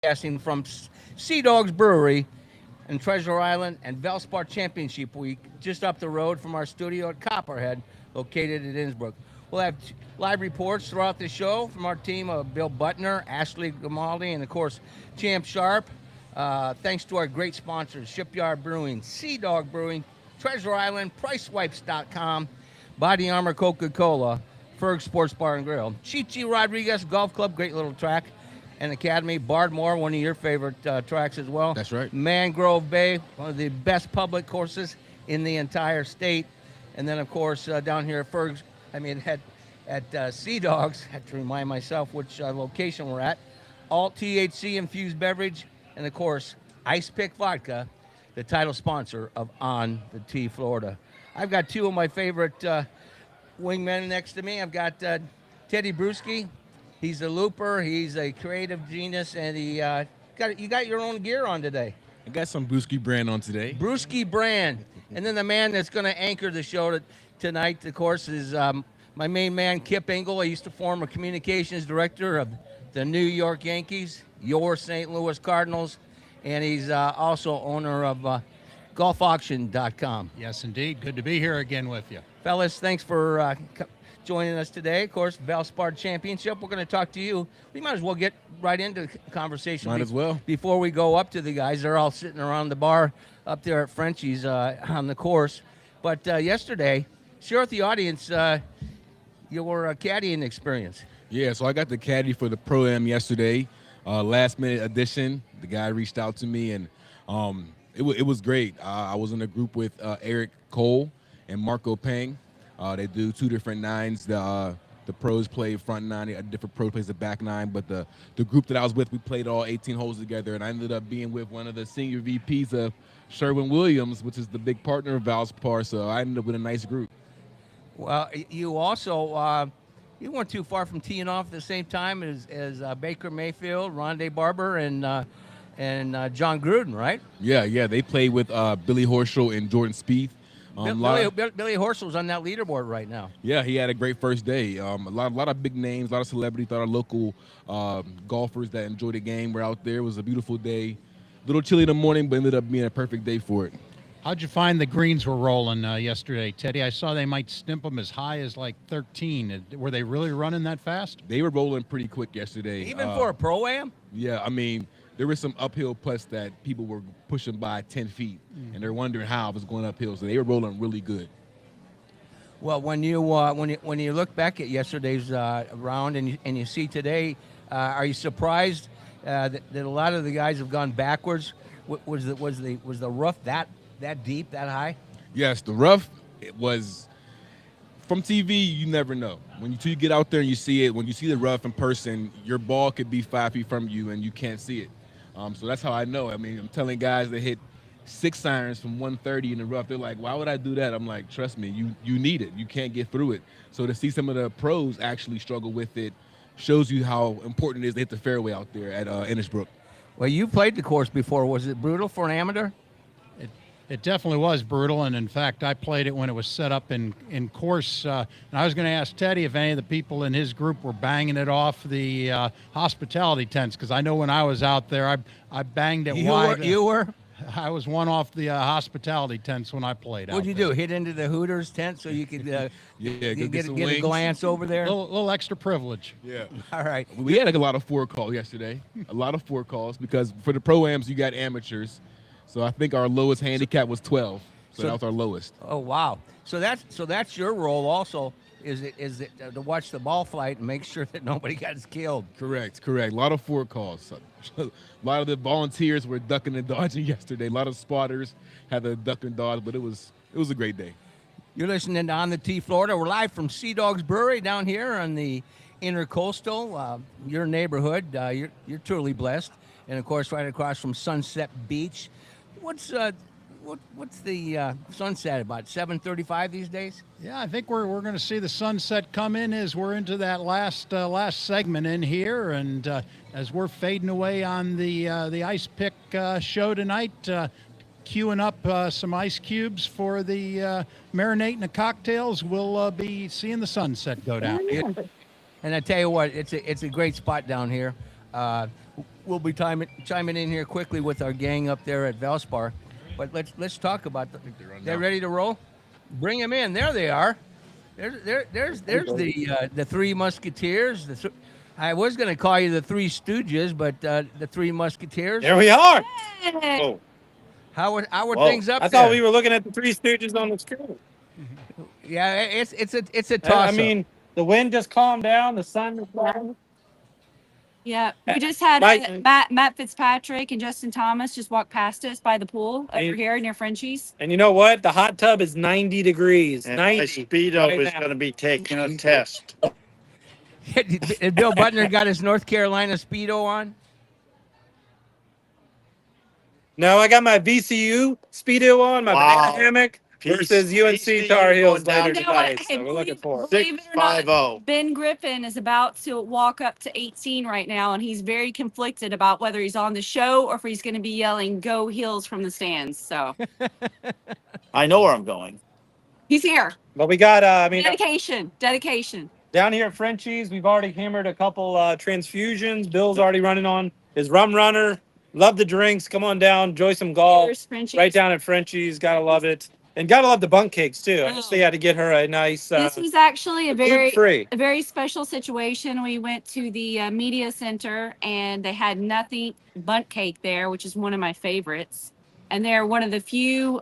broadcasting from Sea Dogs Brewery in Treasure Island and Valspar Championship Week, just up the road from our studio at Copperhead, located at Innsbruck. We'll have live reports throughout the show from our team of Bill Butner, Ashley Grimaldi, and of course, Champ Sharp. Thanks to our great sponsors, Shipyard Brewing, Sea Dog Brewing, Treasure Island, PriceWipes.com, Body Armor Coca-Cola, Ferg Sports Bar and Grill, Chichi Rodriguez Golf Club, great little track and academy, Bardmore, one of your favorite tracks as well. That's right. Mangrove Bay, one of the best public courses in the entire state. And then, of course, down here at Ferg's, at Sea Dogs, I have to remind myself which location we're at, Alt THC infused beverage, and of course, Ice Pick Vodka, the title sponsor of On the Tee Florida. I've got two of my favorite wingmen next to me. I've got Teddy Bruschi. He's a looper. He's a creative genius, and you got your own gear on today. I got some Brewski brand on today. Brewski brand. And then the man that's going to anchor the show tonight, of course, is my main man, Kip Engel. I used to form a communications director of the New York Yankees, your St. Louis Cardinals, and he's also owner of golfauction.com. Yes, indeed. Good to be here again with you. Fellas, thanks for joining us today. Of course, Valspar Championship. We're going to talk to you. We might as well get right into the conversation. Might as well. Before we go up to the guys, they're all sitting around the bar up there at Frenchie's on the course. But yesterday, share with the audience your caddying experience. Yeah, so I got the caddy for the Pro-Am yesterday, last minute edition. The guy reached out to me, and it was great. I was in a group with Eric Cole and Marco Pang. They do two different nines. The pros play front nine, a different pro plays the back nine. But the group that I was with, we played all 18 holes together, and I ended up being with one of the senior VPs of Sherwin-Williams, which is the big partner of Valspar. So I ended up with a nice group. Well, you also you weren't too far from teeing off at the same time as Baker Mayfield, Rondé Barber, and John Gruden, right? Yeah. They played with Billy Horschel and Jordan Spieth. Billy Horschel's on that leaderboard right now. Yeah, he had a great first day. A lot of big names, a lot of celebrities, a lot of local golfers that enjoyed the game were out there. It was a beautiful day. A little chilly in the morning, but ended up being a perfect day for it. How'd you find the greens were rolling yesterday, Teddy? I saw they might stimp them as high as like 13. Were they really running that fast? They were rolling pretty quick yesterday. Even for a Pro-Am? Yeah, I mean, there were some uphill putts that people were pushing by 10 feet, and they're wondering how it was going uphill. So they were rolling really good. Well, when you look back at yesterday's round and you see today, are you surprised that a lot of the guys have gone backwards? Was the rough that deep, that high? Yes, the rough, it was. From TV, you never know. Until you get out there and you see it, when you see the rough in person, your ball could be 5 feet from you and you can't see it. So that's how I know. I mean, I'm telling guys that hit 6 irons from 130 in the rough, they're like, why would I do that? I'm like, trust me, you need it. You can't get through it. So to see some of the pros actually struggle with it shows you how important it is to hit the fairway out there at Innisbrook. Well, you played the course before. Was it brutal for an amateur? It definitely was brutal, and in fact, I played it when it was set up in course. And I was going to ask Teddy if any of the people in his group were banging it off the hospitality tents, because I know when I was out there, I banged it wide. You were? I was one off the hospitality tents when I played. What'd you do? Hit into the Hooters tent so you could get a glance over there? A little extra privilege. Yeah. All right. We had a lot of 4 calls yesterday. A lot of 4 calls because for the Pro-Ams, you got amateurs. So I think our lowest handicap was 12. So that was our lowest. Oh wow! So that's your role also. Is it to watch the ball flight and make sure that nobody gets killed? Correct. A lot of 4 calls. A lot of the volunteers were ducking and dodging yesterday. A lot of spotters had to duck and dodge, but it was a great day. You're listening to On the Tee Florida. We're live from Sea Dogs Brewery down here on the Intercoastal, your neighborhood. You're truly blessed, and of course, right across from Sunset Beach. What's the sunset about 7:35 these days? Yeah, I think we're going to see the sunset come in as we're into that last segment in here, and as we're fading away on the ice pick show tonight, queuing up some ice cubes for the marinating the cocktails. We'll be seeing the sunset go down. And I tell you what, it's a great spot down here. we'll be chiming in here quickly with our gang up there at Valspar. But let's talk about they're ready to roll. Bring them in. There they are. There's the Three Musketeers. I was going to call you the Three Stooges, but the Three Musketeers. There we are. Hey. Oh, How are whoa. things up I there? thought we were looking at the Three Stooges on the screen. Yeah, it's a toss. I mean, the wind just calmed down. The sun is down. Yeah, we just had Matt Fitzpatrick and Justin Thomas just walk past us by the pool over here near Frenchie's. And you know what? The hot tub is 90 degrees. And 90 my Speedo right is now. going to be taking a test. Bill Butner got his North Carolina Speedo on. No, I got my VCU Speedo on, my Wow. banana hammock versus UNC VCU Tar Heels going down later You know what? tonight. Hey, So we're looking forward. believe it or not, 650. Ben Griffin is about to walk up to 18 right now, and he's very conflicted about whether he's on the show or if he's going to be yelling "Go Heels" from the stands. So I know where I'm going. he's here. But we got, Dedication. down here at Frenchie's, we've already hammered a couple transfusions. Bill's already running on his rum runner. Love the drinks. Come on down, enjoy some golf. Here's Frenchie's. Right down at Frenchie's. Gotta love it. And gotta love the bunk cakes too. I Oh. actually had to get her a nice This was actually gluten-free. a very special situation. We went to the media center and they had nothing bundt cake there, which is one of my favorites. And they're one of the few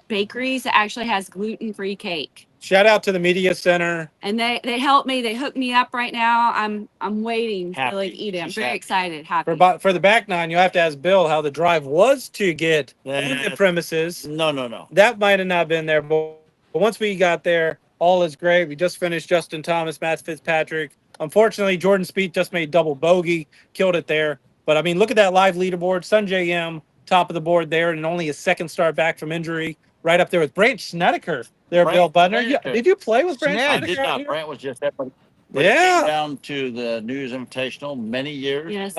bakeries that actually has gluten-free cake. Shout out to the media center. And they helped me. They hooked me up right now. I'm waiting to Happy. eat it. I'm She's very happy. excited. Happy. For the back nine, you'll have to ask Bill how the drive was to get on the premises. No. That might have not been there, but once we got there, all is great. We just finished Justin Thomas, Matt Fitzpatrick. Unfortunately, Jordan Spieth just made double bogey, killed it there. But I mean, look at that live leaderboard. Sunjay M, top of the board there, and only a second start back from injury. Right up there with Brant Snedeker. There, Brant Bill Butner. Snedeker. Did you play with Brant Sned. I Snedeker? did out not. here? Brant was just there. But Yeah. he came down to the News Invitational many years. Yes.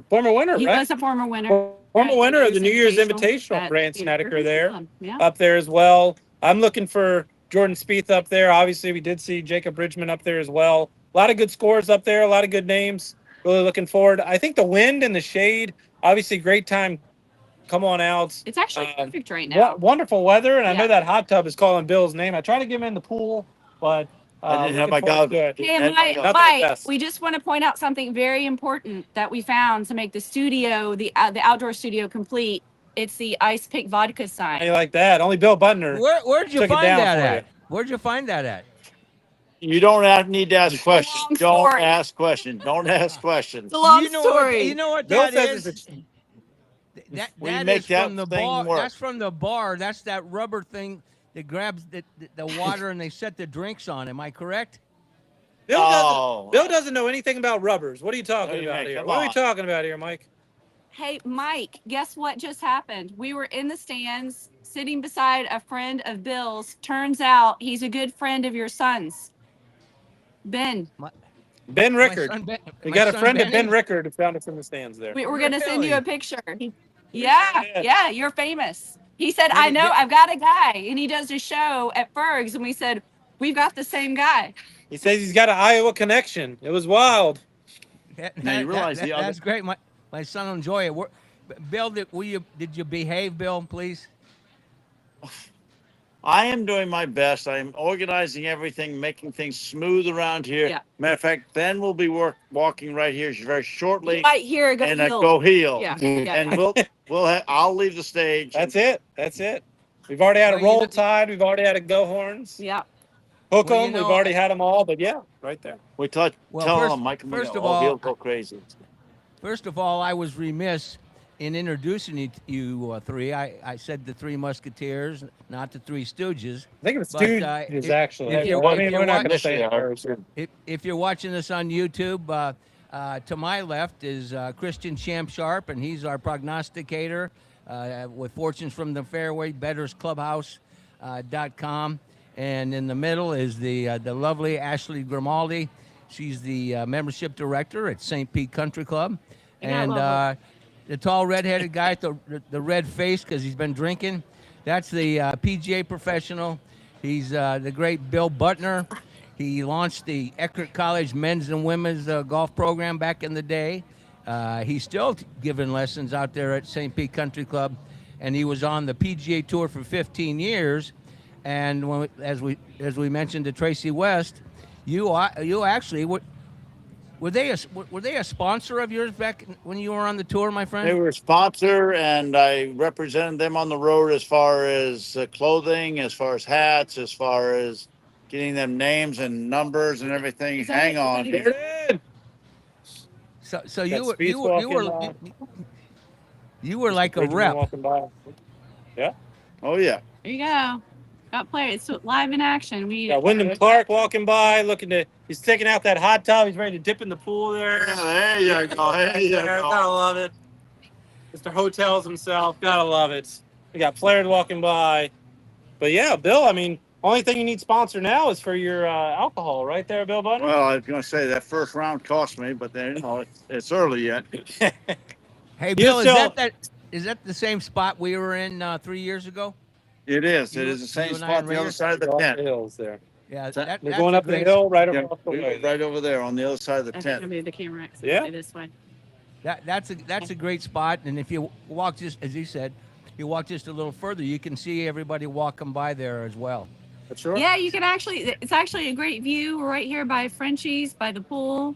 Former winner, He right? was a former winner. Former winner of the New Year's Invitational. Invitational, Brant Snedeker there. Yeah. Up there as well. I'm looking for Jordan Spieth up there. Obviously, we did see Jacob Bridgman up there as well. A lot of good scores up there, a lot of good names. Really looking forward. I think the wind and the shade, obviously, great time. Come on out. It's actually perfect right now. Wonderful weather, and I know Yeah. that hot tub is calling Bill's name. I tried to get him in the pool, but I didn't have looking my forward to goggles. it. Hey, And- Mike, Nothing Mike, best. we just want to point out something very important that we found to make the studio, the outdoor studio complete. It's the Ice Pick Vodka How sign. you like that? Only Bill Butner. Where'd you Took it find down that for at? Where'd you find that at? You don't need to ask questions. long Don't story. ask questions. Don't ask questions. It's a long you know story. What, you know what Bill that says is? it's That We that make is that from the thing bar. work. That's from the bar. That's that rubber thing that grabs the water and they set the drinks on. Am I correct? Oh. Bill doesn't know anything about rubbers. What are you talking Hey, about man, here? come What are we on. talking about here, Mike? Hey, Mike, guess what just happened? We were in the stands sitting beside a friend of Bill's. Turns out he's a good friend of your son's. Ben. Ben My Rickard. son Ben- We my got a son friend of Ben Benny. Rickard who found us in the stands there. We're going to send you a Really? picture. Yeah. Yeah, you're famous. He said, I know, I've got a guy. And he does a show at Ferg's. And we said, we've got the same guy. He says he's got an Iowa connection. It was wild. Now, you realize the other- that's great. My son will enjoy it. Bill, did you behave, Bill, please? I am doing my best. I am organizing everything, making things smooth around here. Yeah. Matter of fact, Ben will be walking right here very shortly, You might hear a go and heel. go heel. Yeah. And I'll leave the stage. That's it. That's it. We've already had a Well, you roll know- tide. We've already had a go horns. Yeah. Hook 'em. Well, you know- We've already had them all. But yeah, right there. We tell Well, him, Mike, first of oh, all, he'll go crazy. First of all, I was remiss in introducing you three. I said the Three Musketeers, not the Three Stooges. I think it was But, Stooges, actually. if you're- I if mean, you're we're not going to watching- say it first. If you're watching this on YouTube, to my left is Christian Champ Sharp, and he's our prognosticator with Fortunes from the Fairway, bettersclubhouse.com. And in the middle is the lovely Ashley Grimaldi. She's the membership director at St. Pete Country Club. And I And love the tall redheaded guy with the red face because he's been drinking, that's the PGA professional. He's the great Bill Butner. He launched the Eckerd College men's and women's golf program back in the day. He's still giving lessons out there at St. Pete Country Club, and he was on the PGA Tour for 15 years. And as we mentioned to Tracy West, you actually were they a sponsor of yours back when you were on the tour, my friend? They were a sponsor, and I represented them on the road as far as clothing, as far as hats, as far as getting them names and numbers and everything. Hang on. There it is. So Got you were Speeds walking, you were like a Bridgman rep. walking by. Yeah. Oh, yeah. There you go. Got players. It's live in action. We Got Wyndham Clark walking by, he's taking out that hot tub. He's ready to dip in the pool there. There you go. There you go. Gotta love it. Mr. Hotels himself. Gotta love it. We got players walking by. But yeah, Bill, I mean, only thing you need sponsor now is for your alcohol, right there, Bill Butler? Well, I was going to say that first round cost me, but then, it's early yet. Hey, Bill, still- is that the same spot we were in 3 years ago? It is. It You- is the same you and I spot and on the other Raiders? side of the Off the tent. hills there. Yeah, They're that's They're going a up the great- hill right Yeah, across the way. right over there on the other side of the I think I'm tent. gonna move the camera. Yeah. This way. That's a great spot, and if you walk just as he said, you walk just a little further, you can see everybody walking by there as well. Sure. Yeah, you can actually. It's actually a great view. We're right here by Frenchie's, by the pool.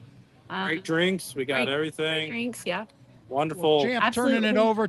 Great drinks. We got Great everything. drinks. Yeah. Wonderful. Champ, turning it Absolutely. over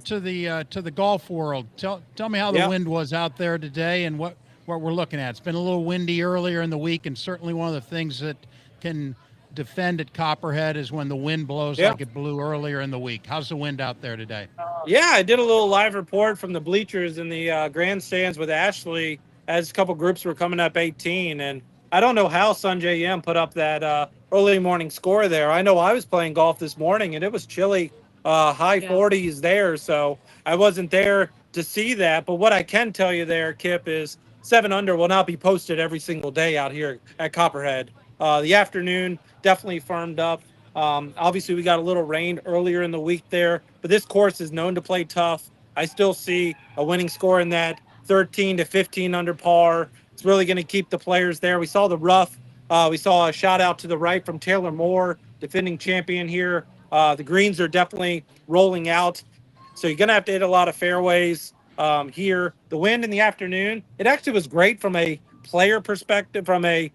to the golf world. Tell me how the Yeah. wind was out there today and what we're looking at. It's been a little windy earlier in the week, and certainly one of the things that can defend at Copperhead is when the wind blows Yeah. like it blew earlier in the week. How's the wind out there today? Yeah, I did a little live report from the bleachers in the grandstands with Ashley as a couple groups were coming up 18. And I don't know how Sanjay Yam put up that early morning score there. I know I was playing golf this morning and it was chilly, high Yeah. 40s there. So I wasn't there to see that. But what I can tell you there, Kip, is 7 under will not be posted every single day out here at Copperhead. The afternoon definitely firmed up. Obviously, we got a little rain earlier in the week there, but this course is known to play tough. I still see a winning score in that 13 to 15 under par. It's really going to keep the players there. We saw the rough. We saw a shot out to the right from Taylor Moore, defending champion here. The greens are definitely rolling out. So you're going to have to hit a lot of fairways here. The wind in the afternoon, it actually was great from a player perspective, from a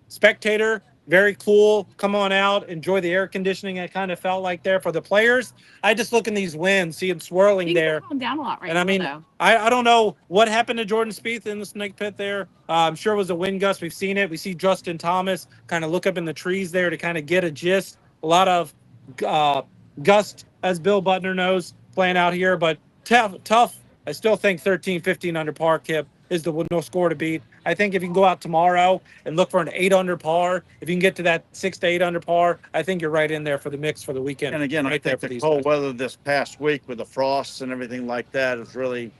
spectator. Very cool. Come on out, enjoy the air conditioning. It kind of felt like there for the players. I just look in these winds, see them swirling You there. can calm down a lot right And I now, mean, though. I don't know what happened to Jordan Spieth in the snake pit there. I'm sure it was a wind gust. We've seen it. We see Justin Thomas kind of look up in the trees there to kind of get a gist. A lot of gust, as Bill Butner knows, playing out here. But tough. I still think 13, 15 under par, Kip, is the no score to beat. I think if you can go out tomorrow and look for an 8 under par, if you can get to that 6 to 8 under par, I think you're right in there for the mix for the weekend. And again, I right there think for the these cold guys. weather this past week with the frosts and everything like that has really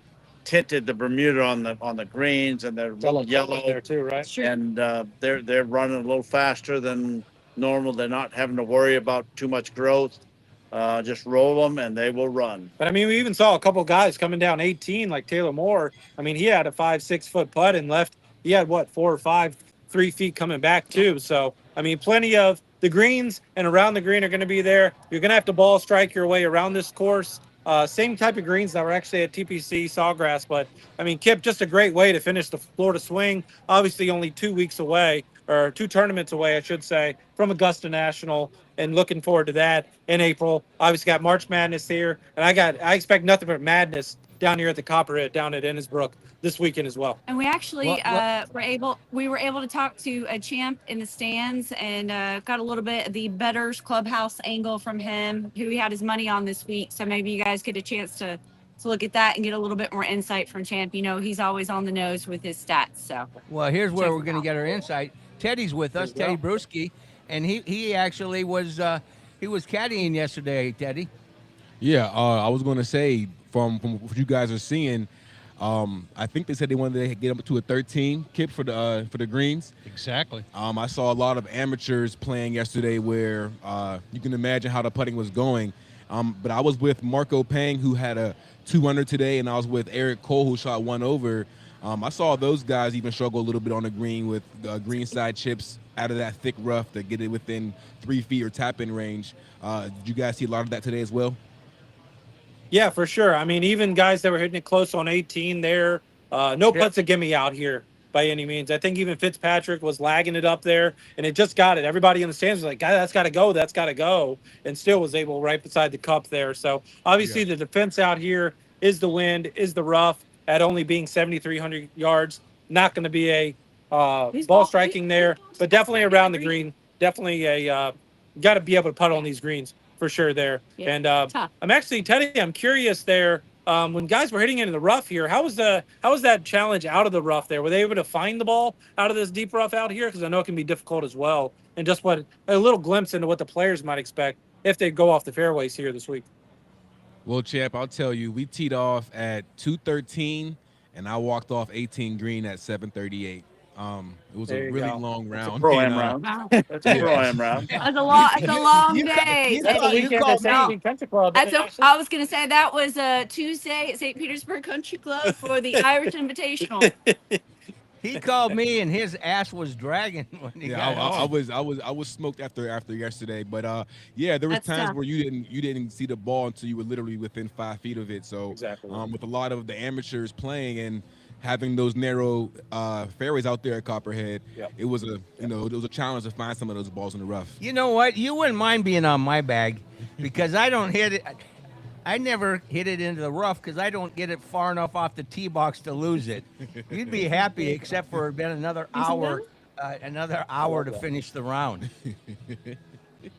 tinted the Bermuda on the greens, and they're a little yellow there too, right? Sure. and they're running a little faster than normal. They're not having to worry about too much growth. Just roll them and they will run. But I mean, we even saw a couple guys coming down 18, like Taylor Moore. I mean, he had a 5-6 foot putt and left. He had what, 4 or 5, 3 feet coming back too. So I mean, plenty of the greens and around the green are going to be there. You're going to have to ball strike your way around this course. Same type of greens that were actually at TPC Sawgrass. But I mean, Kip, just a great way to finish the Florida Swing. Obviously, only 2 weeks away, or 2 tournaments away, I should say, from Augusta National. And looking forward to that in April. Obviously got March Madness here, and I expect nothing but madness down here at the Copperhead down at Innisbrook this weekend as well. And we actually What- were able to talk to a champ in the stands and got a little bit of the Betters Clubhouse angle from him, who he had his money on this week. So maybe you guys get a chance to look at that and get a little bit more insight from Champ. You know, he's always on the nose with his stats. So Well, here's where Check we're it going to out. get our insight. Teddy's with us, There you Teddy Bruschi, and he actually was he was caddying yesterday, Teddy. Yeah, I was going to say from what you guys are seeing, I think they said they wanted to get up to a 13 Kip for the greens. Exactly. I saw a lot of amateurs playing yesterday where you can imagine how the putting was going. But I was with Marco Pang, who had a 2 under today, and I was with Eric Cole, who shot 1 over. I saw those guys even struggle a little bit on the green with greenside chips out of that thick rough to get it within 3 feet or tap in range. Did you guys see a lot of that today as well? Yeah, for sure. I mean, even guys that were hitting it close on 18 there, no putts a gimme out here by any means. I think even Fitzpatrick was lagging it up there, and it just got it. Everybody in the stands was like, "Guy, that's got to go, that's got to go," and still was able right beside the cup there. So obviously, the defense out here is the wind, is the rough at only being 7,300 yards. Not going to be a ball striking there, but definitely around the green. Definitely a got to be able to putt on these greens for sure there. Yeah, And tough. I'm actually, Teddy, I'm curious there. When guys were hitting it in the rough here, how was that challenge out of the rough there? Were they able to find the ball out of this deep rough out here? Because I know it can be difficult as well. And just what a little glimpse into what the players might expect if they go off the fairways here this week. Well, champ, I'll tell you, we teed off at 213, and I walked off 18 green at 738. It was There a you really go. long That's a round. pro-am and, round. Wow. That's a pro-am round. It's a long day. That's the weekend at St. Country Club. I was going to say that was a Tuesday at St. Petersburg Country Club for the Irish Invitational. He called me and his ass was dragging when he Yeah, got home. I was smoked after yesterday, but yeah, there was That's times tough. where you didn't see the ball until you were literally within 5 feet of it. So Exactly. with a lot of the amateurs playing and having those narrow fairways out there at Copperhead, Yep. it was a it was a challenge to find some of those balls in the rough. You know what? You wouldn't mind being on my bag because I don't hit it. I never hit it into the rough because I don't get it far enough off the tee box to lose it. You'd be happy, except for it been another hour to finish the round.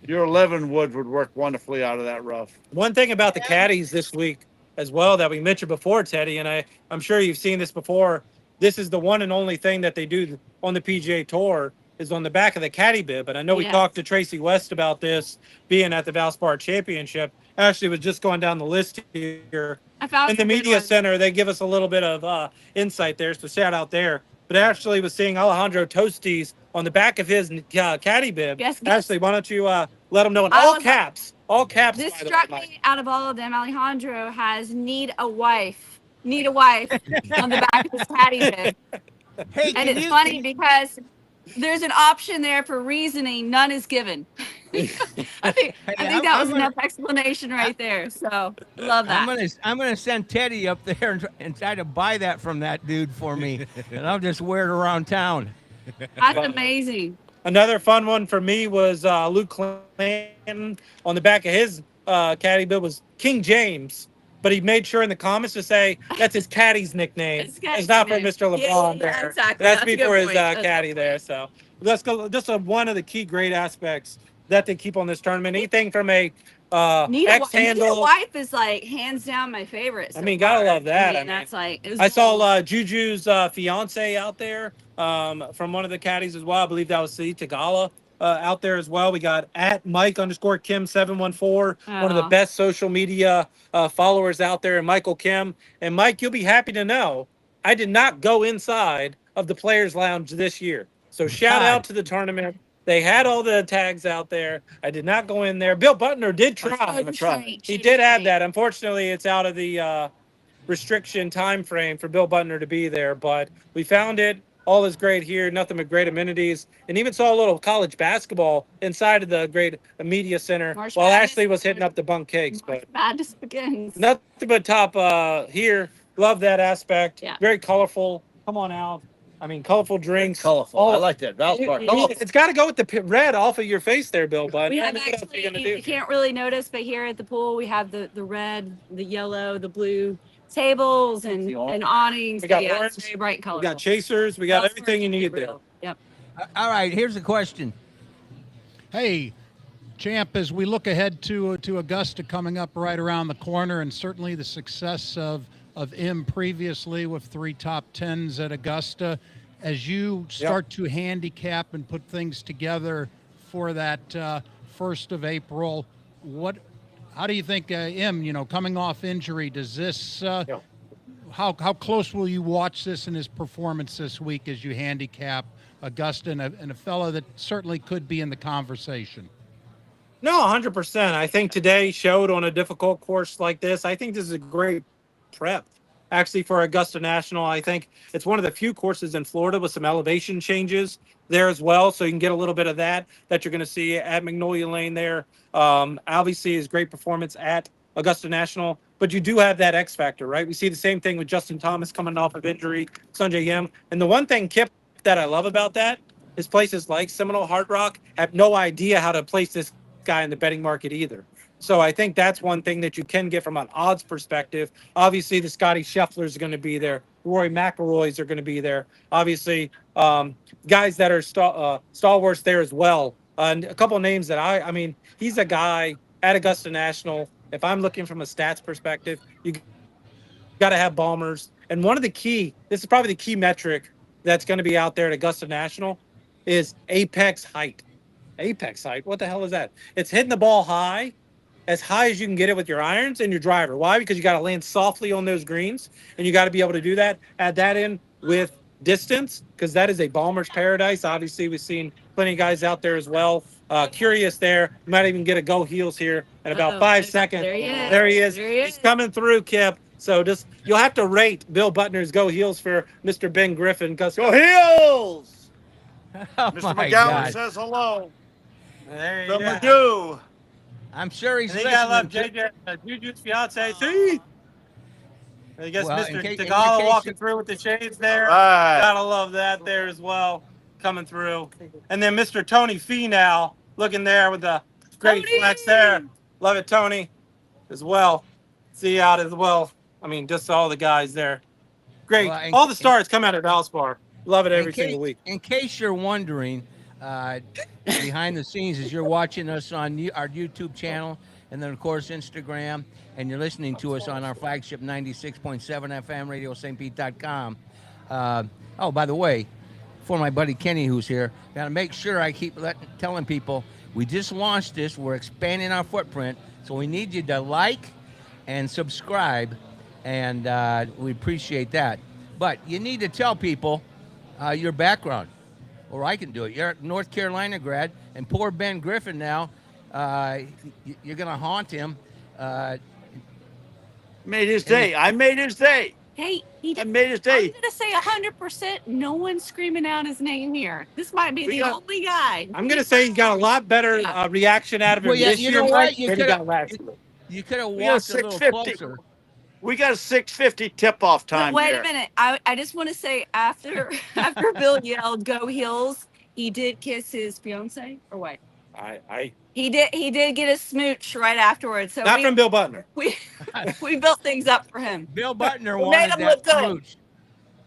Your 11 wood would work wonderfully out of that rough. One thing about the caddies this week as well that we mentioned before, Teddy, and I'm sure you've seen this before. This is the one and only thing that they do on the PGA Tour is on the back of the caddy bib. And I know we Yes. talked to Tracy West about this being at the Valspar Championship. Actually, was just going down the list here. I found In the some good media ones. center, they give us a little bit of insight there, so shout out there. But actually, was seeing Alejandro Tosti's on the back of his caddy bib. Yes, yes. Ashley, why don't you let them know in I all was- caps? All caps. This by the struck way, me out of all of them. Alejandro has need a wife on the back of his caddy bib. Hey, And it's funny because there's an option there for reasoning. None is given. I think that was enough explanation right there. So love that. I'm gonna send Teddy up there and try to buy that from that dude for me, and I'll just wear it around town. That's amazing. Another fun one for me was Luke Clanton on the back of his caddy bib was King James, but he made sure in the comments to say that's his caddy's nickname. It's caddy's It's not for nickname. Mr. Yeah, LeBron yeah, there. exactly. That's That's a good before his point. That's a caddy good there. point. So let's go. Just one of the key great aspects that they keep on this tournament. Anything from a Need a X handle. wife is like hands down my favorite. I mean, gotta love that. I mean, that's like it was I saw bold. Juju's fiance out there from one of the caddies as well. I believe that was C. Tagala out there as well. We got at Mike_Kim714, one of the Aw. best social media followers out there, and Michael Kim. And Mike, you'll be happy to know I did not go inside of the Players Lounge this year. So shout out to the tournament. They had all the tags out there. I did not go in there. Bill Butner did try. He did add that. Unfortunately, it's out of the restriction time frame for Bill Butner to be there, but we found it. All is great here. Nothing but great amenities, and even saw a little college basketball inside of the great media center March while Madness. Ashley was hitting up the bunk cakes. But Madness begins. nothing but top here. Love that aspect. Yeah. Very colorful. Come on out. I mean, colorful drinks. Colorful. All- I like that. Valspar. Colorful. It's got to go with the red off of your face there, Bill Bud. We have What else are you actually, gonna you do? can't really notice, but here at the pool, we have the red, the yellow, the blue tables and The orange. awnings. We got Yeah, orange. it's very bright color. We got chasers. We got everything you need there. Yep. All right, here's a question. Hey, Champ, as we look ahead to Augusta coming up right around the corner, and certainly the success of M previously with 3 top 10s at Augusta, as you start to handicap and put things together for that 1st of April, how do you think M, coming off injury, does this how close will you watch this in his performance this week as you handicap Augusta and a fellow that certainly could be in the conversation? No, 100%. I think today showed on a difficult course like this. I think this is a great prep actually for Augusta National. I think it's one of the few courses in Florida with some elevation changes there as well, so you can get a little bit of that you're going to see at Magnolia Lane there. Obviously, is great performance at Augusta National, but you do have that X factor, right? We see the same thing with Justin Thomas coming off of injury, Sanjay Yim, and the one thing, Kip, that I love about that is places like Seminole Hard Rock have no idea how to place this guy in the betting market either. So I think that's one thing that you can get from an odds perspective. Obviously, the Scotty Schefflers are going to be there. Rory McIlroys are going to be there. Obviously, guys that are stalwarts there as well. And a couple of names that I mean, he's a guy at Augusta National. If I'm looking from a stats perspective, you got to have bombers. And one of the key, this is probably the key metric that's going to be out there at Augusta National, is apex height. Apex height. What the hell is that? It's hitting the ball high, as high as you can get it with your irons and your driver. Why? Because you got to land softly on those greens, and you got to be able to do that. Add that in with distance, because that is a bomber's paradise. Obviously, we've seen plenty of guys out there as well. Curious there. You might even get a go heels here in about 5 seconds. There he is. There he is. There he is. He's coming through, Kip. So just you'll have to rate Bill Butner's go heels for Mr. Ben Griffin. Go heels! Oh Mr. my McGowan God. says hello. There The you go. Magoo. I'm sure he's And they got love listening. Juju's fiance. See? I guess Well, in Mr. case- in Tagala case walking you- through with the shades there. Right. Gotta love that there as well, coming through. And then Mr. Tony Finau looking there with the great Tony! flex there. Love it, Tony, as well. See you out as well. I mean, just all the guys there. Great. Well, and- All the stars come out of Valspar. Love it every in case, single week. In case you're wondering, behind the scenes, as you're watching us on our YouTube channel and then, of course, Instagram, and you're listening to us on our flagship 96.7 FM radio, stpete.com. Oh, by the way, for my buddy Kenny who's here, got to make sure I keep telling people we just launched this. We're expanding our footprint, so we need you to like and subscribe, and we appreciate that. But you need to tell people your background, or I can do it. You're a North Carolina grad, and poor Ben Griffin now, you're going to haunt him. Made his day. I made his day. Hey, I made his I'm day. going to say 100%. No one's screaming out his name here. This might be We the got- only guy. I'm going to say he's got a lot better Yeah. reaction out of him Well, yeah, this you year, know what? Mike, You than he coulda- got last year. You could have We got walked a little 650. closer. We got a 6:50 tip-off time Wait here. a minute. I just want to say after Bill yelled "Go Heels," he did kiss his fiance or what? I He did get a smooch right afterwards. So not from Bill Butner. we we built things up for him. Bill Butner We made wanted him that look good. smooch.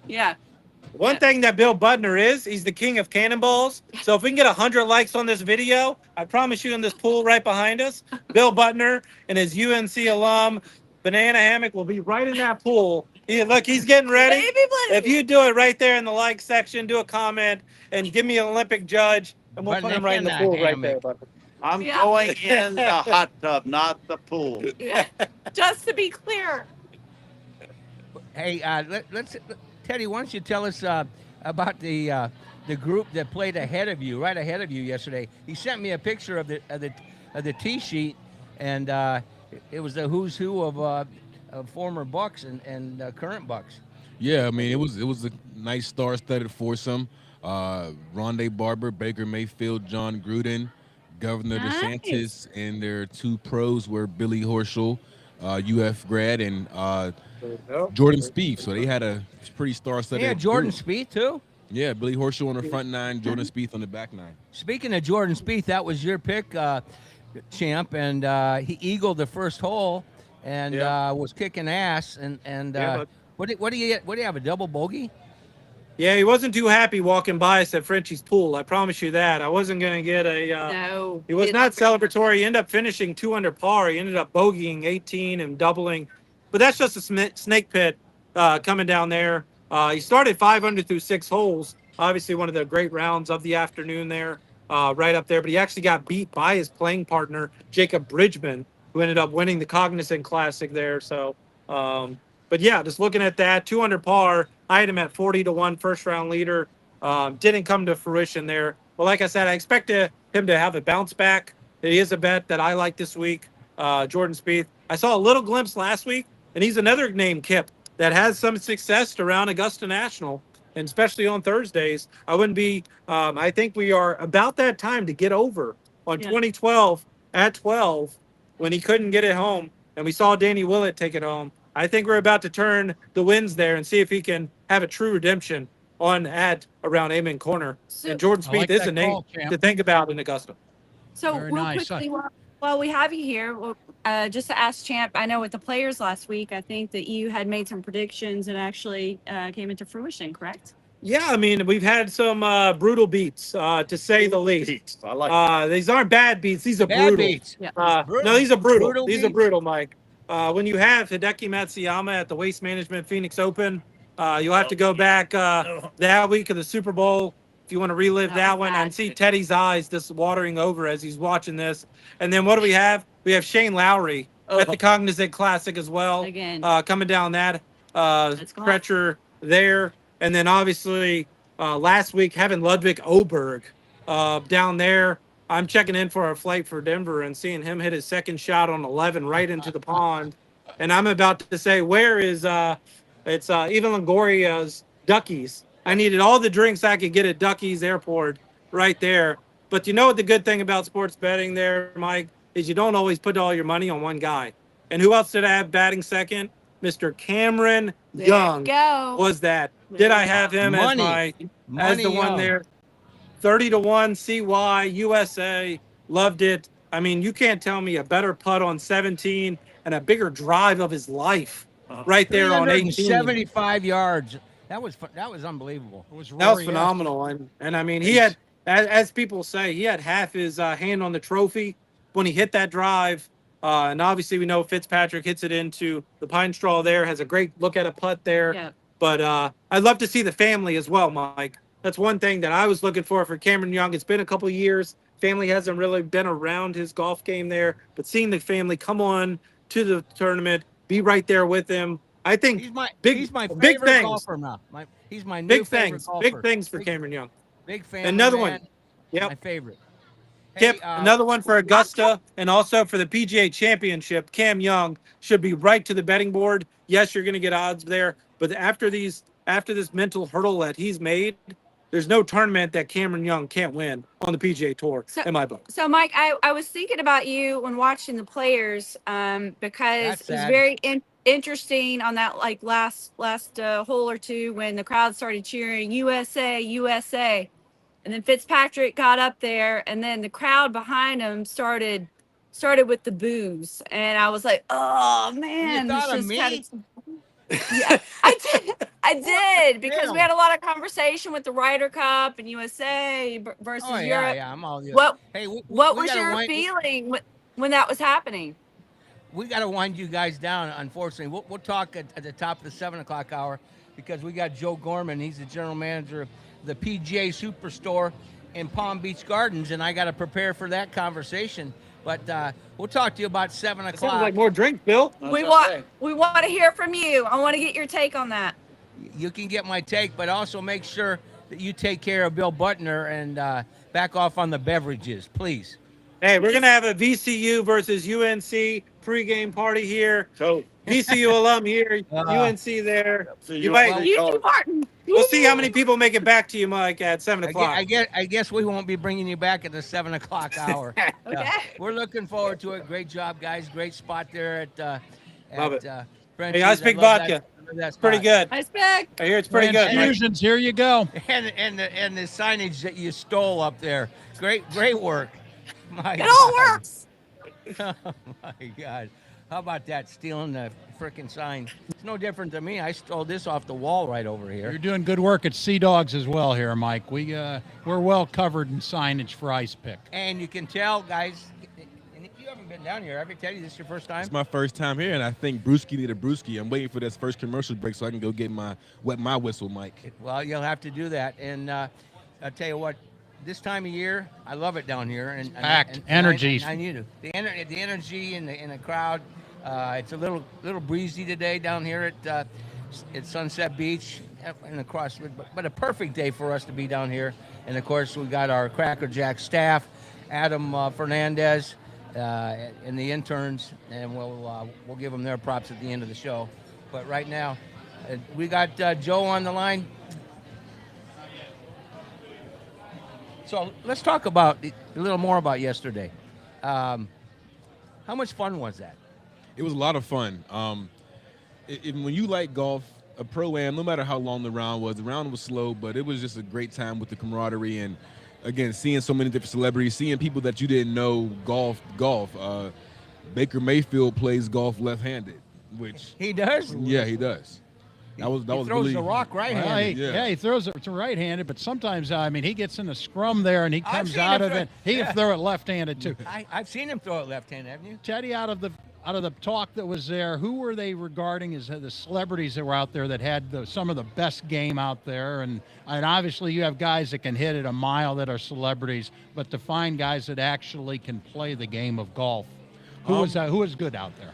Yeah. One thing that Bill Butner is, he's the king of cannonballs. So if we can get 100 likes on this video, I promise you in this pool right behind us, Bill Butner and his UNC alum, Banana Hammock, will be right in that pool. Look, he's getting ready. Baby, buddy. If you do it right there in the like section, do a comment and give me an Olympic judge, and we'll put him right in the Banana pool right there. Hammock. Butner. I'm Yeah. going in the hot tub, not the pool. Yeah. Just to be clear. Hey, let's Teddy. Why don't you tell us about the group that played right ahead of you yesterday? He sent me a picture of the tee sheet, and it was the who's who of former Bucks and current Bucks. Yeah, I mean it was a nice star-studded foursome. Rondé Barber, Baker Mayfield, John Gruden, Governor Nice. DeSantis, and their two pros were Billy Horschel, UF grad, and Jordan Spieth. So they had a pretty star-studded. Yeah, Jordan group. Spieth too. Yeah, Billy Horschel on the front nine, Jordan Spieth on the back nine. Speaking of Jordan Spieth, that was your pick, champ, and he eagled the first hole and was kicking ass. And Yeah, what do you have, a double bogey? Yeah, he wasn't too happy walking by us at Frenchie's pool. I promise you that. I wasn't going to get a. No. He was not celebratory. He ended up finishing 2 under par. He ended up bogeying 18 and doubling. But that's just a snake pit coming down there. He started 5 under through 6 holes. Obviously, one of the great rounds of the afternoon there, right up there. But he actually got beat by his playing partner, Jacob Bridgman, who ended up winning the Cognizant Classic there. So, but yeah, just looking at that, 2 under par. I had him at 40-1 first round leader. Didn't come to fruition there. But like I said, I expect him to have a bounce back. It is a bet that I like this week. Jordan Spieth. I saw a little glimpse last week, and he's another name, Kip, that has some success around Augusta National, and especially on Thursdays. I wouldn't be. I think we are about that time to get over on 2012 at 12 when he couldn't get it home, and we saw Danny Willett take it home. I think we're about to turn the winds there and see if he can have a true redemption on at around Amen Corner. And Jordan I Spieth like is that a name call, champ. to think about in Augusta. So Very real nice. quickly, while we have you here, just to ask Champ, I know with the players last week, I think that you had made some predictions and actually came into fruition, correct? Yeah, I mean, we've had some brutal beats, to say the least. Beats. I like These aren't bad beats; these are Bad brutal. beats. Yeah. No, these are brutal. Brutal These are beats? brutal, Mike. When you have Hideki Matsuyama at the Waste Management Phoenix Open, you'll have to go back that week of the Super Bowl if you want to relive That that was one bad. and see Teddy's eyes just watering over as he's watching this. And then what do we have? We have Shane Lowry at the Cognizant Classic as well, Again. coming down that Let's go. stretcher there. And then obviously last week having Ludwig Oberg down there. I'm checking in for a flight for Denver and seeing him hit his second shot on 11 right into the pond. And I'm about to say, where is it's even Longoria's Duckies. I needed all the drinks I could get at Duckies Airport right there. But you know what the good thing about sports betting there, Mike, is you don't always put all your money on one guy. And who else did I have batting second? Mr. Cameron There Young you go. was that. There Did you I have go. him as Money. the one Young. there? 30-1 CY USA. Loved it. I mean, you can't tell me a better putt on 17 and a bigger drive of his life right there on 18. 375 yards. That was unbelievable. It was That was Rory phenomenal. And I mean, he had, as people say, he had half his hand on the trophy when he hit that drive. And obviously, we know Fitzpatrick hits it into the pine straw there, has a great look at a putt there. Yeah. But I'd love to see the family as well, Mike. That's one thing that I was looking for Cameron Young. It's been a couple of years. Family hasn't really been around his golf game there, but seeing the family come on to the tournament, be right there with him. I think He's my big favorite things. golfer now. He's my new Big favorite things. golfer. Big things for Cameron Young. Big family Another man. one. Yep. My favorite. Kip, Hey, another one for Augusta and also for the PGA Championship. Cam Young should be right to the betting board. Yes, you're going to get odds there, but after this mental hurdle that he's made, there's no tournament that Cameron Young can't win on the PGA Tour in my book. So, Mike, I was thinking about you when watching the players because That's it was sad. very interesting on that last hole or two when the crowd started cheering USA, USA. And then Fitzpatrick got up there, and then the crowd behind him started with the boos, and I was like, "Oh man!" You thought of just me? yeah, I did because we had a lot of conversation with the Ryder Cup and USA versus Oh Europe. yeah, I'm all. What Hey, what we was gotta your feeling when that was happening? We got to wind you guys down. Unfortunately, we'll talk at the top of the 7 o'clock hour because we got Joe Gorman. He's the general manager of the PGA Superstore in Palm Beach Gardens, and I got to prepare for that conversation. But we'll talk to you about 7 Sounds o'clock. like more drinks, Bill. We want to hear from you. I want to get your take on that. You can get my take, but also make sure that you take care of Bill Butner and back off on the beverages, please. Hey, we're gonna have a VCU versus UNC pregame party here. So VCU alum here, UNC there. You might. You Martin. We'll see how many people make it back to you, Mike, at 7 o'clock. I guess we won't be bringing you back at the 7 o'clock hour. Okay. We're looking forward to it. Great job, guys. Great spot there at Love it. Frenchie's. Hey, Ice I Big love Vodka. that It's pretty spot. good. I expect. I hear it's pretty good. Mike. Transfusions, here you go. And the signage that you stole up there. Great work. My It all God. works. Oh my God. How about that? Stealing the frickin' sign. It's no different than me. I stole this off the wall right over You're here. doing good work at Sea Dogs as well here, Mike. We're well covered in signage for Ice Pick. And you can tell, guys, and if you haven't been down here, I tell you this is your first time. It's my first time here, and I think Brewski need a Brewski. I'm waiting for this first commercial break so I can go get my whistle, Mike. Well, you'll have to do that. And I'll tell you what, this time of year, I love it down here. And packed. and Energy. I need it. The energy in the crowd. It's a little breezy today down here at Sunset Beach and across, but a perfect day for us to be down here. And of course, we got our Cracker Jack staff, Adam Fernandez, and the interns, and we'll give them their props at the end of the show. But right now, We got Joe on the line. So let's talk about a little more about yesterday. How much fun was that? It was a lot of fun. When you like golf, a pro-am, no matter how long the round was slow, but it was just a great time with the camaraderie and, again, seeing so many different celebrities, seeing people that you didn't know golf. Baker Mayfield plays golf left-handed, which He does. yeah, he does. That was He really throws the rock right-handed. Yeah. He throws it to right-handed, but sometimes he gets in the scrum there and he I've comes seen out him of it. He can throw it left-handed too. I've seen him throw it left-handed, haven't you? Teddy, out of the talk that was there, who were they regarding as the celebrities that were out there that had some of the best game out there? And obviously you have guys that can hit it a mile that are celebrities, but to find guys that actually can play the game of golf, who was good out there?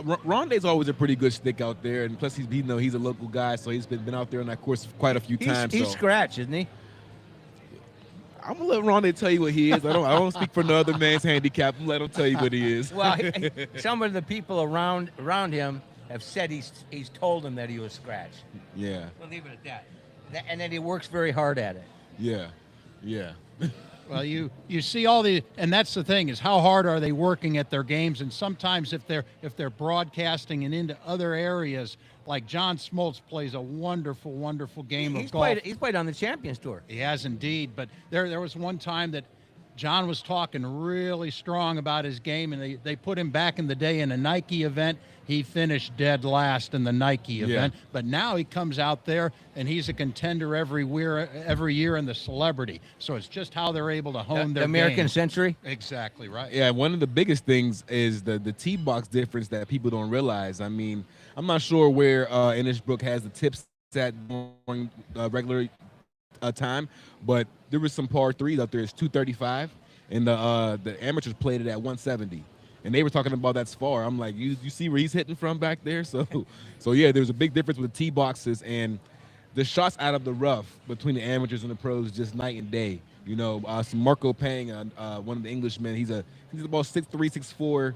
Rondé's always a pretty good stick out there, and plus he's a local guy, so he's been out there on that course quite a few times. He's so. scratch, isn't he? I'm gonna let Rondé tell you what he is. I don't speak for no other man's handicap. I'm gonna let him tell you what he is. Well, some of the people around him have said he's told him that he was scratch. Yeah. We'll leave it at that. And then he works very hard at it. Yeah. Well, you see and that's the thing, is how hard are they working at their games? And sometimes if they're broadcasting and into other areas, like John Smoltz plays a wonderful, wonderful game of golf. He's played on the Champions Tour. He has indeed, but there was one time that John was talking really strong about his game, and they put him back in the day in a Nike event. He finished dead last in the Nike event, but now he comes out there and he's a contender every year in the celebrity. So it's just how they're able to hone their the American game. Century. Exactly right. Yeah, one of the biggest things is the tee box difference that people don't realize. I mean, I'm not sure where Innisbrook has the tips at during regular time, but there was some par threes out there. It's 235, and the amateurs played it at 170. And they were talking about that's far. I'm like, you see where he's hitting from back there? So yeah, there's a big difference with the tee boxes, and the shots out of the rough between the amateurs and the pros is just night and day. You know, some Marco Pang, one of the Englishmen, he's about 6'3", 6'4".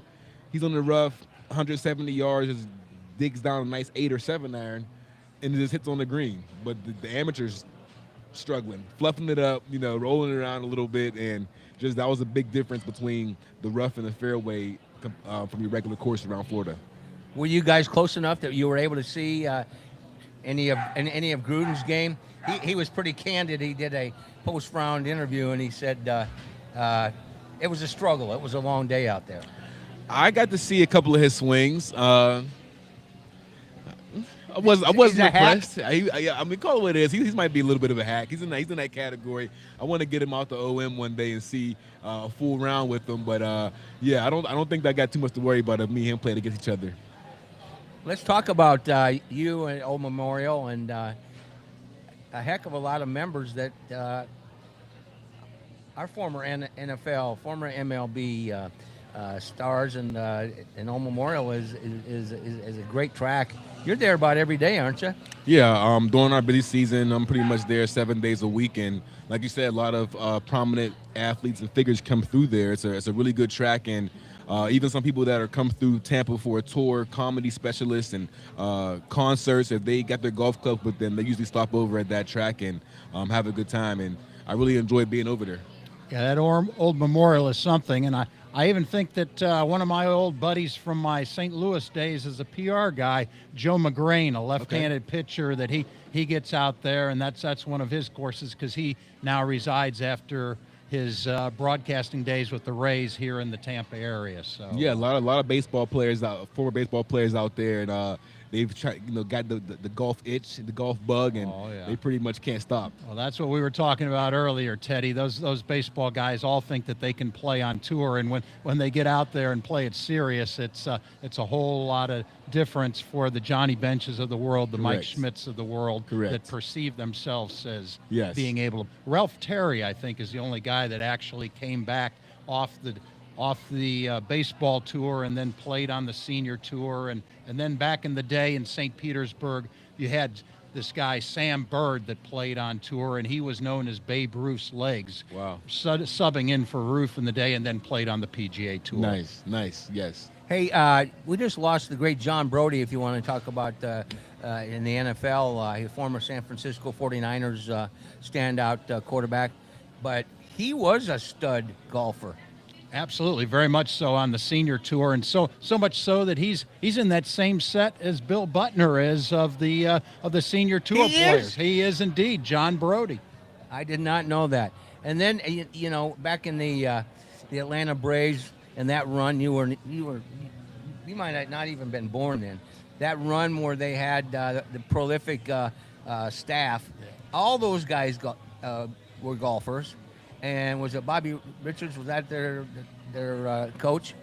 He's on the rough, 170 yards, just digs down a nice 8 or 7 iron, and it just hits on the green. But the amateurs struggling, fluffing it up, rolling it around a little bit, and just that was a big difference between the rough and the fairway from your regular course around Florida. Were you guys close enough that you were able to see any of Gruden's game? He was pretty candid. He did a post-round interview, and he said it was a struggle. It was a long day out there. I got to see a couple of his swings. I wasn't impressed. I mean, call it what it is. He might be a little bit of a hack. He's in that category. I want to get him out the OM one day and see a full round with him. But yeah, I don't think I got too much to worry about of me and him playing against each other. Let's talk about you and Old Memorial and a heck of a lot of members that are former NFL, former MLB stars, and Old Memorial is a great track. You're there about every day, aren't you? Yeah, during our busy season, I'm pretty much there 7 days a week, and like you said, a lot of prominent athletes and figures come through there. It's a really good track, and even some people that are come through Tampa for a tour, comedy specialists and concerts, if they got their golf club with them, they usually stop over at that track and have a good time, and I really enjoy being over there. Yeah, that Old Memorial is something, and I even think that one of my old buddies from my St. Louis days is a PR guy, Joe McGrain, a left-handed pitcher that he gets out there, and that's one of his courses because he now resides after his broadcasting days with the Rays here in the Tampa area. So yeah, a lot of baseball players, former baseball players out there, and they've tried, got the golf itch, the golf bug, and they pretty much can't stop. Well, that's what we were talking about earlier, Teddy. Those baseball guys all think that they can play on tour, and when they get out there and play it serious, it's a whole lot of difference for the Johnny Benches of the world, the Mike Schmitz of the world that perceive themselves as being able to. Ralph Terry, I think, is the only guy that actually came back off the baseball tour and then played on the senior tour. And then back in the day in St. Petersburg, you had this guy, Sam Bird, that played on tour, and he was known as Babe Ruth's legs. Wow. Subbing in for Ruth in the day and then played on the PGA Tour. Nice, yes. Hey, we just lost the great John Brody, if you want to talk about in the NFL. He's a former San Francisco 49ers standout quarterback, but he was a stud golfer. Absolutely, very much so on the senior tour, and so much so that he's in that same set as Bill Butner is of the senior tour He players. is? He is indeed John Brody. I did not know that. And then back in the Atlanta Braves and that run, you might have not even been born then. That run where they had the prolific staff, all those guys were golfers. And was it Bobby Richards? Was that their coach?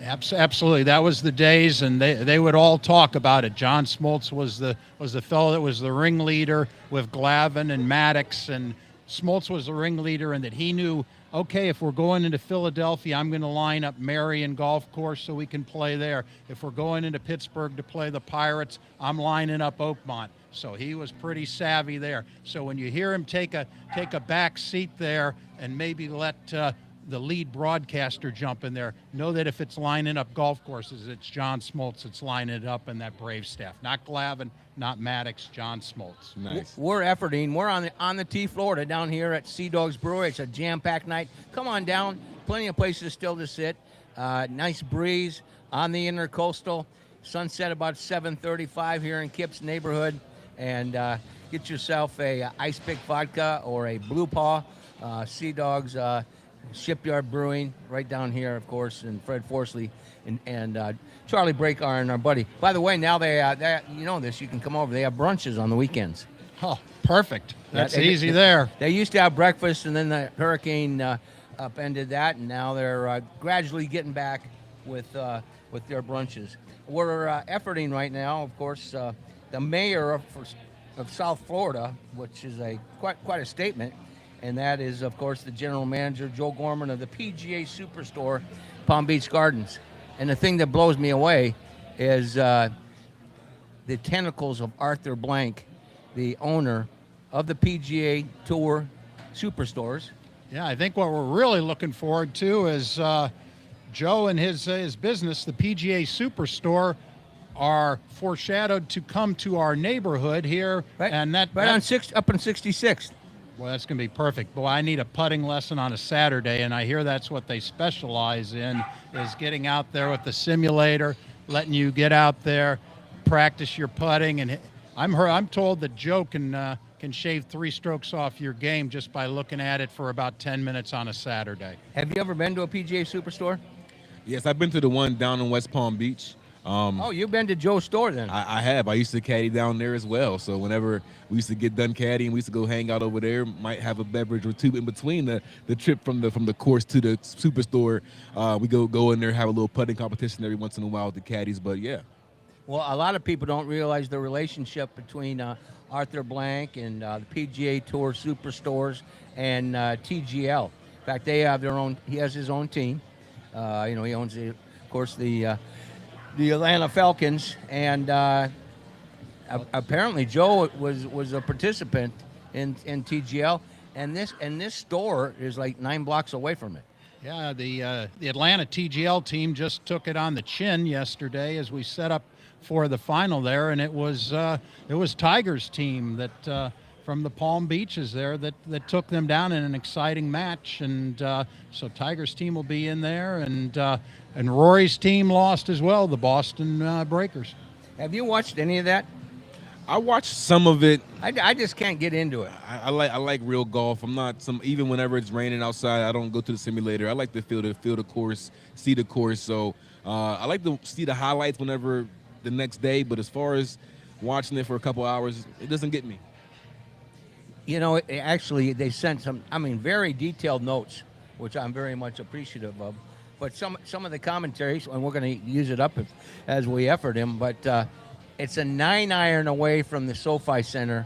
Absolutely, that was the days, and they would all talk about it. John Smoltz was the fellow that was the ringleader with Glavine and Maddox, and Smoltz was the ringleader, and that he knew, okay, if we're going into Philadelphia, I'm going to line up Marion Golf Course so we can play there. If we're going into Pittsburgh to play the Pirates, I'm lining up Oakmont. So he was pretty savvy there. So when you hear him take a back seat there and maybe let the lead broadcaster jump in there, know that if it's lining up golf courses, it's John Smoltz that's lining it up in that Brave staff. Not Glavine, not Maddox, John Smoltz. Nice. We're efforting. We're on the T, Florida, down here at Sea Dogs Brewery. It's a jam-packed night. Come on down. Plenty of places still to sit. Nice breeze on the intercoastal. Sunset about 7:35 here in Kip's neighborhood. And get yourself a Ice Pick vodka or a Blue Paw. Sea Dogs Shipyard Brewing right down here, of course, and Fred Forsley and Charlie Breakiron, our buddy. By the way, now they you know this, you can come over. They have brunches on the weekends. Oh, perfect. That's Yeah, easy there. They used to have breakfast, and then the hurricane upended that, and now they're gradually getting back with their brunches. We're efforting right now, of course. The mayor of South Florida, which is quite a statement, and that is, of course, the general manager, Joe Gorman, of the PGA Superstore, Palm Beach Gardens. And the thing that blows me away is the tentacles of Arthur Blank, the owner of the PGA Tour Superstores. Yeah, I think what we're really looking forward to is Joe and his business, the PGA Superstore, are foreshadowed to come to our neighborhood here, Right, and up on 66th. Well, that's going to be perfect. Boy, I need a putting lesson on a Saturday, and I hear that's what they specialize in, is getting out there with the simulator, letting you get out there, practice your putting. And I'm told that Joe can shave 3 strokes off your game just by looking at it for about 10 minutes on a Saturday. Have you ever been to a PGA Superstore? Yes, I've been to the one down in West Palm Beach. Oh, you've been to Joe's store then. I have. I used to caddy down there as well. So whenever we used to get done caddying, we used to go hang out over there. Might have a beverage or two in between the trip from the course to the superstore. We go in there, have a little putting competition every once in a while with the caddies. But yeah. Well, a lot of people don't realize the relationship between Arthur Blank and the PGA Tour Superstores and TGL. In fact, they have their own. He has his own team. He owns, of course, the Atlanta Falcons, and apparently Joe was a participant in TGL, and this store is like 9 blocks away from it. Yeah, the Atlanta TGL team just took it on the chin yesterday as we set up for the final there, and it was Tiger's team that from the Palm Beaches there that took them down in an exciting match, and so Tiger's team will be in there, and Rory's team lost as well, the Boston Breakers. Have you watched any of that? I watched some of it. I just can't get into it. I like real golf. I'm not even whenever it's raining outside, I don't go to the simulator. I like to feel the course, see the course. So I like to see the highlights whenever the next day. But as far as watching it for a couple hours, it doesn't get me. Actually, they sent some, very detailed notes, which I'm very much appreciative of. But some of the commentaries, and we're going to use it up as we effort him, but it's a 9-iron away from the SoFi Center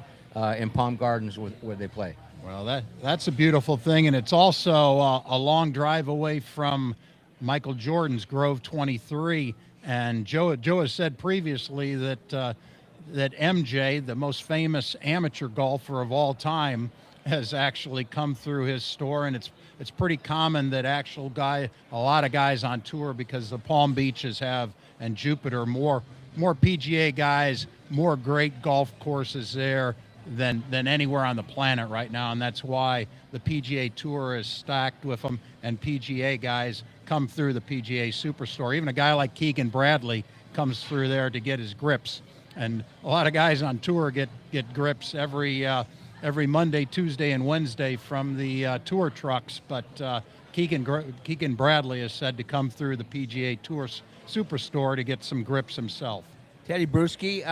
in Palm Gardens where they play. Well, that's a beautiful thing, and it's also a long drive away from Michael Jordan's Grove 23. And Joe has said previously that MJ, the most famous amateur golfer of all time, has actually come through his store, and it's pretty common that a lot of guys on tour, because the Palm Beaches have and Jupiter more PGA guys, more great golf courses there than anywhere on the planet right now, and that's why the PGA Tour is stacked with them, and PGA guys come through the PGA Superstore. Even a guy like Keegan Bradley comes through there to get his grips, and a lot of guys on tour get grips every Monday, Tuesday, and Wednesday from the tour trucks. But Keegan Bradley is said to come through the PGA Tour Superstore to get some grips himself. Teddy Bruschi,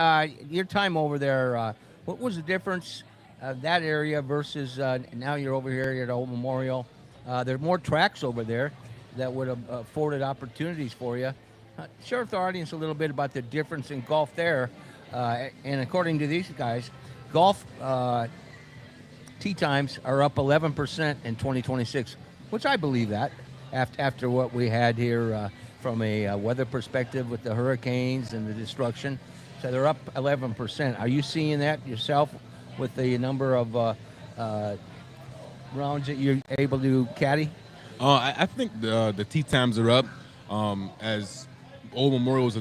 your time over there, what was the difference that area versus now you're over here at Old Memorial? There are more tracks over there that would have afforded opportunities for you. Share with the audience a little bit about the difference in golf there. And according to these guys, golf tee times are up 11% in 2026, which I believe that after what we had here from a weather perspective with the hurricanes and the destruction. So they're up 11%. Are you seeing that yourself with the number of rounds that you're able to caddy? I think the tee times are up as Old Memorial is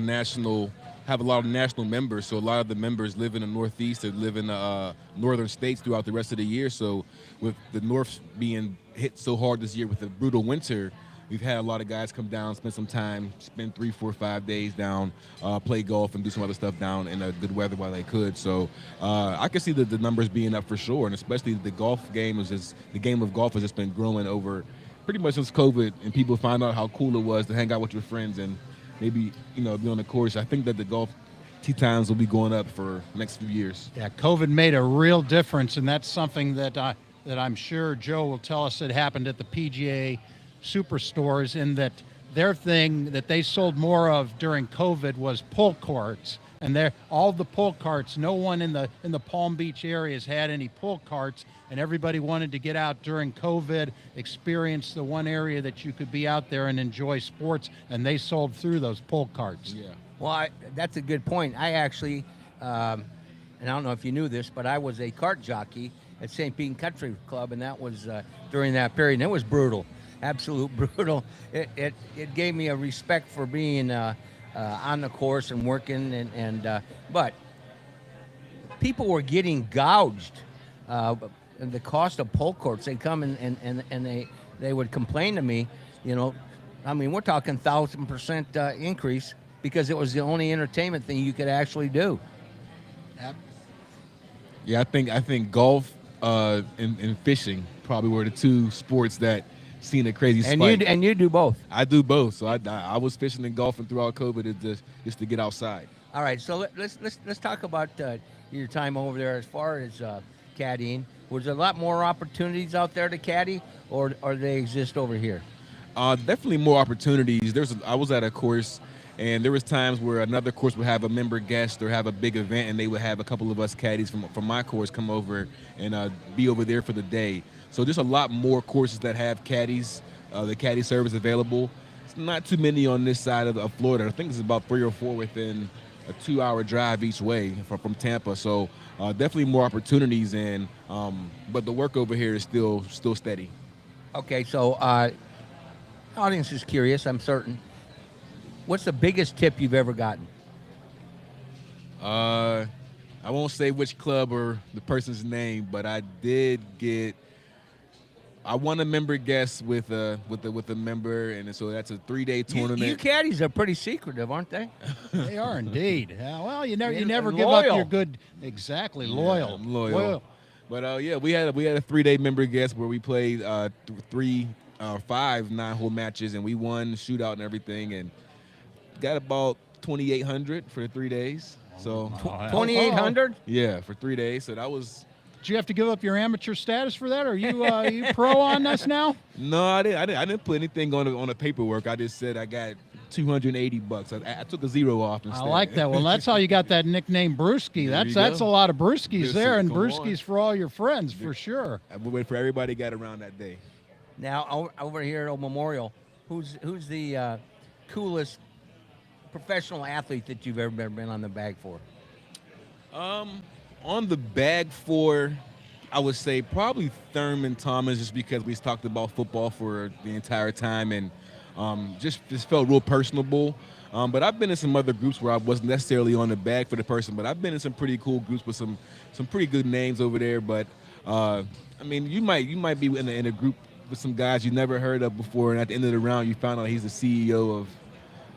have a lot of national members, so a lot of the members live in the Northeast and live in northern states throughout the rest of the year. So with the North being hit so hard this year with the brutal winter, we've had a lot of guys come down, spend some time, spend 3, 4, 5 days down, play golf and do some other stuff down in good weather while they could. So I can see the numbers being up for sure, and especially the game of golf has just been growing over pretty much since COVID, and people find out how cool it was to hang out with your friends and maybe be on the course. I think that the golf tee times will be going up for the next few years. Yeah, COVID made a real difference, and that's something that I'm sure Joe will tell us that happened at the PGA Superstores, in that their thing that they sold more of during COVID was pull carts. And all the pull carts, no one in the Palm Beach area has had any pull carts, and everybody wanted to get out during COVID, experience the one area that you could be out there and enjoy sports, and they sold through those pull carts. Yeah. Well, that's a good point. I actually, and I don't know if you knew this, but I was a kart jockey at St. Pete Country Club, and that was during that period, and it was brutal, absolute brutal. It gave me a respect for being on the course and working, but people were getting gouged. The cost of pull courts, they come and they would complain to me, I mean, we're talking 1,000% increase because it was the only entertainment thing you could actually do. Yeah, I think golf and fishing probably were the two sports that seen a crazy spike. And you do both. I do both. So I was fishing and golfing throughout COVID just to get outside. All right, so let's talk about your time over there as far as caddying. Was there a lot more opportunities out there to caddy, or they exist over here? Definitely more opportunities. I was at a course, and there was times where another course would have a member guest or have a big event, and they would have a couple of us caddies from my course come over and be over there for the day. So there's a lot more courses that have caddies, the caddy service available. It's not too many on this side of Florida. I think it's about 3 or 4 within a 2-hour drive each way from Tampa. So definitely more opportunities, but the work over here is still steady. Okay, so audience is curious, I'm certain. What's the biggest tip you've ever gotten? I won't say which club or the person's name, but I won a member guest with a member, and so that's a 3-day tournament. You caddies are pretty secretive, aren't they? They are indeed. Well, you never give loyal. up your good. Exactly, loyal. Yeah, I'm loyal. But we had a 3-day member guest where we played 5 9-hole matches, and we won shootout and everything, and got about 2,800 for the 3 days. So 2,800? Yeah, for 3 days. So that was. Did you have to give up your amateur status for that? Are you pro on us now? No, I didn't put anything on the paperwork. I just said I got $280. I took a zero off instead. I like that. Well, that's how you got that nickname Brewski. That's a lot of Brewskis there, and Brewskis for all your friends, for sure. I would wait for everybody got around that day. Now, over here at Old Memorial, who's the coolest professional athlete that you've ever been on the bag for? On the bag for, I would say probably Thurman Thomas, just because we talked about football for the entire time and just felt real personable. But I've been in some other groups where I wasn't necessarily on the bag for the person, but I've been in some pretty cool groups with some pretty good names over there. But I mean, you might be in a group with some guys you never heard of before, and at the end of the round, you found out he's the CEO of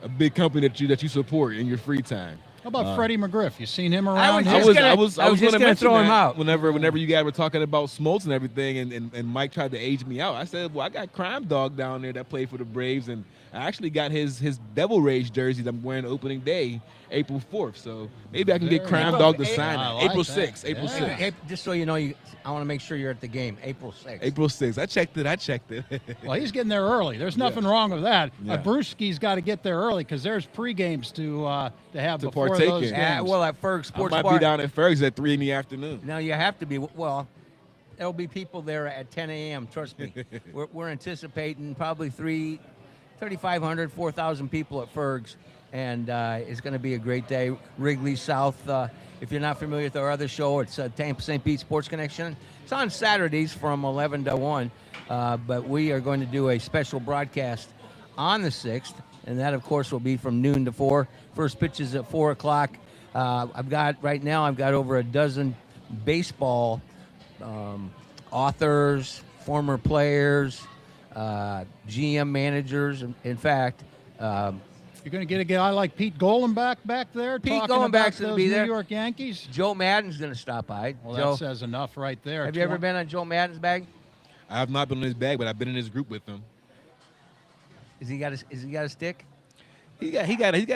a big company that you support in your free time. How about Freddie McGriff? You seen him around? I was just gonna throw him out. Whenever you guys were talking about Smoltz and everything, and Mike tried to age me out, I said, well, I got Crime Dog down there that played for the Braves, and I actually got his Devil Rays jersey that I'm wearing opening day, April 4th. So maybe I can get Crime Dog to sign it. April 6th. April 6th. Hey, just so you know, I want to make sure you're at the game, April 6th. April 6th. I checked it. Well, he's getting there early. There's nothing wrong with that. Yeah. Brewski's got to get there early because there's pre-games to have To before partake those in. games. Yeah, well, at Ferg I Sports might Bar. be down at Ferg's at 3 in the afternoon. Now you have to be. Well, there'll be people there at 10 a.m. Trust me. we're anticipating probably 3,500, 4,000 people at Ferg's, and it's going to be a great day. Wrigley South. If you're not familiar with our other show, it's Tampa St. Pete Sports Connection. It's on Saturdays from 11 to 1, but we are going to do a special broadcast on the 6th, and that, of course, will be from noon to 4. First pitch is at 4 o'clock. I've got over a dozen baseball authors, former players, GM managers. In fact, You're going to get a guy like Pete Golenbach back there Pete talking Golenbach's about gonna those be New there. York Yankees? Joe Madden's going to stop by. Well, Joe, that says enough right there. have you ever been on Joe Madden's bag? I have not been in his bag, but I've been in his group with him. Is he got a stick? He got a He's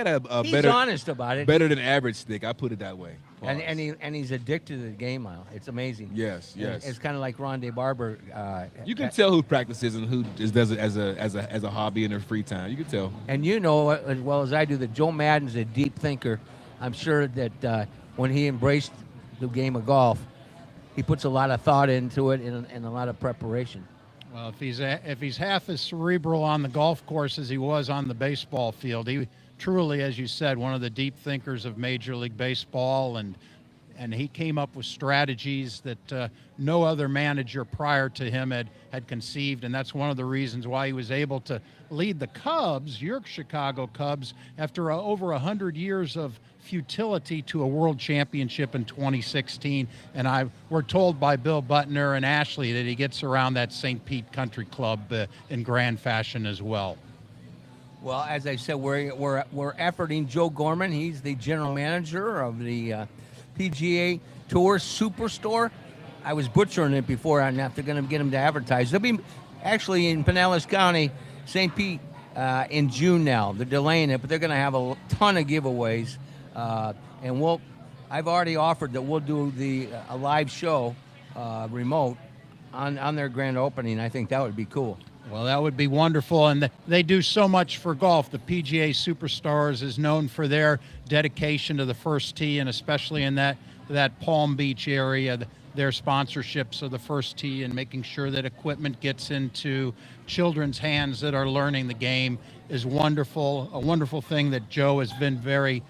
better honest about it. better than average stick. I put it that way. Pause. And he's addicted to the game now. It's amazing. Yes. It's kind of like Rondé Barber. You can tell who practices and who just does it as a hobby in their free time. You can tell. And you know as well as I do that Joe Madden's a deep thinker. I'm sure that when he embraced the game of golf, he puts a lot of thought into it and a lot of preparation. Well, if he's half as cerebral on the golf course as he was on the baseball field, he truly, as you said, one of the deep thinkers of Major League Baseball, and he came up with strategies that no other manager prior to him had conceived, and that's one of the reasons why he was able to lead the Cubs, your Chicago Cubs, after over 100 years of futility to a world championship in 2016. And we're told by Bill Butner and Ashley that he gets around that St. Pete Country Club in grand fashion as well. Well, as I said, we're efforting Joe Gorman. He's the general manager of the PGA Tour Superstore. I was butchering it before. I'm going to get him to advertise. They'll be actually in Pinellas County, St. Pete, in June now. They're delaying it, but they're going to have a ton of giveaways. And I've already offered that we'll do a live show remote on their grand opening. I think that would be cool. Well, that would be wonderful, and they do so much for golf. The PGA Superstars is known for their dedication to the first tee, and especially in that Palm Beach area, their sponsorships of the first tee and making sure that equipment gets into children's hands that are learning the game is wonderful. A wonderful thing that Joe has been very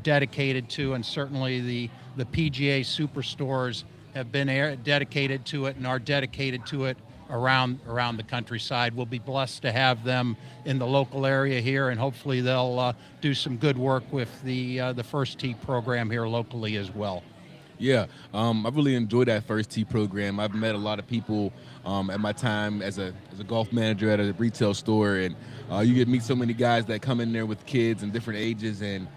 dedicated to, and certainly the PGA Superstores have been dedicated to it and are dedicated to it around the countryside. We'll be blessed to have them in the local area here, and hopefully they'll do some good work with the First Tee program here locally as well. Yeah, I really enjoyed that First Tee program. I've met a lot of people at my time as a golf manager at a retail store, and you get to meet so many guys that come in there with kids and different ages, and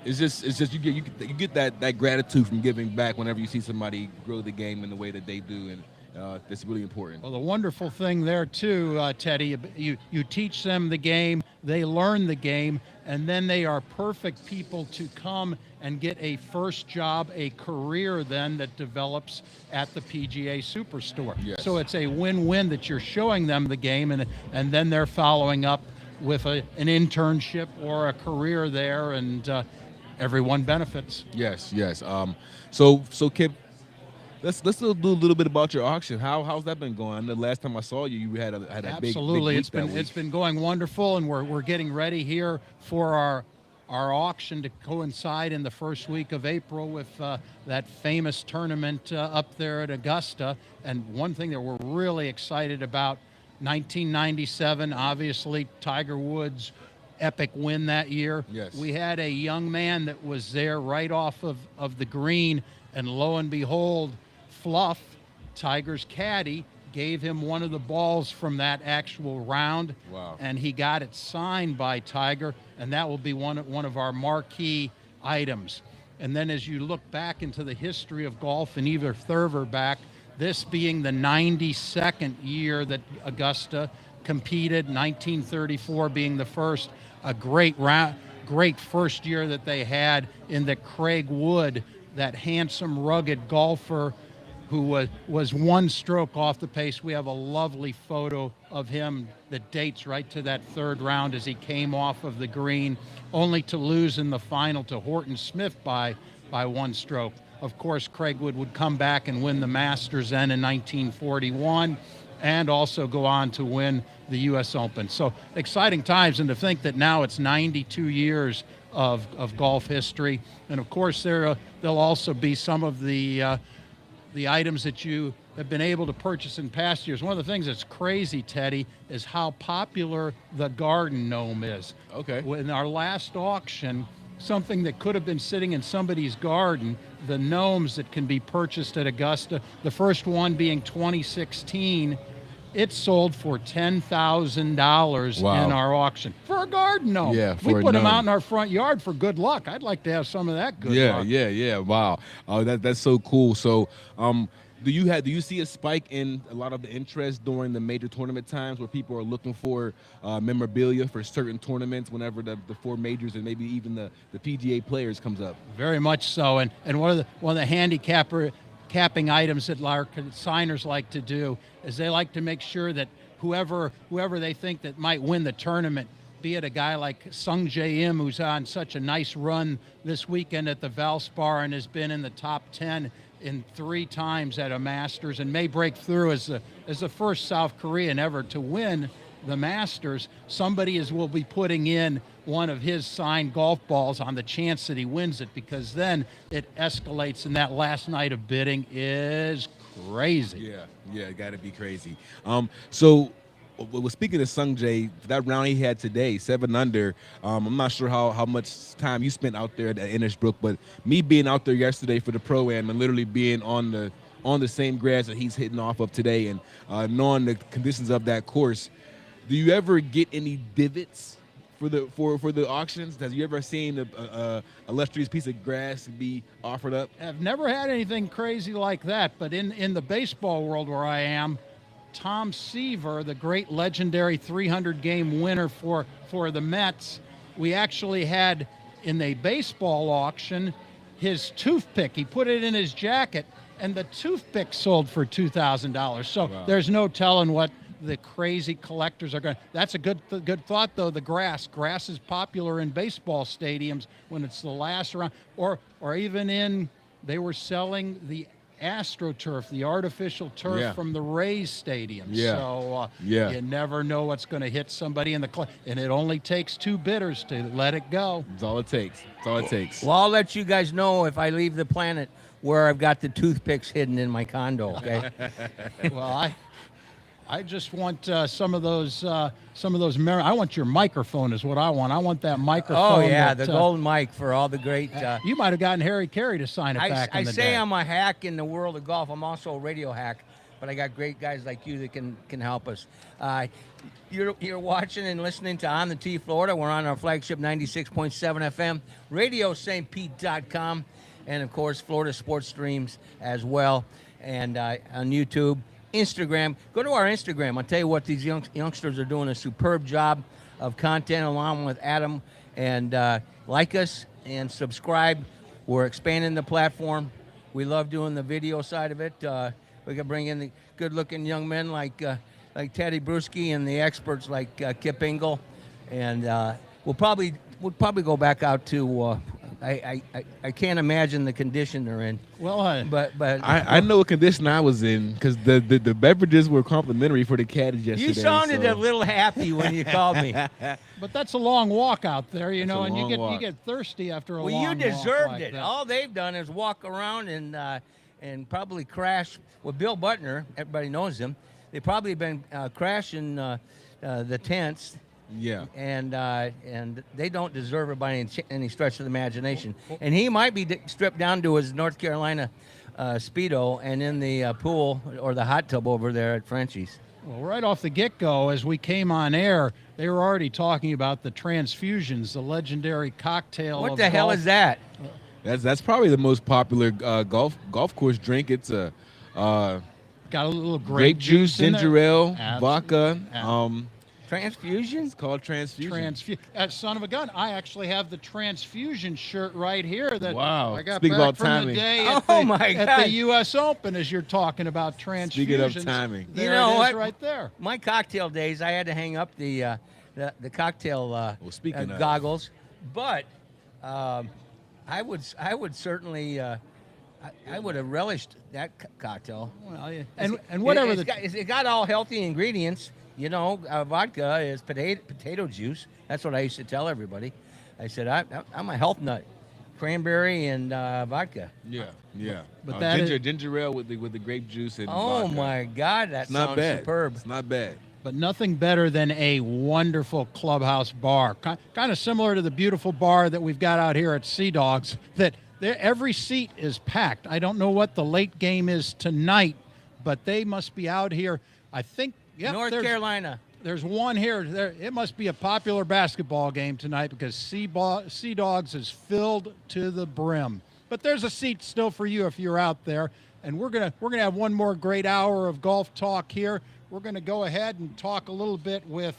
it's just you get that gratitude from giving back whenever you see somebody grow the game in the way that they do, and that's really important. Well, the wonderful thing there too, Teddy, you teach them the game, they learn the game, and then they are perfect people to come and get a first job, a career then that develops at the PGA Superstore. Yes. So it's a win-win that you're showing them the game, and then they're following up with an internship or a career there, and everyone benefits. Yes. So Kip, let's do a little bit about your auction. How's that been going? The last time I saw you, you had a Absolutely. big week It's been going wonderful, and we're getting ready here for our auction to coincide in the first week of April with that famous tournament up there at Augusta. And one thing that we're really excited about, 1997, obviously Tiger Woods' epic win that year. Yes. We had a young man that was there right off of the green, and lo and behold, Fluff, Tiger's caddy, gave him one of the balls from that actual round. Wow. And he got it signed by Tiger, and that will be one of our marquee items. And then as you look back into the history of golf and even further back, this being the 92nd year that Augusta competed, 1934 being the first, a great first year that they had in that Craig Wood, that handsome, rugged golfer who was one stroke off the pace. We have a lovely photo of him that dates right to that third round as he came off of the green, only to lose in the final to Horton Smith by one stroke. Of course, Craig would come back and win the Masters then in 1941 and also go on to win the U.S. Open. So exciting times, and to think that now it's 92 years of golf history. And of course, there'll also be some of the items that you have been able to purchase in past years. One of the things that's crazy, Teddy, is how popular the garden gnome is. Okay. In our last auction, something that could have been sitting in somebody's garden, the gnomes that can be purchased at Augusta, the first one being 2016, it sold for $10,000 Wow. in our auction for a garden gnome. Yeah, we for a put them gnome. out in our front yard for good luck. I'd like to have some of that good luck. Yeah. Wow. That's so cool. So, do you see a spike in a lot of the interest during the major tournament times where people are looking for memorabilia for certain tournaments whenever the four majors and maybe even the PGA players comes up? Very much so. And one of the capping items that our consigners like to do is they like to make sure that whoever they think that might win the tournament, be it a guy like Sung Jae Im, who's on such a nice run this weekend at the Valspar and has been in the top 10 in 3 times at a Masters and may break through as the first South Korean ever to win the Masters. Somebody will be putting in one of his signed golf balls on the chance that he wins it, because then it escalates, and that last night of bidding is crazy. Yeah, got to be crazy. So, speaking of Sung Jae, that round he had today, 7 under. I'm not sure how much time you spent out there at Innisbrook, but me being out there yesterday for the Pro-Am and literally being on the same grass that he's hitting off of today, and knowing the conditions of that course, do you ever get any divots for the auctions? Have you ever seen a illustrious piece of grass be offered up? I've never had anything crazy like that, but in the baseball world where I am, Tom Seaver, the great legendary 300-game winner for the Mets, we actually had in the baseball auction his toothpick. He put it in his jacket, and the toothpick sold for $2,000. So Wow. There's no telling what the crazy collectors are going. That's a good thought, though. The grass is popular in baseball stadiums when it's the last round, or even they were selling the AstroTurf, the artificial turf from the Rays stadium. Yeah. So Yeah. you never know what's going to hit somebody in the and it only takes 2 bidders to let it go. That's all it takes. Well, I'll let you guys know if I leave the planet where I've got the toothpicks hidden in my condo, okay? Well, I just want some of those I want your microphone is what I want. I want that microphone. Oh, yeah, that, the golden mic for all the great... you might have gotten Harry Carey to sign it back in the day. I say I'm a hack in the world of golf. I'm also a radio hack, but I got great guys like you that can help us. You're watching and listening to On the Tee Florida. We're on our flagship 96.7 FM, RadioSt.Pete.com, and, of course, Florida Sports Streams as well, and on YouTube. Instagram. Go to our Instagram. I'll tell you what, these youngsters are doing a superb job of content along with Adam. And like us and subscribe. We're expanding the platform. We love doing the video side of it. We can bring in the good-looking young men like Teddy Bruschi and the experts like Kip Ingle. And we'll probably go back out to I can't imagine the condition they're in. Well, But I know what condition I was in because the beverages were complimentary for the caddies yesterday. you sounded so. a little happy when you called me. but that's a long walk out there, you That's know, a and you long get walk. thirsty after a Well, long you walk deserved like it. that. All they've done is walk around and probably crash. Well, Bill Butner, everybody knows him. They've probably been crashing the tents, Yeah. and they don't deserve it by any stretch of the imagination. And he might be stripped down to his North Carolina Speedo and in the pool or the hot tub over there at Frenchie's. Well, right off the get-go, as we came on air, they were already talking about the transfusions, the legendary cocktail. What of the hell golf. is that? That's probably the most popular golf course drink. It's a Got a little grape juice, in there. ginger ale, Abs- vodka. ab- Transfusion? It's called transfusion. Son of a gun! I actually have the transfusion shirt right here. That Wow. I got Speak back about from timing. the day Oh, at the, my at God. the U.S. Open. As you're talking about transfusions, Speaking of timing. there You know it is what? right there. My cocktail days, I had to hang up the cocktail speaking of. goggles, but I would certainly I would have relished that cocktail. Well, yeah. and whatever it got all healthy ingredients. You know, vodka is potato juice. That's what I used to tell everybody. I said I'm a health nut. Cranberry and vodka. Yeah. But that ginger ale with the grape juice and Oh vodka. my God, that It's not sounds bad. superb. It's not bad. But nothing better than a wonderful clubhouse bar. Kind of similar to the beautiful bar that we've got out here at Sea Dogs, that every seat is packed. I don't know what the late game is tonight, but they must be out here. I think, North Carolina. There's one here. It must be a popular basketball game tonight because Sea Dogs is filled to the brim. But there's a seat still for you if you're out there. And we're gonna have one more great hour of golf talk here. We're gonna go ahead and talk a little bit with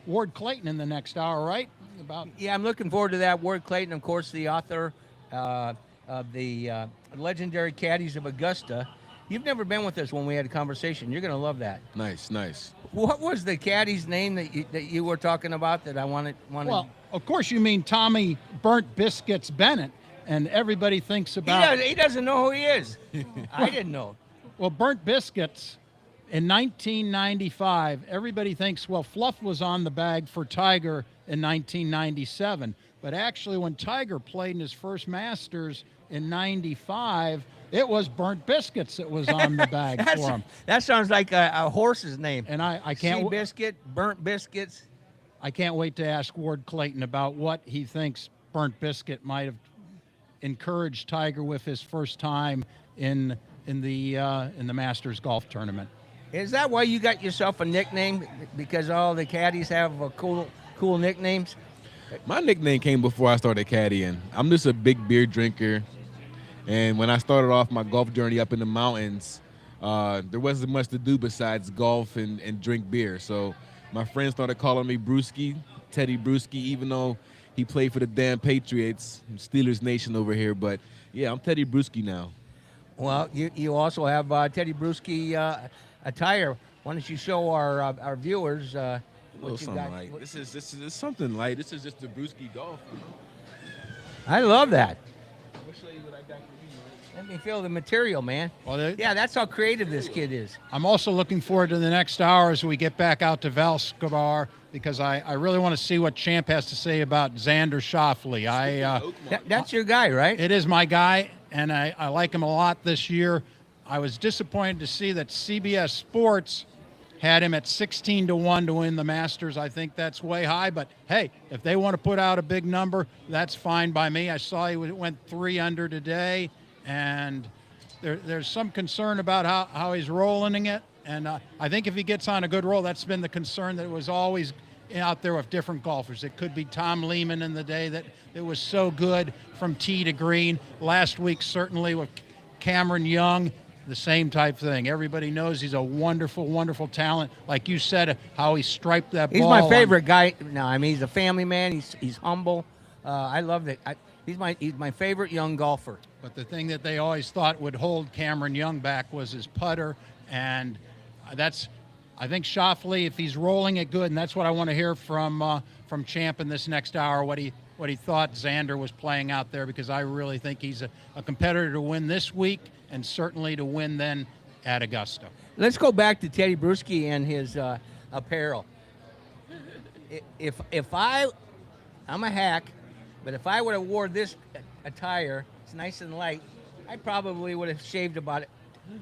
Ward Clayton in the next hour, right? Yeah, I'm looking forward to that. Ward Clayton, of course, the author of the legendary Caddies of Augusta. You've never been with us when we had a conversation. You're gonna love that. Nice. What was the caddy's name that you were talking about that I wanted? Well, of course you mean Tommy Burnt Biscuits Bennett, and everybody thinks about. He doesn't know who he is. I didn't know. Well, Burnt Biscuits in 1995, everybody thinks, well, Fluff was on the bag for Tiger in 1997. But actually, when Tiger played in his first Masters in 95, it was Burnt Biscuits that was on the bag for him. That sounds like a horse's name. And I can't. Seabiscuit, Burnt Biscuits. I can't wait to ask Ward Clayton about what he thinks Burnt Biscuit might have encouraged Tiger with his first time in the Masters golf tournament. Is that why you got yourself a nickname? Because all the caddies have cool nicknames? My nickname came before I started caddying. I'm just a big beer drinker. And when I started off my golf journey up in the mountains, there wasn't much to do besides golf and drink beer. So my friends started calling me Brewski, Teddy Brewski, even though he played for the damn Patriots, Steelers Nation over here. But, yeah, I'm Teddy Brewski now. Well, you also have Teddy Brewski attire. Why don't you show our viewers what you got? Light. This is something light. This is just the Brewski golf. You know? I love that. I'll show you what I got for you, man. Let me feel the material, man. Well, Yeah, that's how creative this kid is. I'm also looking forward to the next hour as we get back out to Valspar because I really want to see what Champ has to say about Xander Schauffele. That's your guy, right? It is my guy, and I like him a lot this year. I was disappointed to see that CBS Sports had him at 16-1 to win the Masters. I think that's way high, but hey, if they want to put out a big number, that's fine by me. I saw he went 3 under today, and there's some concern about how he's rolling it. And I think if he gets on a good roll, that's been the concern that was always out there with different golfers. It could be Tom Lehman in the day that it was so good from tee to green. Last week, certainly with Cameron Young, the same type thing. Everybody knows he's a wonderful, wonderful talent. Like you said, how he striped that ball. He's my favorite guy. No, I mean, he's a family man. He's humble. I love that. He's my favorite young golfer. But the thing that they always thought would hold Cameron Young back was his putter, and I think Schauffele, if he's rolling it good, and that's what I want to hear from Champ in this next hour, what he what he thought Xander was playing out there, because I really think he's a competitor to win this week and certainly to win then at Augusta. Let's go back to Teddy Bruschi and his apparel. I'm a hack, but if I would have wore this attire, it's nice and light, I probably would have shaved about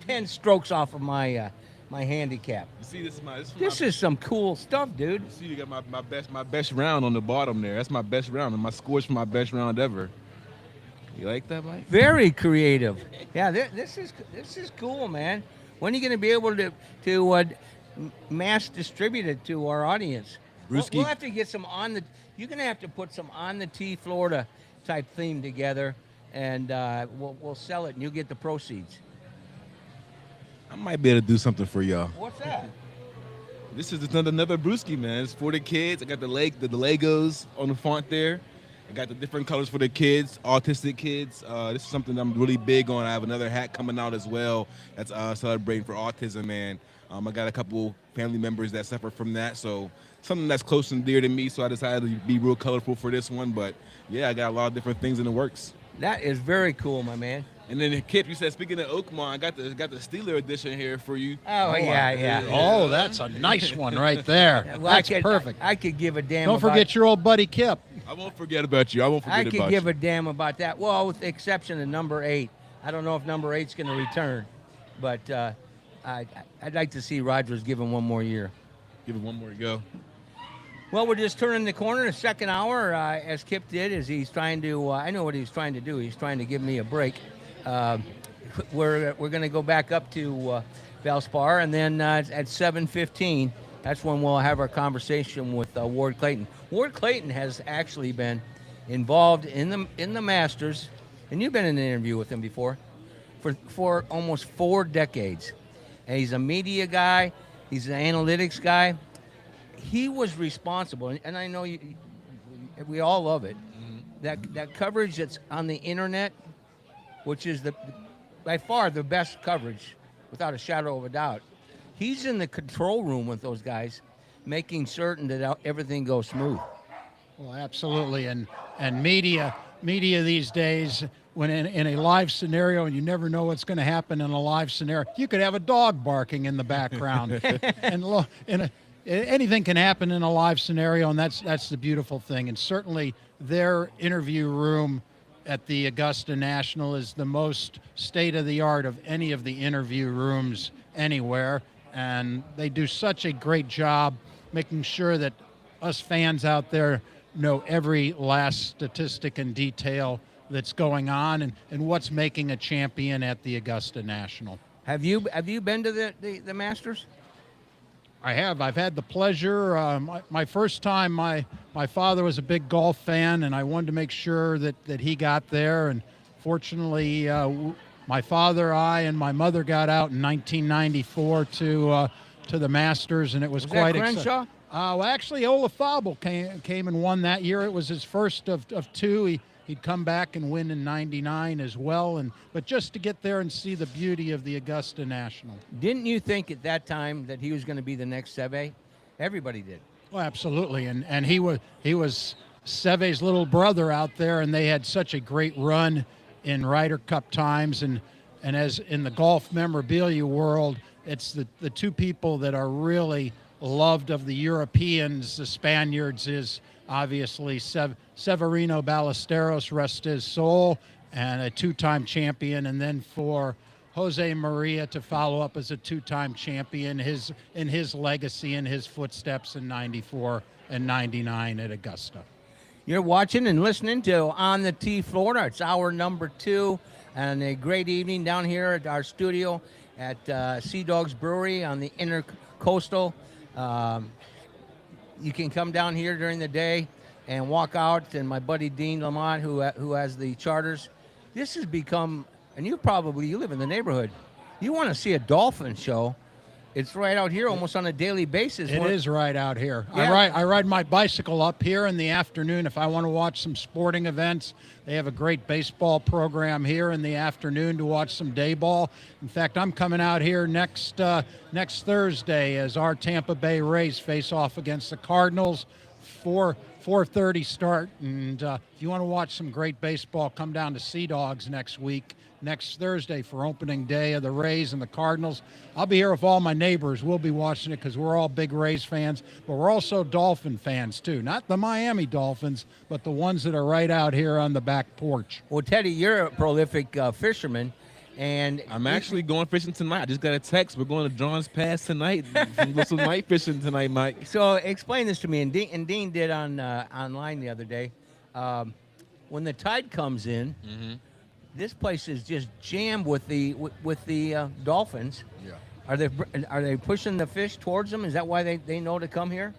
10 strokes off of my my handicap. You see, This is some cool stuff, dude. You see, you got my best round on the bottom there. That's my best round, and my scores for my best round ever. You like that, Mike? Very creative. Yeah, this is cool, man. When are you going to be able to mass distribute it to our audience? Brewski. We'll have to get some you're going to have to put some on the tee Florida type theme together, and we'll sell it, and you'll get the proceeds. I might be able to do something for y'all. What's that? This is another Brewski, man. It's for the kids. I got the Legos on the font there. I got the different colors for the kids, autistic kids. This is something I'm really big on. I have another hat coming out as well that's celebrating for autism, man. I got a couple family members that suffer from that, so something that's close and dear to me, so I decided to be real colorful for this one. But, yeah, I got a lot of different things in the works. That is very cool, my man. And then, Kip, you said, speaking of Oakmont, I got the Steeler edition here for you. Oh, yeah. Oh, that's a nice one right there. Well, That's perfect. I could give a damn Don't forget your old buddy Kip. I won't forget about you. I won't forget I about could give you. a damn about that. Well, with the exception of number 8. I don't know if number 8's going to return, but I'd like to see Rodgers give him one more year. Give it one more go. Well, we're just turning the corner, the second hour, as Kip did, as he's trying to, I know what he's trying to do. He's trying to give me a break. We're going to go back up to Valspar, and then at 7:15, that's when we'll have our conversation with Ward Clayton. Ward Clayton has actually been involved in the Masters, and you've been in an interview with him before, for almost 4 decades. And he's a media guy. He's an analytics guy. He was responsible, and I know we all love it, that coverage that's on the internet, which is by far the best coverage, without a shadow of a doubt. He's in the control room with those guys, making certain that everything goes smooth. Well, absolutely, and media these days, when in a live scenario, and you never know what's going to happen in a live scenario, you could have a dog barking in the background, and anything can happen in a live scenario, and that's the beautiful thing. And certainly, their interview room at the Augusta National is the most state-of-the-art of any of the interview rooms anywhere, and they do such a great job making sure that us fans out there know every last statistic and detail that's going on and what's making a champion at the Augusta National. Have you been to the Masters? I have. I've had the pleasure. My first time, my father was a big golf fan, and I wanted to make sure that he got there. And fortunately, my father, I, and my mother got out in 1994 to the Masters, and it was quite exciting. Well, actually, Olafable came and won that year. It was his first of 2. He'd come back and win in '99 as well, but just to get there and see the beauty of the Augusta National. Didn't you think at that time that he was going to be the next Seve? Everybody did. Well, absolutely, and he was Seve's little brother out there, and they had such a great run in Ryder Cup times, and as in the golf memorabilia world, it's the 2 people that are really loved of the Europeans, the Spaniards, is obviously Severino Ballesteros, rest his soul, and a 2-time champion, and then for Jose Maria to follow up as a 2-time champion, in his legacy and his footsteps in '94 and '99 at Augusta. You're watching and listening to On the Tee Florida. It's hour number 2, and a great evening down here at our studio at Sea Dogs Brewery on the Intercoastal. You can come down here during the day and walk out, and my buddy Dean Lamont, who has the charters. This has become, and you live in the neighborhood. You want to see a dolphin show, it's right out here almost on a daily basis. It is right out here. Yeah. I ride my bicycle up here in the afternoon if I want to watch some sporting events. They have a great baseball program here in the afternoon to watch some day ball. In fact, I'm coming out here next Thursday as our Tampa Bay Rays face off against the Cardinals. 4:30 start. And if you want to watch some great baseball, come down to Sea Dogs next Thursday for opening day of the Rays and the Cardinals. I'll be here with all my neighbors. We'll be watching it because we're all big Rays fans, but we're also Dolphin fans too. Not the Miami Dolphins, but the ones that are right out here on the back porch. Well, Teddy, you're a prolific fisherman, and I'm actually going fishing tonight. I just got a text. We're going to John's Pass tonight. Do some night fishing tonight, Mike. So explain this to me. And Dean did on online the other day. When the tide comes in, this place is just jammed with the dolphins. Yeah. Are they pushing the fish towards them? Is that why they know to come here?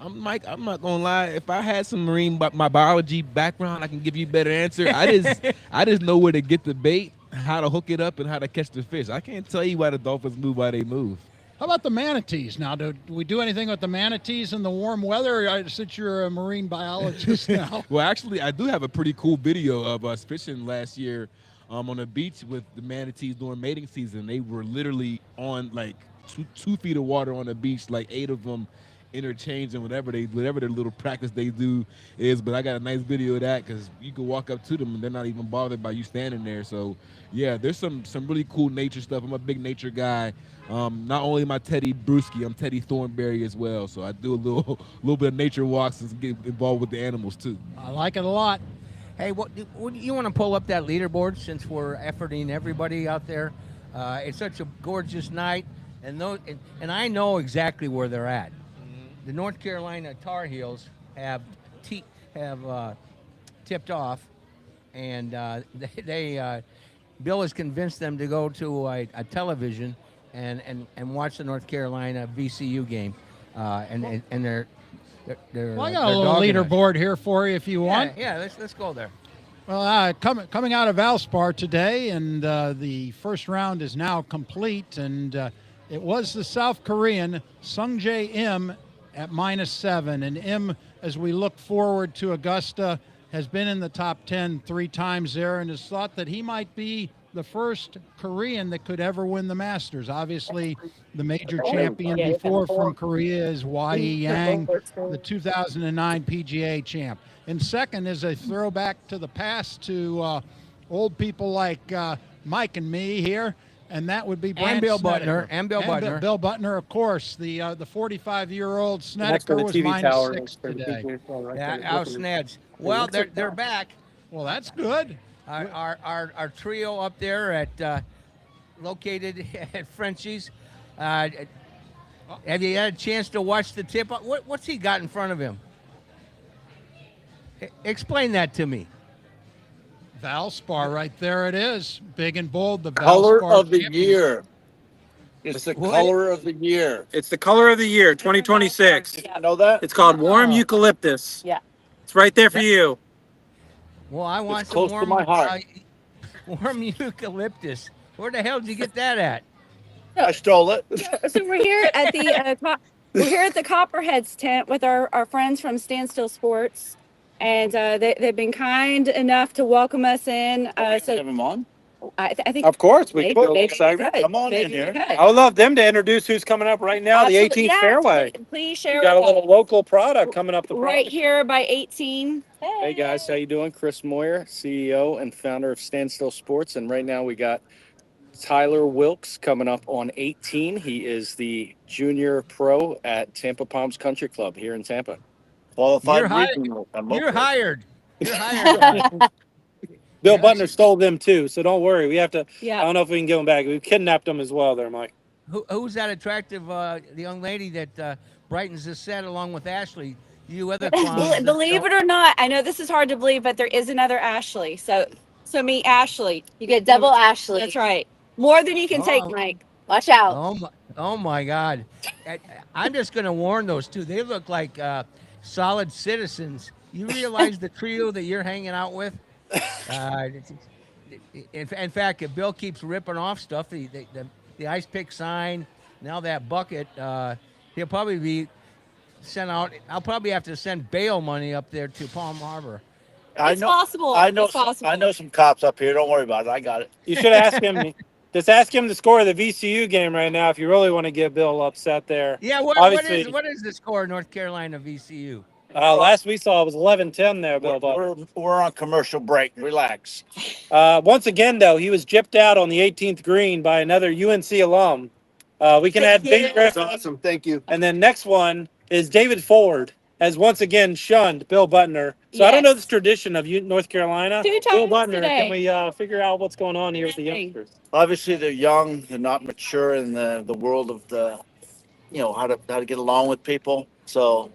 Mike, I'm not gonna lie. If I had some my biology background, I can give you a better answer. I just know where to get the bait, how to hook it up, and how to catch the fish. I can't tell you why the dolphins move why they move. How about the manatees? Now, do we do anything with the manatees in the warm weather? Since you're a marine biologist now. Well, actually, I do have a pretty cool video of us fishing last year on a beach with the manatees during mating season. They were literally on like 2 feet of water on the beach, like 8 of them interchanging whatever their little practice they do is. But I got a nice video of that because you can walk up to them and they're not even bothered by you standing there. So yeah, there's some really cool nature stuff. I'm a big nature guy. Not only am I Teddy Bruschi, I'm Teddy Thornberry as well. So I do a little bit of nature walks and get involved with the animals too. I like it a lot. Hey, what you want to pull up that leaderboard since we're efforting everybody out there? It's such a gorgeous night, and I know exactly where they're at. The North Carolina Tar Heels have tipped off, and Bill has convinced them to go to a television and watch the North Carolina VCU game, and they're well, I got a little leaderboard here for you if you want. Yeah, let's go there. Well, coming out of Valspar today, and the first round is now complete, and it was the South Korean Sungjae Im at -7, and Im, as we look forward to Augusta, has been in the top 10 3 times there, and has thought that he might be the first Korean that could ever win the Masters. Obviously, the major champion before from Korea is Wai Yang, the 2009 PGA champ. And second is a throwback to the past to old people like Mike and me here, and that would be Brant Bill Snedeker. Butner. Bill Butner. Bill Butner, of course. The 45-year-old Next to Snedeker the was TV tower. -6 today. Our Sneds. Well, they're back. Well, that's good. Our trio up there at located at Frenchie's. Have you had a chance to watch the tip? What's he got in front of him? Explain that to me. Valspar, right there it is. Big and bold. The Color Valspar of the champion. year. It's the color of the year. It's the color of the year, 2026. You know that? It's called warm eucalyptus. Yeah. It's right there for you. Well, I want It's some close to my heart. warm eucalyptus. Where the hell did you get that at? I stole it. So we're here at the Copperheads tent with our friends from Standstill Sports, and they've been kind enough to welcome us in. Have him on? I think Of course, we maybe, could. maybe Excited. we could. Come on in Maybe here. we could. I would love them to introduce who's coming up right now, the Absolutely, 18th yeah, fairway. Please share We got a with us. little local product coming up the Right front. here by 18. Hey guys, how you doing? Chris Moyer, CEO and founder of Standstill Sports, and right now we got Tyler Wilkes coming up on 18. He is the junior pro at Tampa Palms Country Club here in Tampa. Qualified You're hired. regional. You're hired. You're hired. Bill Butner stole them too, so don't worry. We have to. I Yeah. don't know if we can give them back. We kidnapped them as well, there, Mike. Who's that attractive the young lady that brightens the set along with Ashley? You other clowns. Believe it or not, I know this is hard to believe, but there is another Ashley. So meet Ashley. You get double Ashley. That's right. More than you can take, Oh. Mike. Watch out. Oh my God! I'm just gonna warn those two. They look like solid citizens. You realize the trio that you're hanging out with? In fact, if Bill keeps ripping off stuff, the ice pick sign, now that bucket, he'll probably be sent out. I'll probably have to send bail money up there to Palm Harbor. It's possible. I know. It's possible. I know some cops up here. Don't worry about it. I got it. You should ask him. Just ask him the score of the VCU game right now if you really want to get Bill upset there. Yeah, what Obviously- is the score of North Carolina VCU? Last we saw it was 11-10 there, Bill. We're on commercial break. Relax. Once again, though, he was gypped out on the 18th green by another UNC alum. We can add Bing Griffin. Awesome. Thank you. And then next one is David Ford has once again shunned Bill Butner. So I don't know this tradition of North Carolina. Two Bill times Butner, today. can we figure out what's going on here with the youngsters? Obviously, they're young. They're not mature in the world of the, how to get along with people. So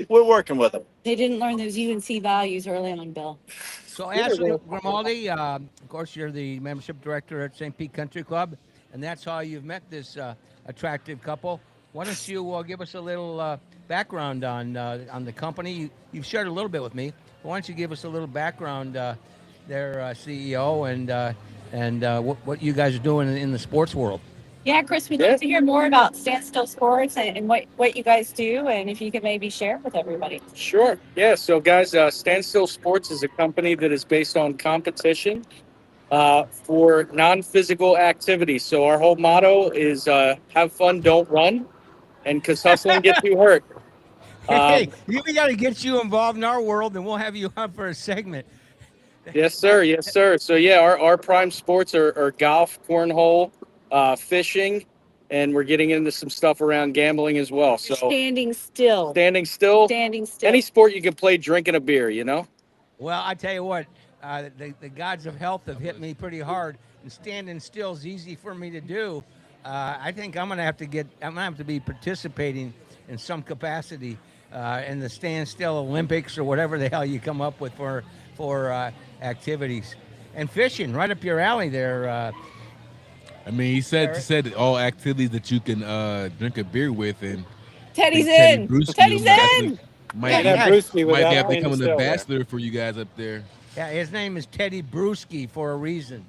we're working with them. They didn't learn those UNC values early on, Bill. So Ashley Grimaldi, of course, you're the membership director at St. Pete Country Club, and that's how you've met this attractive couple. Why don't you give us a little background on the company? You've shared a little bit with me. Why don't you give us a little background, their CEO, and what you guys are doing in the sports world? Yeah, Chris, we'd love to hear more about Standstill Sports and what you guys do, and if you could maybe share with everybody. Sure. Yeah. So, guys, Standstill Sports is a company that is based on competition for non-physical activities. So, our whole motto is have fun, don't run, and because hustling gets you hurt. Hey, we got to get you involved in our world, and we'll have you on for a segment. Yes, sir. Yes, sir. So, yeah, our prime sports are golf, cornhole, fishing, and we're getting into some stuff around gambling as well. So Standing still. standing still, Standing still. any sport you can play drinking a beer, Well, I tell you what, the gods of health have hit me pretty hard, and standing still is easy for me to do. I think I'm gonna have to be participating in some capacity in the stand still Olympics or whatever the hell you come up with for activities. And fishing, right up your alley there. He said all activities that you can drink a beer with, and Teddy's Teddy in. Bruschi Teddy's in. might Yeah, have to become an ambassador for you guys up there. Yeah, his name is Teddy Bruschi for a reason.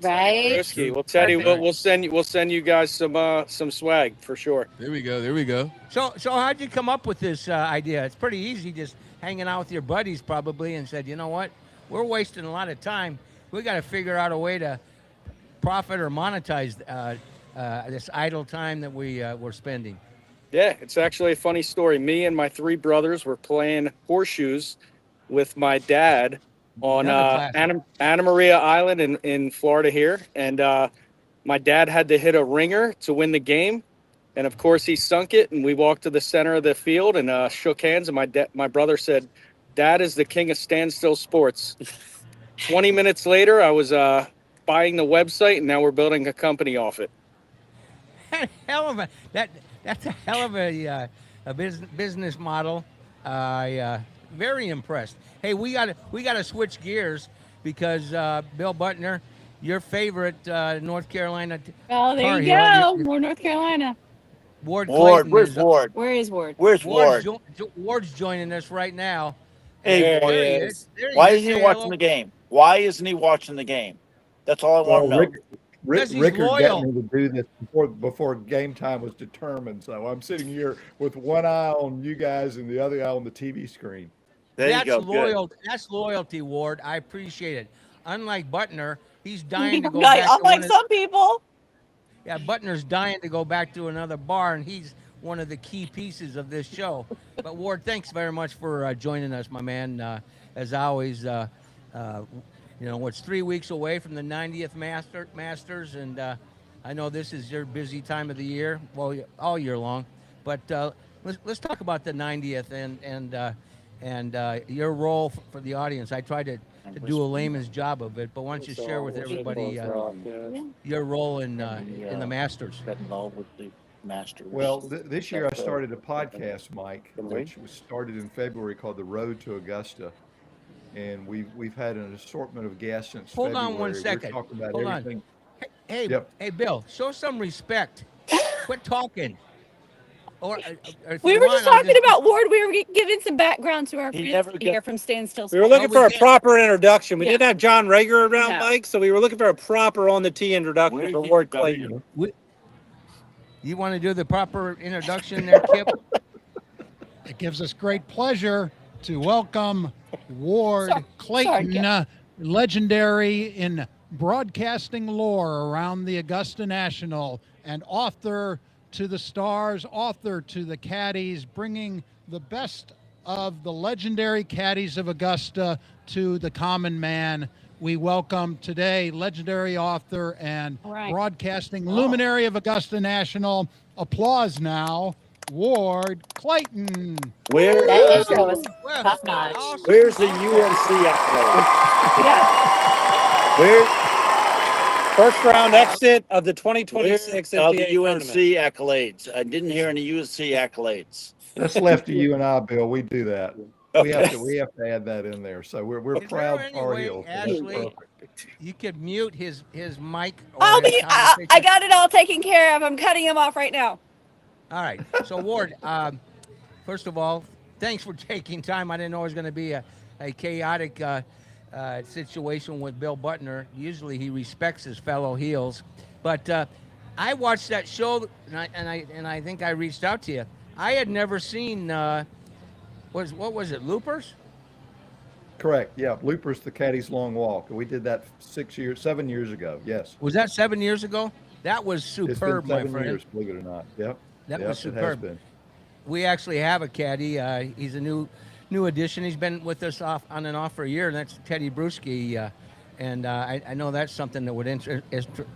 Right. Risky. Well, Teddy, we'll send you guys some swag for sure. There we go. So how'd you come up with this idea? It's pretty easy, just hanging out with your buddies probably, and said, you know what, we're wasting a lot of time. We got to figure out a way to profit or monetize this idle time that we're spending. Yeah, it's actually a funny story. Me and my three brothers were playing horseshoes with my dad on Anna Maria Island in Florida here. And my dad had to hit a ringer to win the game. And, of course, he sunk it. And we walked to the center of the field and shook hands. And my brother said, Dad is the king of standstill sports. 20 minutes later, I was buying the website, and now we're building a company off it. That's a hell of a business model. Very impressed. Hey, we got to switch gears because Bill Butner, your favorite North Carolina. Oh, there Tar you Heel, go. More North Carolina. Ward, Where's Ward? Where is Ward? Where's Ward? Ward's joining us right now. Hey, There Ward. he is. There Why is. isn't he Say watching hello. the game? Why isn't he watching the game? That's all I want to know. Because he's Rickard loyal. got me to do this before game time was determined. So I'm sitting here with one eye on you guys and the other eye on the TV screen. There That's you go. loyal. Good. That's loyalty, Ward. I appreciate it. Unlike Butner, he's dying to go Right, back. unlike some people. Yeah, Butner's dying to go back to another bar, and he's one of the key pieces of this show. But Ward, thanks very much for joining us, my man. As always, it's 3 weeks away from the 90th Masters, and I know this is your busy time of the year, well, all year long. But let's talk about the 90th and your role for the audience. I tried to do a layman's job of it, but why don't you share with everybody your role in the Masters? Well, this year I started a podcast, Mike, which was started in February called The Road to Augusta. And we've had an assortment of guests since Hold February. on one second. We're talking about Hold on. everything. Hey, Yep. hey, Bill, show some respect. Quit talking. Or if We you were want, just I'll talking about Ward. We were giving some background to our He friends never here gets- from Standstill We were Sports. looking for a can't- proper introduction. We Yeah. didn't have John Rager around, No. Mike, so we were looking for a proper on the tee introduction Where for you Ward got Clayton. You want to do the proper introduction there, Kip? It gives us great pleasure to welcome Ward Clayton, Kip. legendary in broadcasting lore around the Augusta National, and author to the stars, author to the caddies, bringing the best of the legendary caddies of Augusta to the common man. We welcome today legendary author and broadcasting luminary of Augusta National. Applause now, Ward Clayton. Where's Awesome. the UNC accolade? First round exit of the 2026 the NCAA UNC tournament. accolades. I didn't hear any UNC accolades. That's left to you and I, Bill. We do that. Okay. We have to add that in there. So we're Is proud there Tar any Heels. way, So that's Ashley, perfect. you could mute his mic? Or I'll his be. conversation? I got it all taken care of. I'm cutting him off right now. All right. So, Ward, first of all, thanks for taking time. I didn't know it was going to be a chaotic situation with Bill Butner. Usually he respects his fellow heels. But I watched that show, and I think I reached out to you. I had never seen, what was it, Loopers? Correct. Yeah. Loopers, the Caddy's Long Walk. We did that 7 years ago. Yes. Was that 7 years ago? That was superb, it's been my 7 friend. years, believe it or not. Yep. That Yep, was it has superb. been. We actually have a caddy. He's a new addition. He's been with us on and off for a year, and that's Teddy Bruschi. And I know that's something that would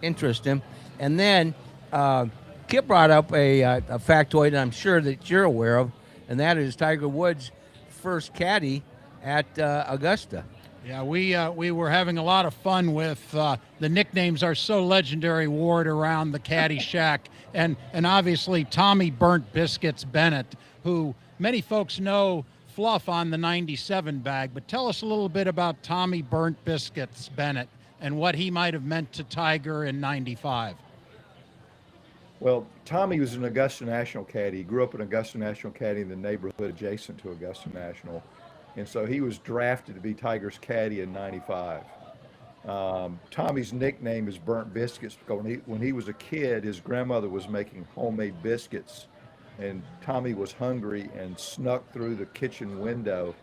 interest him. And then Kip brought up a factoid I'm sure that you're aware of, and that is Tiger Woods' first caddy at Augusta. Yeah, we were having a lot of fun with the nicknames are so legendary, Ward, around the caddy shack, and obviously Tommy Burnt Biscuits Bennett, who many folks know fluff on the 97 bag, but tell us a little bit about Tommy Burnt Biscuits Bennett and what he might have meant to Tiger in 95. Well, Tommy was an Augusta National caddy. He grew up an Augusta National caddy in the neighborhood adjacent to Augusta National. And so he was drafted to be Tiger's caddy in 95. Tommy's nickname is Burnt Biscuits because when he was a kid, his grandmother was making homemade biscuits. And Tommy was hungry and snuck through the kitchen window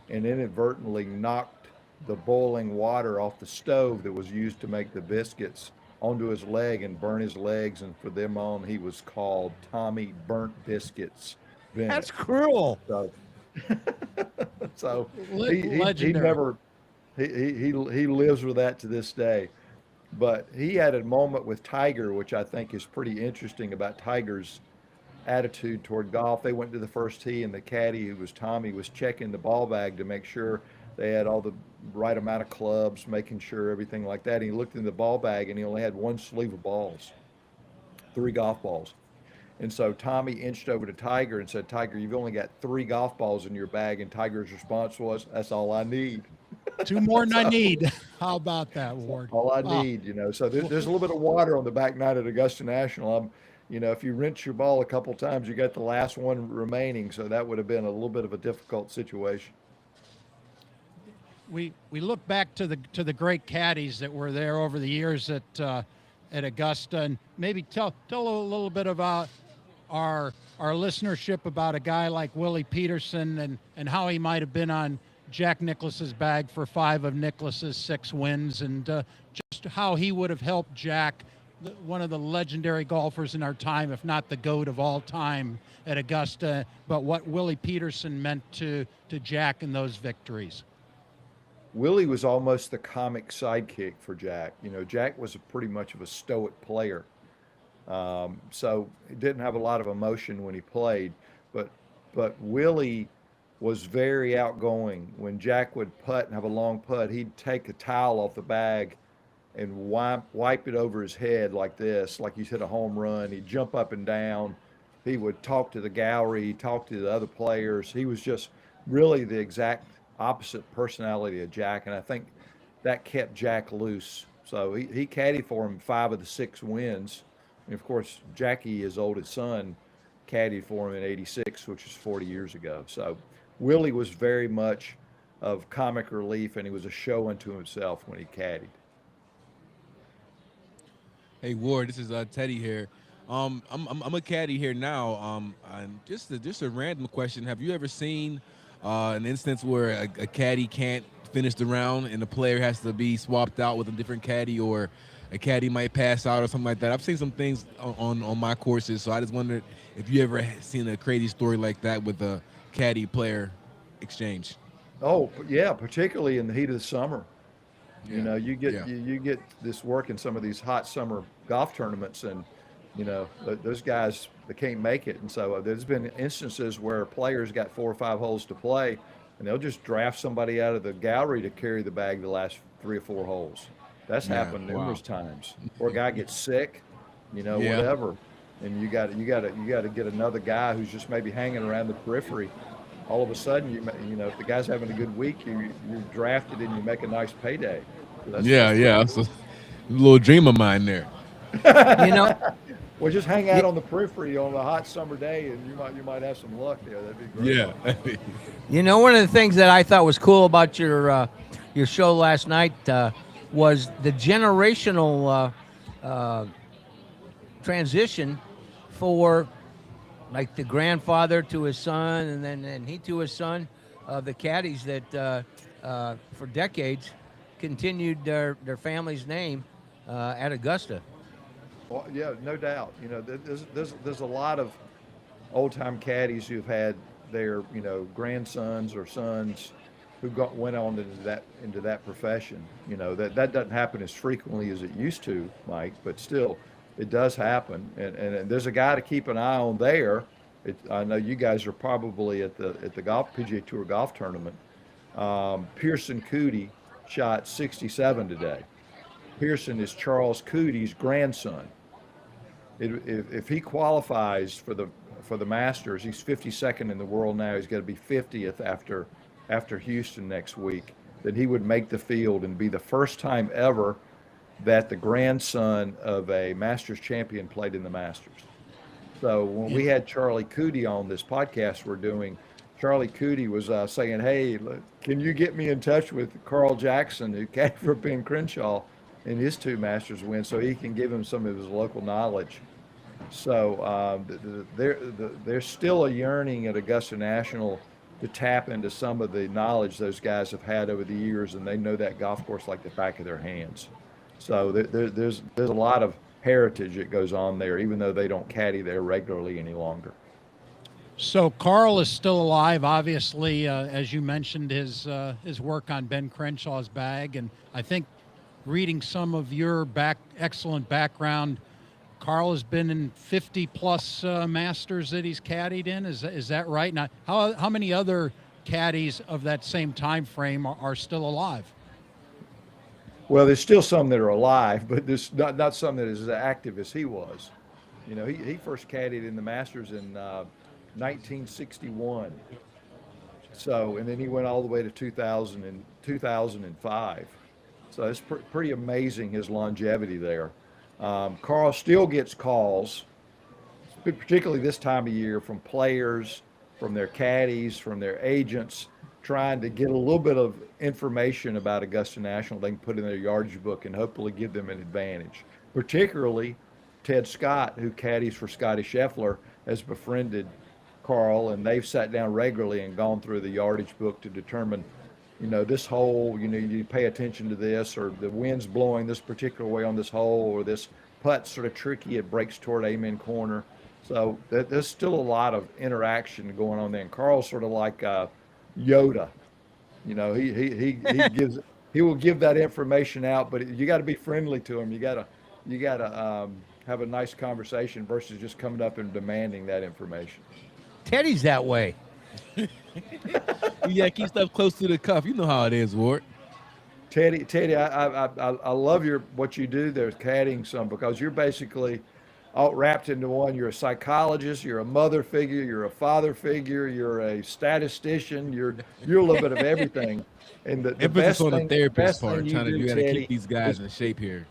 and inadvertently knocked the boiling water off the stove that was used to make the biscuits onto his leg and burned his legs. And from then on, he was called Tommy Burnt Biscuits Bennett. That's cruel. So he lives with that to this day. But he had a moment with Tiger, which I think is pretty interesting about Tiger's attitude toward golf. They went to the first tee, and the caddy, who was Tommy, was checking the ball bag to make sure they had all the right amount of clubs, making sure everything like that. And he looked in the ball bag, and he only had one sleeve of balls, 3 golf balls. And so Tommy inched over to Tiger and said, "Tiger, you've only got 3 golf balls in your bag." And Tiger's response was, "That's all I need." 2 more than I need. How about that, Ward? All I need, So there's a little bit of water on the back nine at Augusta National. If you rinse your ball a couple times, you got the last one remaining. So that would have been a little bit of a difficult situation. We look back to the great caddies that were there over the years at Augusta, and maybe tell a little bit about our listenership about a guy like Willie Peterson and how he might have been on Jack Nicklaus's bag for 5 of Nicklaus's 6 wins, and just how he would have helped Jack, one of the legendary golfers in our time, if not the GOAT of all time at Augusta, but what Willie Peterson meant to Jack in those victories. Willie was almost the comic sidekick for Jack. Jack was pretty much of a stoic player. So he didn't have a lot of emotion when he played, but Willie was very outgoing. When Jack would putt and have a long putt, he'd take a towel off the bag and wipe it over his head like this, like he's hit a home run. He'd jump up and down. He would talk to the gallery, talk to the other players. He was just really the exact opposite personality of Jack, and I think that kept Jack loose. So he caddied for him 5 of the 6 wins. And of course, Jackie, his oldest son, caddied for him in '86, which is 40 years ago. So Willie was very much of comic relief, and he was a show unto himself when he caddied. Hey Ward, this is Teddy here. I'm a caddy here now. And just a random question: have you ever seen an instance where a caddy can't finish the round and the player has to be swapped out with a different caddy, or a caddy might pass out or something like that? I've seen some things on my courses, so I just wondered if you ever seen a crazy story like that with a caddy player. exchange. Oh, yeah, particularly in the heat of the summer. Yeah. You know, Yeah. you get this work in some of these hot summer golf tournaments, and those guys they can't make it. And so there's been instances where players got 4 or 5 holes to play, and they'll just draft somebody out of the gallery to carry the bag the last 3 or 4 holes. That's Yeah. happened Wow. numerous times. Or a guy gets sick, Yeah. whatever, and you got to get another guy who's just maybe hanging around the periphery. All of a sudden, if the guy's having a good week, you're drafted and you make a nice payday. So that's Yeah. pretty Yeah. That's cool. a little dream of mine there. You know, Well, just hang y- out on the periphery on a hot summer day, and you might have some luck there. That'd be great. Yeah. one of the things that I thought was cool about your show last night was the generational transition for like the grandfather to his son, and he to his son, the caddies that for decades continued their family's name at Augusta. Well, yeah, no doubt. There's a lot of old time caddies who've had their grandsons or sons who went on into that profession. That doesn't happen as frequently as it used to, Mike, but still, it does happen. And there's a guy to keep an eye on there. I know you guys are probably at the golf PGA Tour golf tournament. Pearson Cootie shot 67 today. Pearson is Charles Cootie's grandson. If he qualifies for the Masters, he's 52nd in the world now. He's got to be 50th after Houston next week. Then he would make the field and be the first time ever that the grandson of a Masters champion played in the Masters. So when we had Charlie Cootie on this podcast we're doing, Charlie Cootie was saying, "Hey, look, can you get me in touch with Carl Jackson, who came for Ben Crenshaw in his 2 Masters wins, so he can give him some of his local knowledge." So there's still a yearning at Augusta National to tap into some of the knowledge those guys have had over the years, and they know that golf course like the back of their hands. So there's a lot of heritage that goes on there, even though they don't caddy there regularly any longer. So Carl is still alive, obviously, as you mentioned, his work on Ben Crenshaw's bag, and I think reading some of your excellent background, Carl has been in 50 plus Masters that he's caddied in. Is that right? Now, how many other caddies of that same time frame are still alive? Well, there's still some that are alive, but there's not some that is as active as he was. He first caddied in the Masters in 1961. So, and then he went all the way to 2000 and 2005. So it's pretty amazing his longevity there. Carl still gets calls, particularly this time of year, from players, from their caddies, from their agents, trying to get a little bit of information about Augusta National they can put in their yardage book and hopefully give them an advantage. Particularly Ted Scott, who caddies for Scotty Scheffler, has befriended Carl, and they've sat down regularly and gone through the yardage book to determine, this hole, you pay attention to this, or the wind's blowing this particular way on this hole, or this putt's sort of tricky, it breaks toward amen corner. So there's still a lot of interaction going on there. And Carl's sort of like Yoda. He will give that information out, but you got to be friendly to him. You got to have a nice conversation versus just coming up and demanding that information. Teddy's that way. Yeah, keep stuff close to the cuff. You know how it is, Ward. Teddy, I love what you do there, caddying some, because you're basically all wrapped into one. You're a psychologist, you're a mother figure, you're a father figure, you're a statistician, you're a little bit of everything. And the Emphasis best on the thing, therapist part, you trying to do, you got to Teddy, keep these guys is in shape here.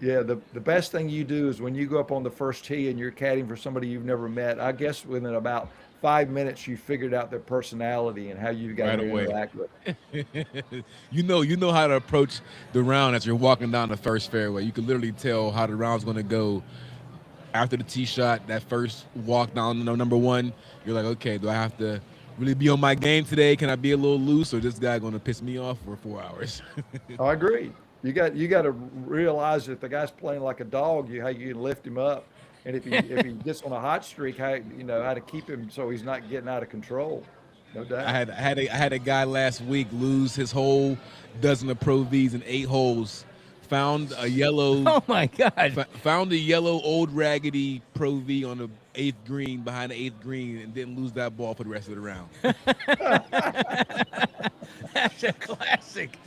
yeah, the best thing you do is when you go up on the first tee and you're caddying for somebody you've never met. I guess within about 5 minutes you figured out their personality and how you got Right to away. interact with them. you know how to approach the round as you're walking down the first fairway. You can literally tell how the round's going to go after the tee shot. That first walk down number one, you're like, okay, do I have to really be on my game today? Can I be a little loose, or this guy going to piss me off for 4 hours? I agree. You got to realize that if the guy's playing like a dog, how you can lift him up, and if he gets on a hot streak, how to keep him so he's not getting out of control. No I doubt. had a guy last week lose his whole dozen of Pro Vs in 8 holes. Found a yellow Oh my God. found a yellow old raggedy Pro V on the eighth green behind the eighth green and didn't lose that ball for the rest of the round. That's a classic.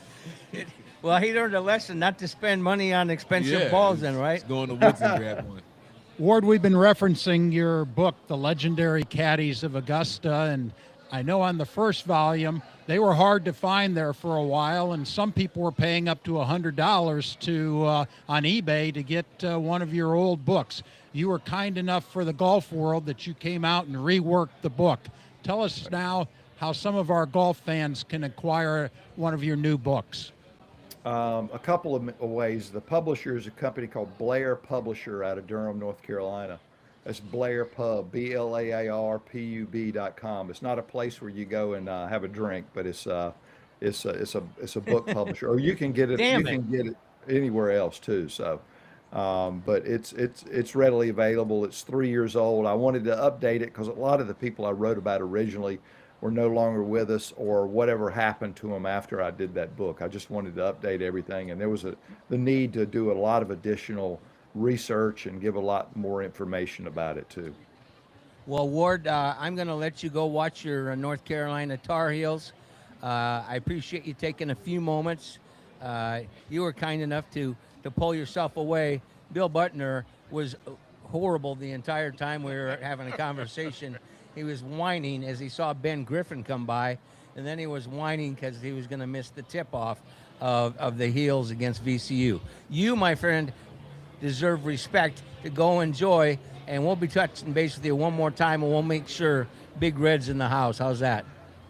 Well, he learned a lesson not to spend money on expensive balls, then, right? Just go in the woods and grab one. Ward, we've been referencing your book, The Legendary Caddies of Augusta, and I know on the first volume they were hard to find there for a while, and some people were paying up to $100 to on eBay to get one of your old books. You were kind enough for the golf world that you came out and reworked the book. Tell us now how some of our golf fans can acquire one of your new books. A couple of ways. The publisher is a company called Blair Publisher out of Durham, North Carolina. That's Blair Pub, BLAIRPUB.com. It's not a place where you go and have a drink, but it's a book publisher, or you can get it. Damn You can get it anywhere else too. So, but it's readily available. It's 3 years old. I wanted to update it because a lot of the people I wrote about originally were no longer with us, or whatever happened to them after I did that book. I just wanted to update everything, and there was the need to do a lot of additional research and give a lot more information about it too. Well, Ward, I'm going to let you go watch your North Carolina Tar Heels. I appreciate you taking a few moments. You were kind enough to pull yourself away. Bill Butner was horrible the entire time we were having a conversation. He was whining as he saw Ben Griffin come by, and then he was whining because he was going to miss the tip-off of the Heels against VCU. You, my friend, deserve respect to go enjoy, and we'll be touching base with you one more time, and we'll make sure Big Red's in the house. How's that?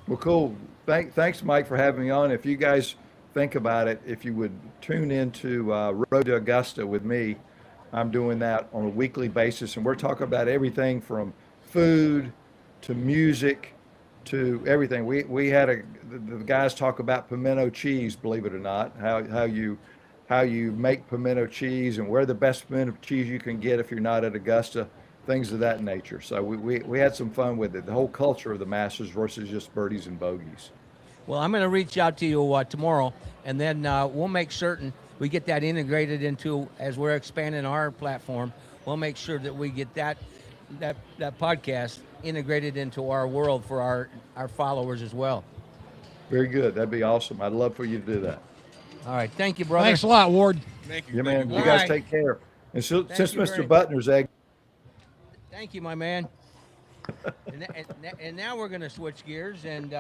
Well, cool. Thanks, Mike, for having me on. If you guys think about it, if you would tune into Road to Augusta with me, I'm doing that on a weekly basis, and we're talking about everything from food to music to everything. We had the guys talk about pimento cheese, believe it or not, how you make pimento cheese and where the best pimento cheese you can get if you're not at Augusta, things of that nature. So we had some fun with it. The whole culture of the Masters versus just birdies and bogeys. Well, I'm going to reach out to you tomorrow, and then we'll make certain we get that integrated into, as we're expanding our platform, we'll make sure that we get that podcast integrated into our world for our followers as well. Very good. That'd be awesome. I'd love for you to do that. All right. Thank you, brother. Thanks a lot, Ward. Thank you. Yeah, man. You All guys right. take care. And since you Mr. very- Butner's egg. Thank you, my man. and now we're going to switch gears, and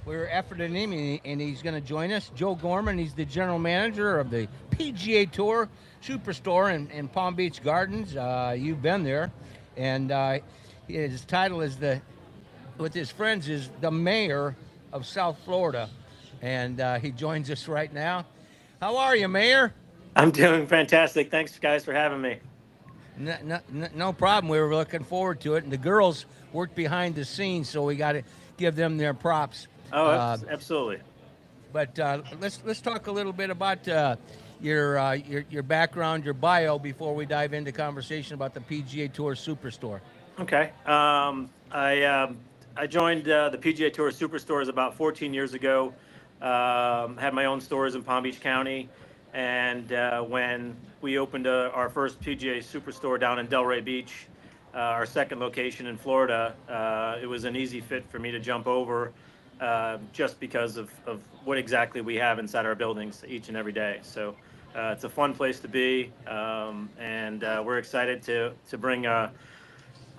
we're efforting him, and he's going to join us. Joe Gorman, he's the general manager of the PGA Tour Superstore in Palm Beach Gardens. You've been there, and his title is with his friends is the mayor of South Florida, and he joins us right now. How are you, Mayor? I'm doing fantastic. Thanks, guys, for having me. No problem. We were looking forward to it, and the girls worked behind the scenes, so we got to give them their props. Oh, absolutely. But let's talk a little bit about your background, your bio, before we dive into conversation about the PGA Tour Superstore. Okay. I joined the PGA Tour Superstores about 14 years ago. Had my own stores in Palm Beach County, and when we opened our first PGA Superstore down in Delray Beach, our second location in Florida, it was an easy fit for me to jump over, just because of what exactly we have inside our buildings each and every day. So it's a fun place to be, and we're excited to bring our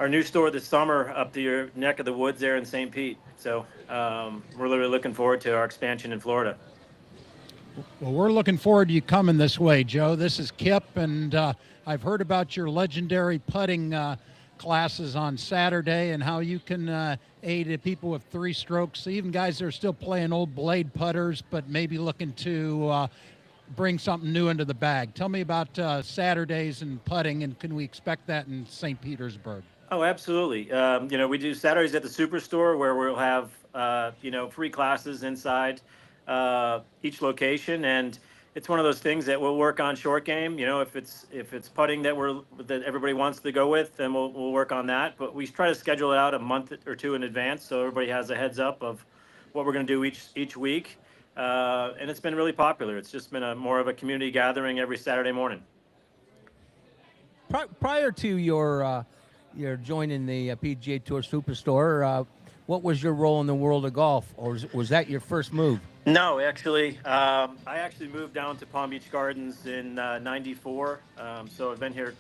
new store this summer up to your neck of the woods there in St. Pete. So we're really looking forward to our expansion in Florida. Well, we're looking forward to you coming this way, Joe. This is Kip, and I've heard about your legendary putting classes on Saturday and how you can aid people with 3 strokes, even guys that are still playing old blade putters, but maybe looking to bring something new into the bag. Tell me about Saturdays and putting, and can we expect that in St. Petersburg? Oh, absolutely. We do Saturdays at the Superstore where we'll have, free classes inside each location. And, it's one of those things that we'll work on short game. You know, if it's putting that everybody wants to go with, then we'll work on that. But we try to schedule it out a month or two in advance so everybody has a heads up of what we're going to do each week. And it's been really popular. It's just been more of a community gathering every Saturday morning. Prior to your joining the PGA Tour Superstore, what was your role in the world of golf, or was that your first move? No, actually, I actually moved down to Palm Beach Gardens in '94. So I've been here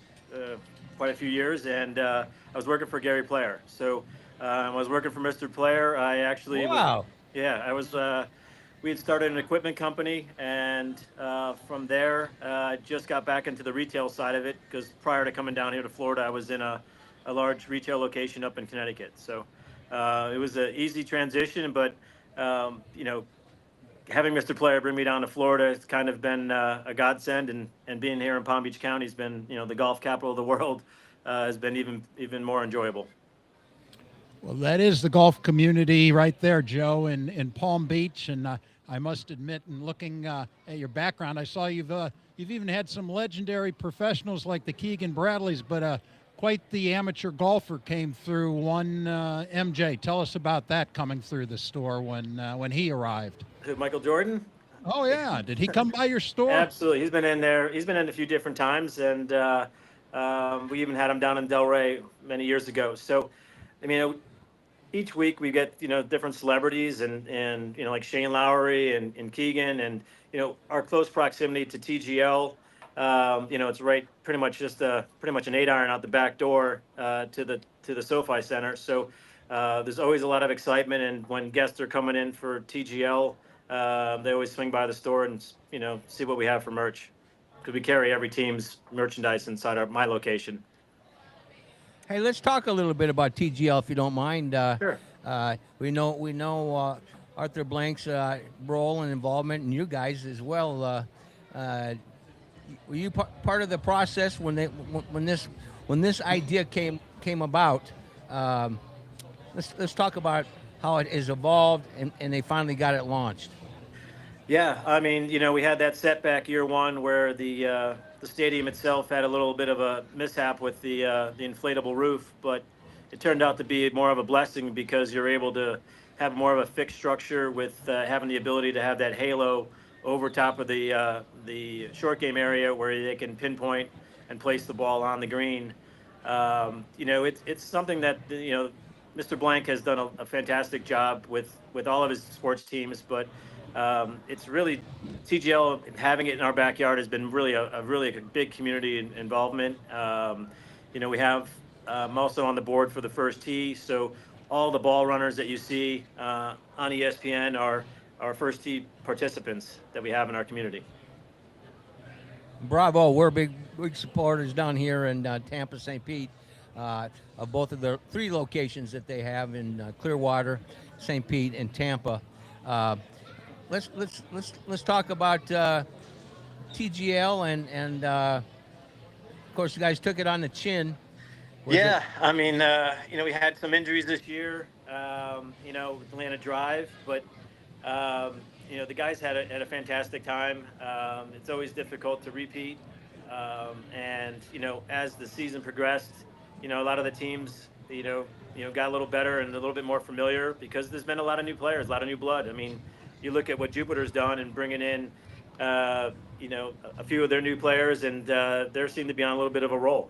quite a few years, and I was working for Gary Player. So I was working for Mr. Player. I actually was, Wow. yeah, I was. We had started an equipment company, and from there, just got back into the retail side of it because prior to coming down here to Florida, I was in a large retail location up in Connecticut. So it was an easy transition, but you know, having Mr. Player bring me down to Florida, it's kind of been a godsend, and being here in Palm Beach County has been, you know, the golf capital of the world, has been even more enjoyable. Well, that is the golf community right there, Joe, in Palm Beach. And I must admit, in looking at your background, I saw you've even had some legendary professionals like the Keegan Bradleys, but quite the amateur golfer came through. One MJ. Tell us about that coming through the store when he arrived. Michael Jordan? Oh yeah, did he come by your store? Absolutely. He's been in there. He's been in a few different times, and we even had him down in Delray many years ago. So, I mean, each week we get, you know, different celebrities and you know, like Shane Lowry and Keegan, and you know, our close proximity to TGL. You know, it's right pretty much just pretty much an 8-iron out the back door to the SoFi Center. So there's always a lot of excitement, and when guests are coming in for TGL, they always swing by the store and, you know, see what we have for merch, because we carry every team's merchandise inside my location. Hey, let's talk a little bit about TGL if you don't mind. Sure. We know Arthur Blank's role and involvement, and you guys as well. Were you part of the process when this idea came about? Let's talk about how it has evolved and they finally got it launched. Yeah, I mean, you know, we had that setback year one where the stadium itself had a little bit of a mishap with the inflatable roof, but it turned out to be more of a blessing because you're able to have more of a fixed structure with having the ability to have that halo over top of the short game area where they can pinpoint and place the ball on the green. You know, it's something that, you know, Mr. Blank has done a fantastic job with all of his sports teams, but it's really TGL having it in our backyard has been really a big community involvement. You know, we have I'm also on the board for the First Tee, so all the ball runners that you see on ESPN are our First Tee participants that we have in our community. Bravo! We're big supporters down here in Tampa, St. Pete, of both of the 3 locations that they have in Clearwater, St. Pete, and Tampa. Let's talk about TGL and of course you guys took it on the chin. Yeah, I mean, you know, we had some injuries this year, you know, with Atlanta Drive, but you know, the guys had a fantastic time. It's always difficult to repeat, and you know, as the season progressed, you know, a lot of the teams, you know, got a little better and a little bit more familiar because there's been a lot of new players, a lot of new blood. I mean, you look at what Jupiter's done and bringing in, you know, a few of their new players, and they seem to be on a little bit of a roll.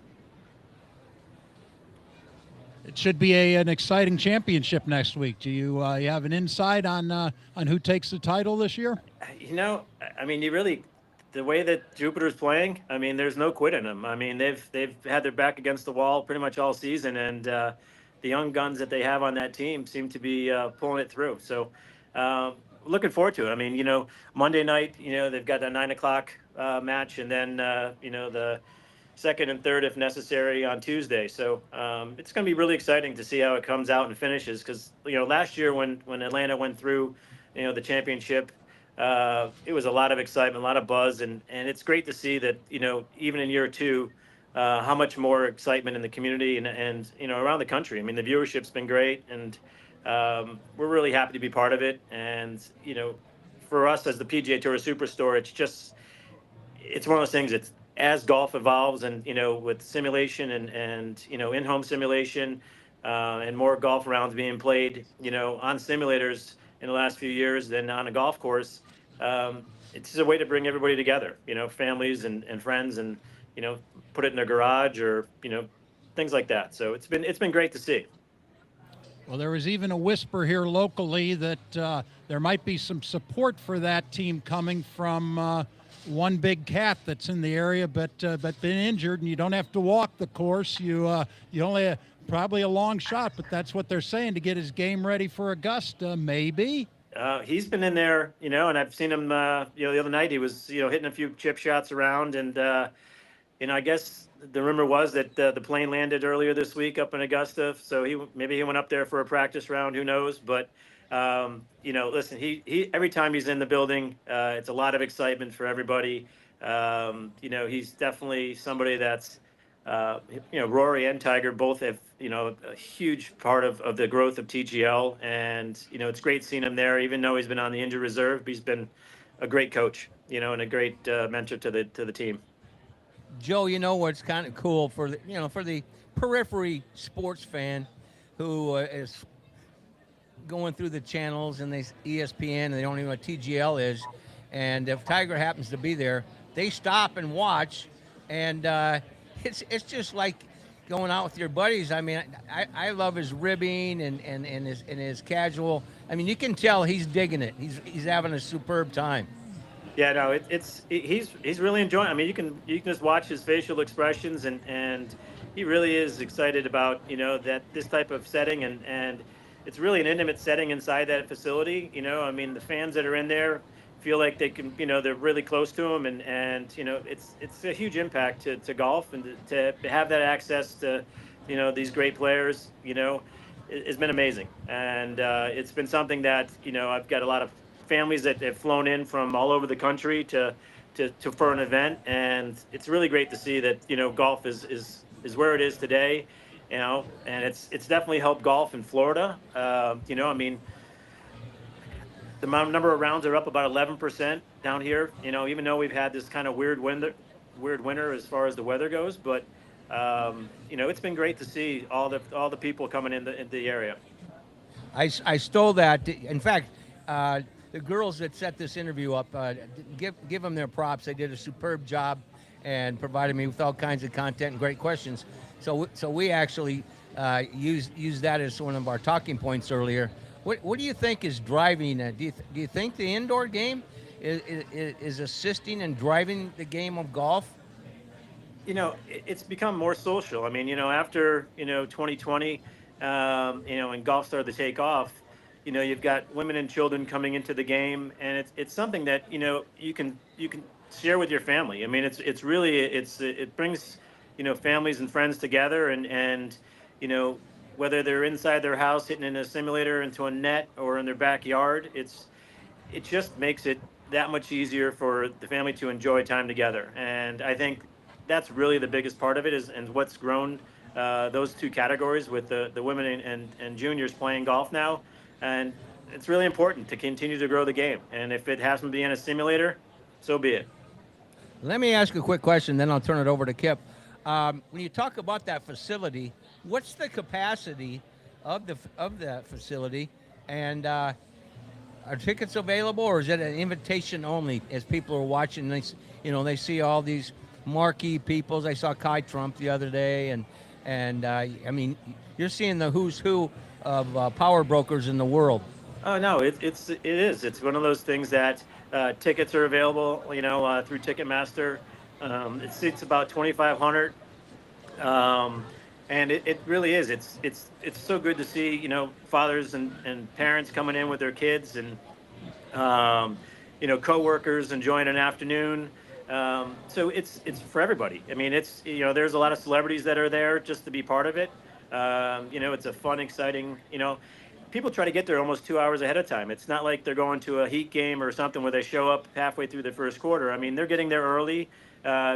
It should be an exciting championship next week. Do you have an insight on who takes the title this year? You know, I mean, the way that Jupiter's playing, I mean, there's no quit in them. I mean, they've had their back against the wall pretty much all season, and the young guns that they have on that team seem to be pulling it through. So, looking forward to it. I mean, you know, Monday night, you know, they've got that 9 o'clock match, and then you know, the second and third if necessary on Tuesday. So it's going to be really exciting to see how it comes out and finishes, because you know, last year when Atlanta went through, you know, the championship, it was a lot of excitement, a lot of buzz, and it's great to see that, you know, even in year 2, how much more excitement in the community and you know, around the country. I mean, the viewership's been great, and we're really happy to be part of it. And you know, for us as the PGA Tour Superstore, it's one of those things. It's as golf evolves, and with simulation and in-home simulation, and more golf rounds being played, on simulators in the last few years than on a golf course. It's a way to bring everybody together, families and friends, and put it in their garage, or things like that. So it's been great to see. Well, there was even a whisper here locally that there might be some support for that team coming from one big cat that's in the area, but been injured, and you don't have to walk the course. You only probably a long shot, but that's what they're saying to get his game ready for Augusta, maybe. He's been in there, and I've seen him. The other night he was, hitting a few chip shots around, and I guess the rumor was that the plane landed earlier this week up in Augusta, so maybe he went up there for a practice round. Who knows? But listen, he every time he's in the building, it's a lot of excitement for everybody. He's definitely somebody that's Rory and Tiger both have a huge part of the growth of TGL, and it's great seeing him there. Even though he's been on the injured reserve, he's been a great coach, and a great mentor to the team. Joe, what's kind of cool for the periphery sports fan who is going through the channels and ESPN, and they don't even know what TGL is, and if Tiger happens to be there, they stop and watch, and it's just like going out with your buddies. I mean, I love his ribbing and his casual. I mean, you can tell he's digging it. He's having a superb time. Yeah, no, he's really enjoying. I mean, you can just watch his facial expressions, and he really is excited about that this type of setting, and it's really an intimate setting inside that facility. I mean, the fans that are in there feel like they can, they're really close to him, and it's a huge impact to golf, and to have that access to these great players, it's been amazing, and it's been something that I've got a lot of families that have flown in from all over the country to for an event, and it's really great to see that golf is where it is today, and it's definitely helped golf in Florida. I mean, the number of rounds are up about 11% down here. Even though we've had this kind of weird winter as far as the weather goes, but it's been great to see all the people coming in the area. I stole that. In fact, the girls that set this interview up, give them their props. They did a superb job and provided me with all kinds of content and great questions. So we actually used that as one of our talking points earlier. What do you think is driving that? Do you think the indoor game is assisting and driving the game of golf? It's become more social. I mean, after 2020, and golf started to take off, you've got women and children coming into the game, and it's something that you can share with your family. I mean, it's really it brings families and friends together, and whether they're inside their house hitting in a simulator into a net or in their backyard, it just makes it that much easier for the family to enjoy time together. And I think that's really the biggest part of it, and what's grown those two categories with the women and juniors playing golf now. And it's really important to continue to grow the game. And if it happens to be in a simulator, so be it. Let me ask a quick question, then I'll turn it over to Kip. When you talk about that facility, what's the capacity of the facility, and are tickets available, or is it an invitation only? As people are watching, they see all these marquee people. I saw Kai Trump the other day, and I mean, you're seeing the who's who of power brokers in the world. Oh no, it is. It's one of those things that tickets are available, through Ticketmaster. It seats about 2,500, and it really is. It's so good to see fathers and parents coming in with their kids, and coworkers enjoying an afternoon. So it's for everybody. I mean, there's a lot of celebrities that are there just to be part of it. It's a fun, exciting, people try to get there almost 2 hours ahead of time. It's not like they're going to a Heat game or something where they show up halfway through the first quarter. I mean, they're getting there early,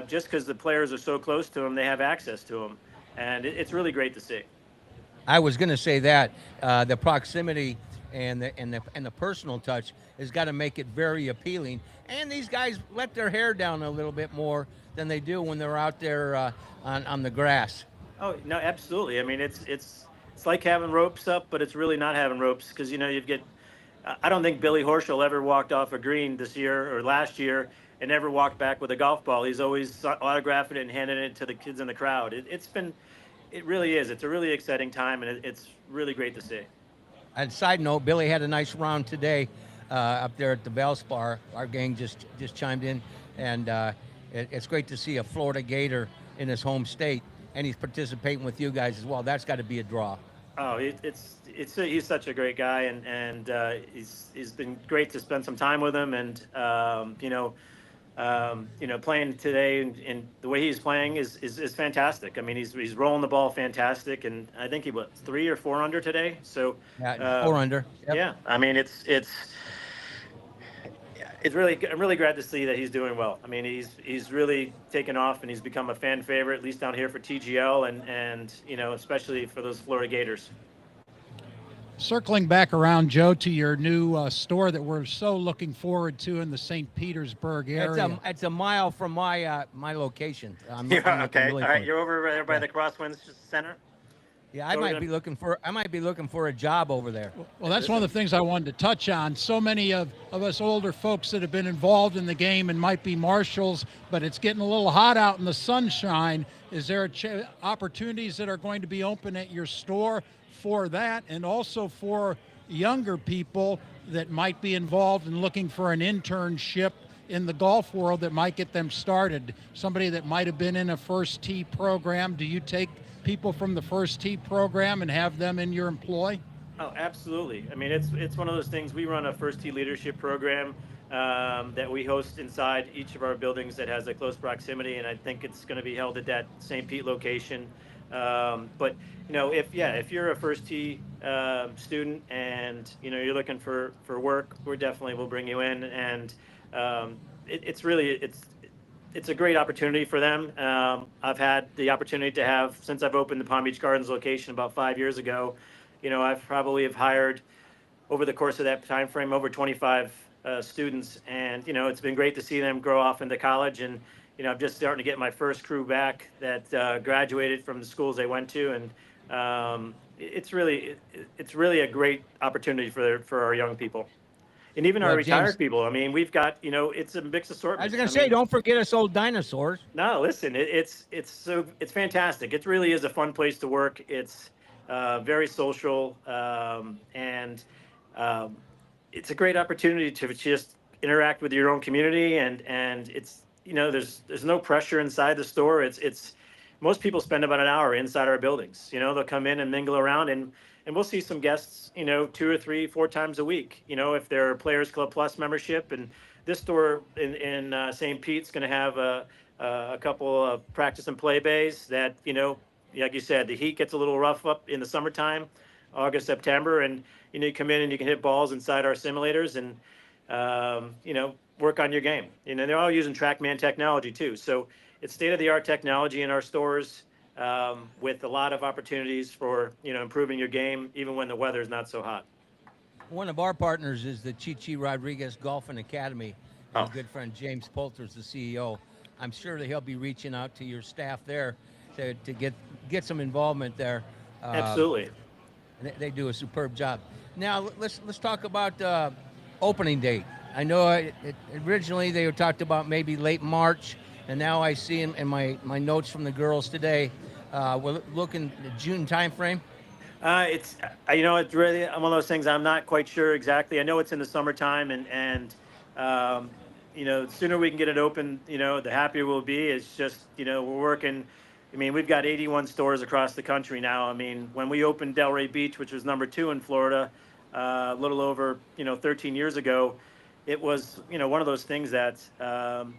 just because the players are so close to them, they have access to them. And it's really great to see. I was going to say that the proximity and the personal touch has got to make it very appealing. And these guys let their hair down a little bit more than they do when they're out there on the grass. Oh no, absolutely. I mean, it's like having ropes up, but it's really not having ropes because you get. I don't think Billy Horschel ever walked off a green this year or last year and never walked back with a golf ball. He's always autographing it and handing it to the kids in the crowd. It really is. It's a really exciting time, and it's really great to see. And side note, Billy had a nice round today up there at the Valspar. Our gang just chimed in, and it's great to see a Florida Gator in his home state, and he's participating with you guys as well. That's got to be a draw. Oh, he's such a great guy, and he's been great to spend some time with him, and playing today and the way he's playing is fantastic. I mean, he's rolling the ball fantastic, and I think he was 3 or 4 under today. So Yeah, 4 under. Yep. yeah, I mean it's really, I'm really glad to see that he's doing well. I mean, he's really taken off, and he's become a fan favorite, at least down here for TGL, and especially for those Florida Gators. Circling back around, Joe, to your new store that we're so looking forward to in the St. Petersburg area. It's a mile from my location. I'm Yeah, looking okay. really All right, for it. you're over there by the Crosswinds Center. Yeah, I So we're might gonna- be looking for a job over there. Well, that's one of the things I wanted to touch on. So many of us older folks that have been involved in the game and might be marshals, but it's getting a little hot out in the sunshine. Is there opportunities that are going to be open at your store for that, and also for younger people that might be involved in looking for an internship in the golf world that might get them started? Somebody that might have been in a first tee program, do you take people from the first tee program and have them in your employ? Oh, absolutely. I mean, it's one of those things. We run a first tee leadership program that we host inside each of our buildings that has a close proximity, and I think it's going to be held at that St. Pete location. But if you're a first tee student and you're looking for work, we definitely will bring you in, and it's a great opportunity for them. I've had the opportunity to have, since I've opened the Palm Beach Gardens location about 5 years ago, I've probably have hired over the course of that time frame over 25 students, and it's been great to see them grow off into college. And I'm just starting to get my first crew back that graduated from the schools they went to, and it's really a great opportunity for our young people. And even our Well, retired James, people. I mean, we've got, it's a mixed I assortment. was going to say, don't forget us old dinosaurs. No, listen, it's fantastic. It really is a fun place to work. It's very social, and it's a great opportunity to just interact with your own community. And it's there's no pressure inside the store. It's most people spend about an hour inside our buildings. They'll come in and mingle around, and we'll see some guests, 2 or 3, 4 times a week. If they're Players Club Plus membership, and this store in St. Pete's going to have a couple of practice and play bays that, like you said, the heat gets a little rough up in the summertime, August, September, and you come in and you can hit balls inside our simulators and work on your game. They're all using TrackMan technology too, so it's state of the art technology in our stores. With a lot of opportunities for improving your game even when the weather is not so hot. One of our partners is the Chichi Rodriguez Golf and Academy. And Oh. good friend James Poulter's the CEO. I'm sure that he'll be reaching out to your staff there to get some involvement there. Absolutely. They do a superb job. Now let's talk about opening date. I know originally they talked about maybe late March, and now I see in my notes from the girls today, we're looking at June timeframe. It's it's really one of those things I'm not quite sure exactly. I know it's in the summertime, and the sooner we can get it open, the happier we'll be. It's just we're working. I mean, we've got 81 stores across the country now. I mean, when we opened Delray Beach, which was number 2 in Florida, a little over 13 years ago, it was one of those things that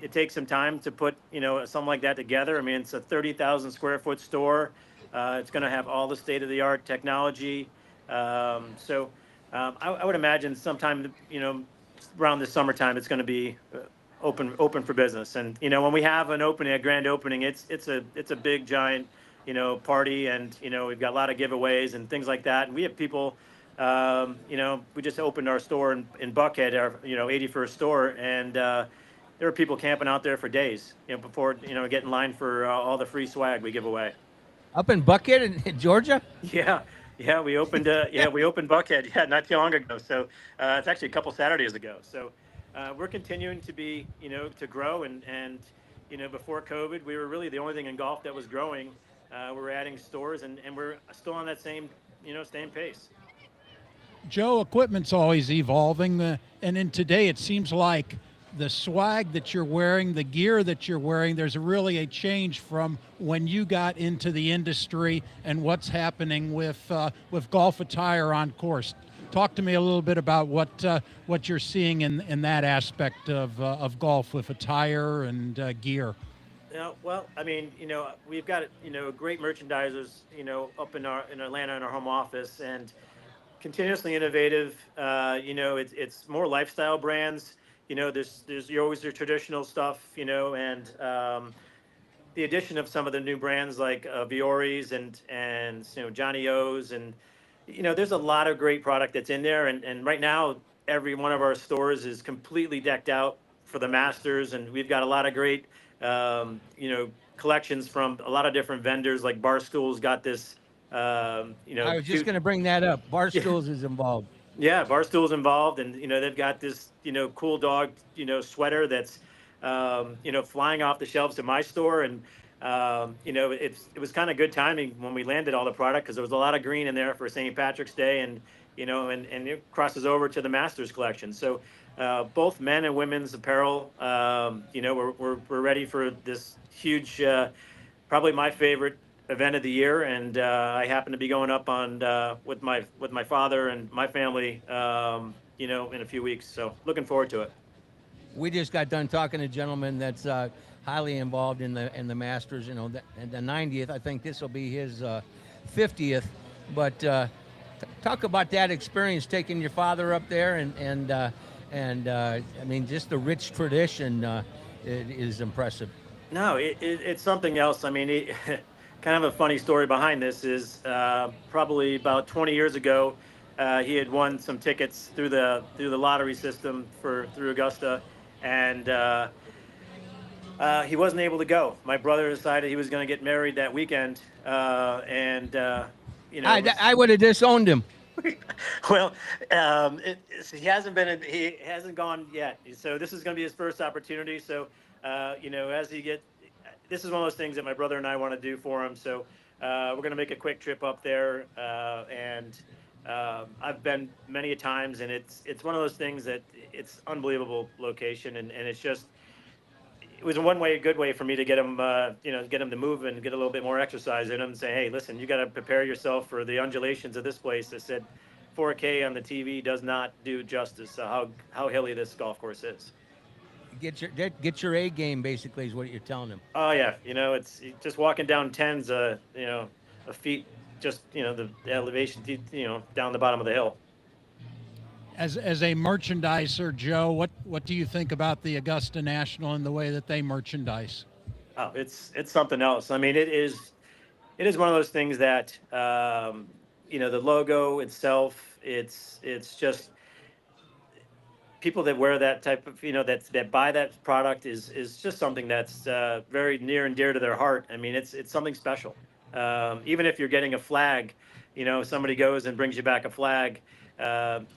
it takes some time to put something like that together. I mean, it's a 30,000 square foot store. It's going to have all the state of the art technology. So I would imagine sometime around the summertime it's going to be open for business. And when we have an opening, a grand opening, it's a big giant party, and we've got a lot of giveaways and things like that. And we have people We just opened our store in Buckhead, our 81st store, and there were people camping out there for days, before get in line for all the free swag we give away. Up in Buckhead in Georgia? Yeah, yeah, we opened Buckhead, yeah, not too long ago. So it's actually a couple Saturdays ago. So we're continuing to be, to grow, and before COVID, we were really the only thing in golf that was growing. We're adding stores, and we're still on that same pace. Joe, equipment's always evolving, and in today it seems like the swag that you're wearing, the gear that you're wearing, there's really a change from when you got into the industry and what's happening with golf attire on course. Talk to me a little bit about what you're seeing in that aspect of golf with attire and gear. Well, I mean, we've got great merchandisers, up in Atlanta in our home office, and continuously innovative. It's more lifestyle brands. There's you always your traditional stuff, and the addition of some of the new brands like Vioris and Johnny O's, and there's a lot of great product that's in there. And right now, every one of our stores is completely decked out for the Masters, and we've got a lot of great collections from a lot of different vendors. Like Barstool's got this. I was just Two, going to bring that up. yeah, Barstools is involved. yeah, Barstool's involved, and they've got this cool dog sweater that's flying off the shelves at my store, and it was kind of good timing when we landed all the product, because there was a lot of green in there for St. Patrick's Day, and and it crosses over to the Masters collection. So both men and women's apparel, we're ready for this huge, probably my favorite event of the year, and I happen to be going up on with my father and my family, in a few weeks. So looking forward to it. We just got done talking to a gentleman that's highly involved in the Masters. The 90th. I think this will be his 50th. But talk about that experience taking your father up there, and I mean, just the rich tradition is impressive. No, it's something else. I mean, kind of a funny story behind this is probably about 20 years ago, he had won some tickets through the lottery system through Augusta, and he wasn't able to go. My brother decided he was going to get married that weekend, and it was. I would have disowned him. Well, he hasn't gone yet. So this is going to be his first opportunity. So, as he get, this is one of those things that my brother and I want to do for him. So, we're going to make a quick trip up there, and I've been many a times, and it's one of those things that it's unbelievable location, and it's just it was a good way for me to get him, get him to move and get a little bit more exercise in him, and say, hey, listen, you got to prepare yourself for the undulations of this place. I said, 4K on the TV does not do justice to how hilly this golf course is. Get your A game, basically, is what you're telling him. Oh yeah, it's just walking down tens, a feet, just the elevation, down the bottom of the hill. As a merchandiser, Joe, what do you think about the Augusta National and the way that they merchandise? Oh, it's something else. I mean, it is one of those things that the logo itself. It's just people that wear that type of that buy that product is just something that's very near and dear to their heart. I mean, it's something special. Even if you're getting a flag, somebody goes and brings you back a flag,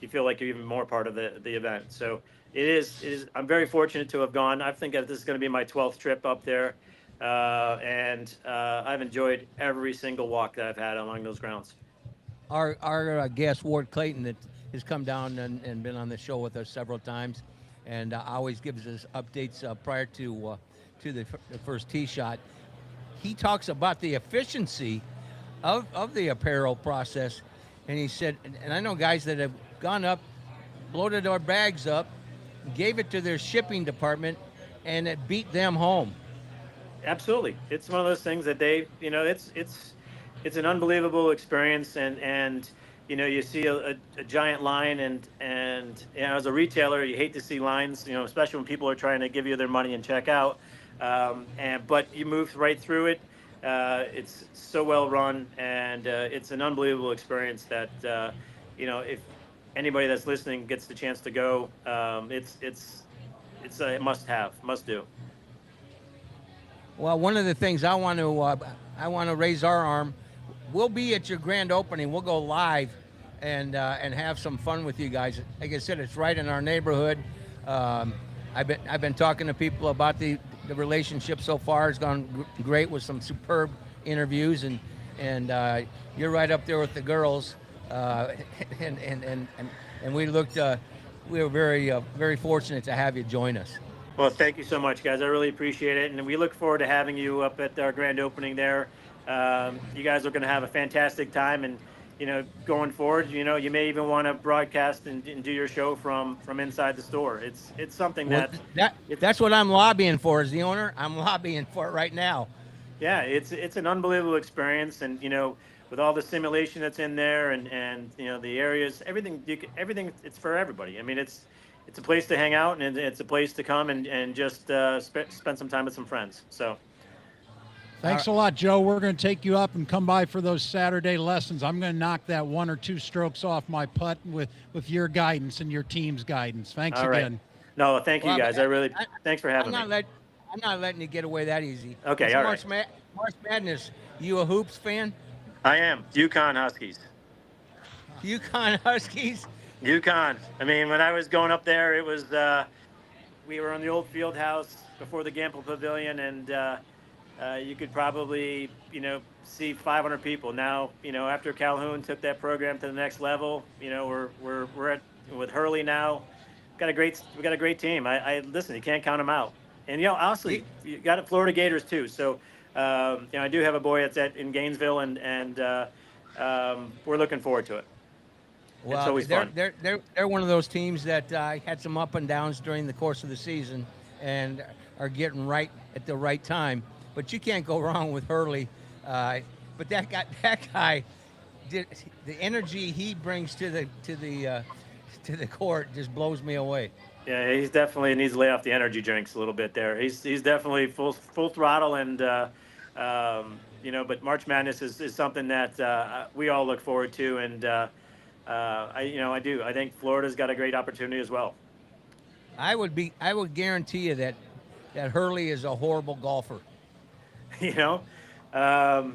you feel like you're even more part of the event. So it is. I'm very fortunate to have gone. I think that this is going to be my 12th trip up there, and I've enjoyed every single walk that I've had along those grounds. Our guest Ward Clayton that has come down and been on the show with us several times, and always gives us updates prior to the first tee shot. He talks about the efficiency of the apparel process, and he said, and I know guys that have gone up, loaded our bags up, gave it to their shipping department, and it beat them home. Absolutely, it's one of those things that it's an unbelievable experience, and you see a giant line, and as a retailer, you hate to see lines, especially when people are trying to give you their money and check out, but you move right through it. It's so well run, and it's an unbelievable experience that if anybody that's listening gets the chance to go, it's a must do. Well, one of the things I want to raise our arm. We'll be at your grand opening. We'll go live and have some fun with you guys. Like I said, it's right in our neighborhood. Um, I've been talking to people about the relationship so far. It's gone great with some superb interviews, and you're right up there with the girls. And we looked. We were very fortunate to have you join us. Well, thank you so much, guys. I really appreciate it, and we look forward to having you up at our grand opening there. You guys are going to have a fantastic time, and going forward, you may even want to broadcast and do your show from inside the store. It's something Well, that that's what I'm lobbying for as the owner. I'm lobbying for it right now. yeah, it's an unbelievable experience, and with all the simulation that's in there, and the areas, everything, everything, it's for everybody. I mean, it's a place to hang out, and it's a place to come and just spend some time with some friends. So. Thanks a lot, Joe. We're going to take you up and come by for those Saturday lessons. I'm going to knock that 1 or 2 strokes off my putt with your guidance and your team's guidance. Thanks All right. again. No, thank you, guys. Thanks for having me. I'm not letting you get away that easy. Okay, It's all right. March Madness. You a hoops fan? I am. UConn Huskies. UConn Huskies? UConn. I mean, when I was going up there, it was we were on the old field house before the Gamble Pavilion, and you could probably see 500 people. Now, after Calhoun took that program to the next level, we're at with Hurley now. We got a great team. I listen. You can't count them out. And honestly, you got Florida Gators too. So I do have a boy that's in Gainesville, and we're looking forward to it. Well, it's always fun. They're one of those teams that had some up and downs during the course of the season, and are getting right at the right time. But you can't go wrong with Hurley. But that guy, the energy he brings to the court just blows me away. Yeah, he's definitely needs to lay off the energy drinks a little bit there. He's definitely full throttle, and but March Madness is something that we all look forward to, and I do. I think Florida's got a great opportunity as well. I would guarantee you that Hurley is a horrible golfer. He doesn't have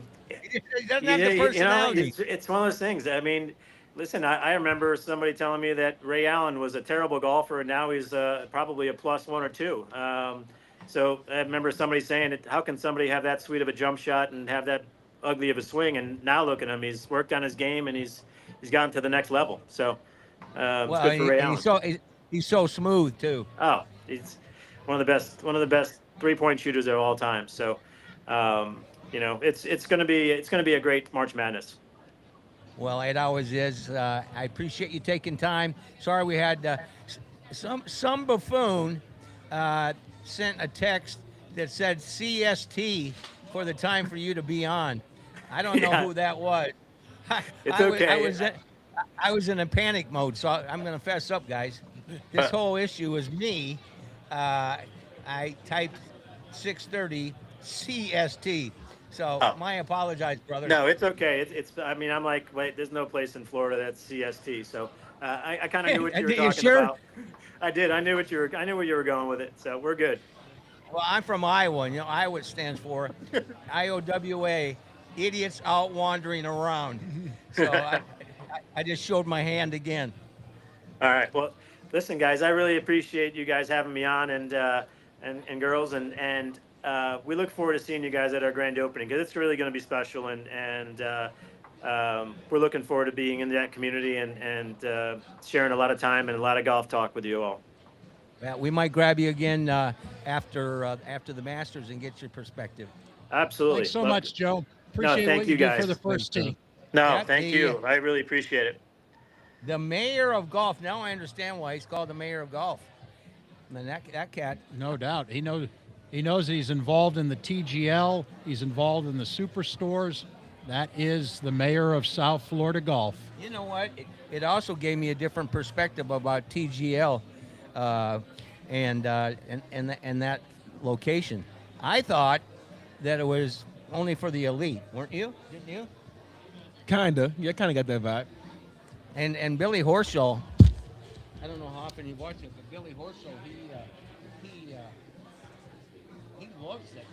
the personality. It's one of those things. I mean, listen, I remember somebody telling me that Ray Allen was a terrible golfer, and now he's probably a +1 or 2. So I remember somebody saying, how can somebody have that sweet of a jump shot and have that ugly of a swing? And now look at him. He's worked on his game, and he's gotten to the next level. So it's good for Ray Allen. He's so smooth too. Oh, he's one of the best 3-point shooters of all time. So it's going to be a great March Madness. Well, it always is. I appreciate you taking time. Sorry we had some buffoon sent a text that said CST for the time for you to be on. I don't know who that was. It's okay. I was in a panic mode, so I'm going to fess up, guys. This whole issue was me. I typed 6:30 CST. So my apologize, brother. No, it's okay. It's. I mean, I'm like, wait, there's no place in Florida that's CST. So I kind of knew what you were talking about. I did. I knew where you were going with it. So we're good. Well, I'm from Iowa. And, Iowa stands for IOWA, idiots out wandering around. So I just showed my hand again. All right. Well, listen, guys, I really appreciate you guys having me on, and girls, and we look forward to seeing you guys at our grand opening, because it's really going to be special, and we're looking forward to being in that community and sharing a lot of time and a lot of golf talk with you all. Yeah, we might grab you again after the Masters and get your perspective. Absolutely. Thanks so much, Joe. Appreciate what you did for the first tee. No, thank you. I really appreciate it. The mayor of golf. Now I understand why he's called the mayor of golf. And that cat. No doubt. He knows he's involved in the TGL. He's involved in the superstores. That is the mayor of South Florida golf. You know what? It also gave me a different perspective about TGL and that location. I thought that it was only for the elite, weren't you? Didn't you? Kinda. Yeah, I kinda got that vibe. And Billy Horschel, I don't know how often you watch it, but Billy Horschel, he loves that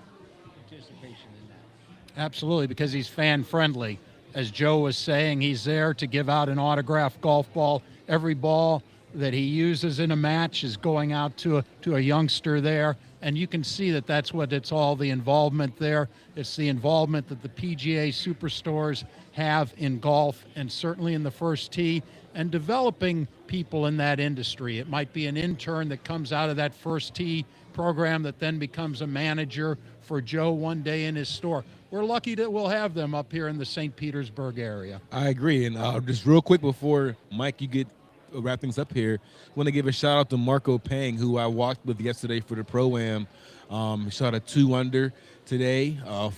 participation in that. Absolutely, because he's fan friendly. As Joe was saying, he's there to give out an autographed golf ball. Every ball that he uses in a match is going out to a youngster there. And you can see that that's what it's all, the involvement there. It's the involvement that the PGA Superstores have in golf, and certainly in the first tee, and developing people in that industry. It might be an intern that comes out of that first tee program that then becomes a manager for Joe one day in his store. We're lucky that we'll have them up here in the St. Petersburg area. I agree. And just real quick before, Mike, you get wrap things up here, I want to give a shout out to Marco Pang, who I walked with yesterday for the Pro-Am. He shot a 2-under today. I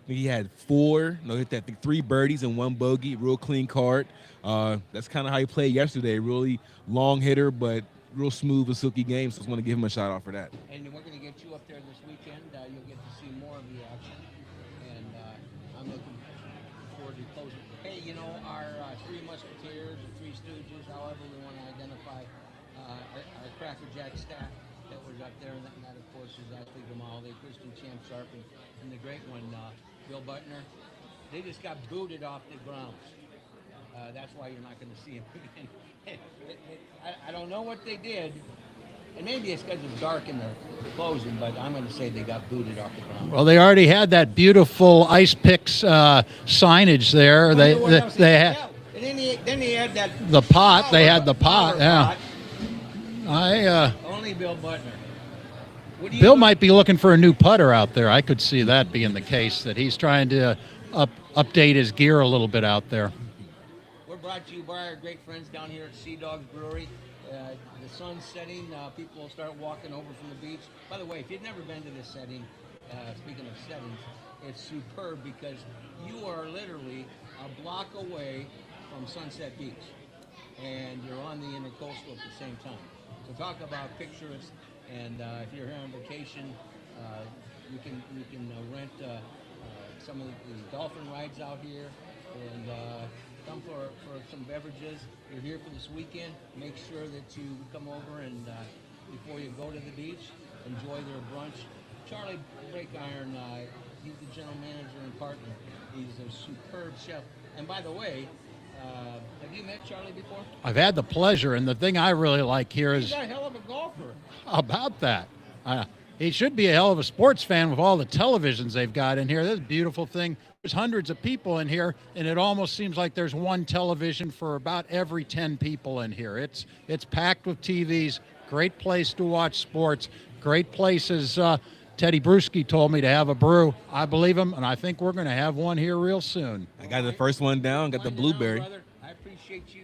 think he had hit that 3 birdies and 1 bogey, real clean card. That's kind of how he played yesterday. Really long hitter, but real smooth and silky game. So I just want to give him a shout out for that. And we're going to get you up there this weekend. You'll get to see more of the action. And I'm looking forward to closing. Hey, our 3 Musketeers, or 3 Stooges, however we want to identify our Cracker Jack staff that was up there. And that of course, is Ashley Gamaldi, Christian Champ Sharp, and the great one, Bill Butner. They just got booted off the grounds. That's why you're not going to see him again. I don't know what they did, and maybe it's because it's dark in the closing, but I'm going to say they got booted off the ground. Well, they already had that beautiful Ice Picks signage there. They had. And then he had that. The pot. They had the pot. Yeah. Only Bill Butner. Bill might be looking for a new putter out there. I could see that being the case, that he's trying to update his gear a little bit out there. We're brought to you by our great friends down here at Sea Dogs Brewery. The sun's setting. People will start walking over from the beach. By the way, if you've never been to this setting, speaking of settings, it's superb because you are literally a block away from Sunset Beach, and you're on the intercoastal at the same time. So talk about picturesque. And if you're here on vacation, you can rent some of the dolphin rides out here, and come for some beverages. You're here for this weekend. Make sure that you come over and before you go to the beach, enjoy their brunch. Charlie Breakiron, he's the general manager and partner. He's a superb chef. And by the way, have you met Charlie before? I've had the pleasure, and the thing I really like here is... He's a hell of a golfer. How about that? He should be a hell of a sports fan with all the televisions they've got in here. This is a beautiful thing. There's hundreds of people in here, and it almost seems like there's one television for about every 10 people in here. It's packed with TVs. Great place to watch sports. Great places. Teddy Bruschi told me to have a brew. I believe him, and I think we're going to have one here real soon. I got the first one down, got the blueberry. I appreciate you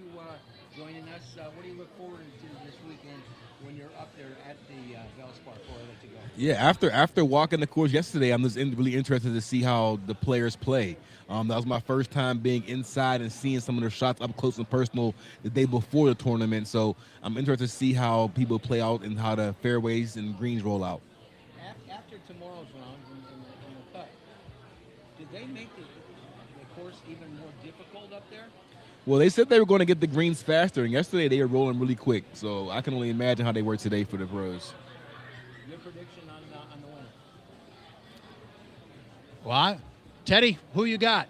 joining us. What do you look forward to this weekend when you're up there at the Valspar before I let you go? Yeah, after walking the course yesterday, I'm just really interested to see how the players play. That was my first time being inside and seeing some of their shots up close and personal the day before the tournament. So I'm interested to see how people play out and how the fairways and greens roll out. After tomorrow's round in the cut, did they make the course even more difficult up there? Well, they said they were going to get the greens faster, and yesterday they were rolling really quick. So I can only imagine how they were today for the pros. Your prediction on the winner? Well, Teddy, who you got?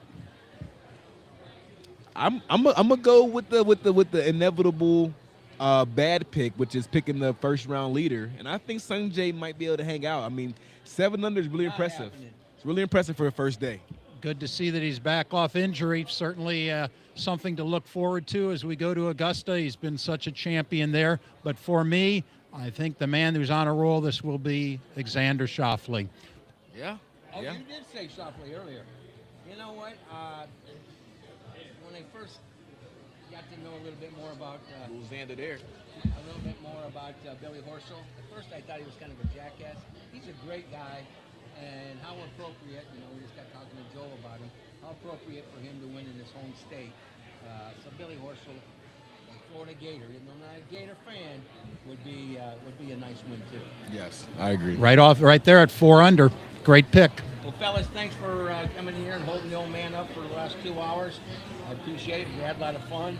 I'm gonna go with the inevitable bad pick, which is picking the first round leader, and I think Sanjay might be able to hang out. I mean, 7 under is really impressive. It's really impressive for a first day. Good to see that he's back off injury. Certainly something to look forward to as we go to Augusta. He's been such a champion there. But for me, I think the man who's on a roll this will be Xander Schauffele. Yeah. Oh, yeah. you did say Schauffele earlier. You know what? When I first got to know a little bit more about Xander there. a little bit more about Billy Horschel. At first, I thought he was kind of a jackass. He's a great guy, and how appropriate. We just got talking to Joe about him. How appropriate for him to win in his home state. So Billy Horschel, Florida Gator, even though I'm not a Gator fan, would be a nice win too. Yes, I agree. Right there at 4 under. Great pick. Well, fellas, thanks for coming here and holding the old man up for the last 2 hours. I appreciate it. We had a lot of fun.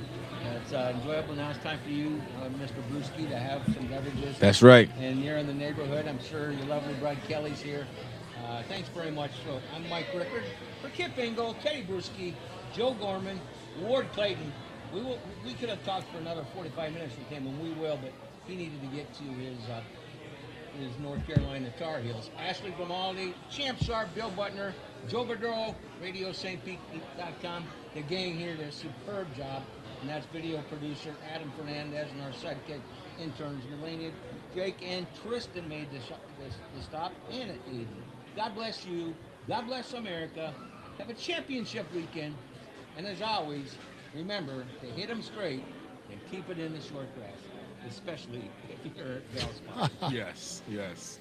It's enjoyable. Now it's time for you, Mr. Brewski, to have some beverages. That's right. And you're in the neighborhood. I'm sure your lovely bride Kelly's here. Thanks very much. So I'm Mike Rickard. For Kip Engel, Teddy Brewski, Joe Gorman, Ward Clayton. We could have talked for another 45 minutes with him, and we will, but he needed to get to his North Carolina Tar Heels. Ashley Grimaldi, Champ Sharp, Bill Butner, Joe Verduro, RadioSt.com. The gang here did a superb job, and that's video producer Adam Fernandez and our sidekick interns Melania, Jake, and Tristan made the stop, and Aiden. God bless you. God bless America. Have a championship weekend, and as always, remember to hit them straight and keep it in the short grass, especially if you're at Valspar. Yes, yes.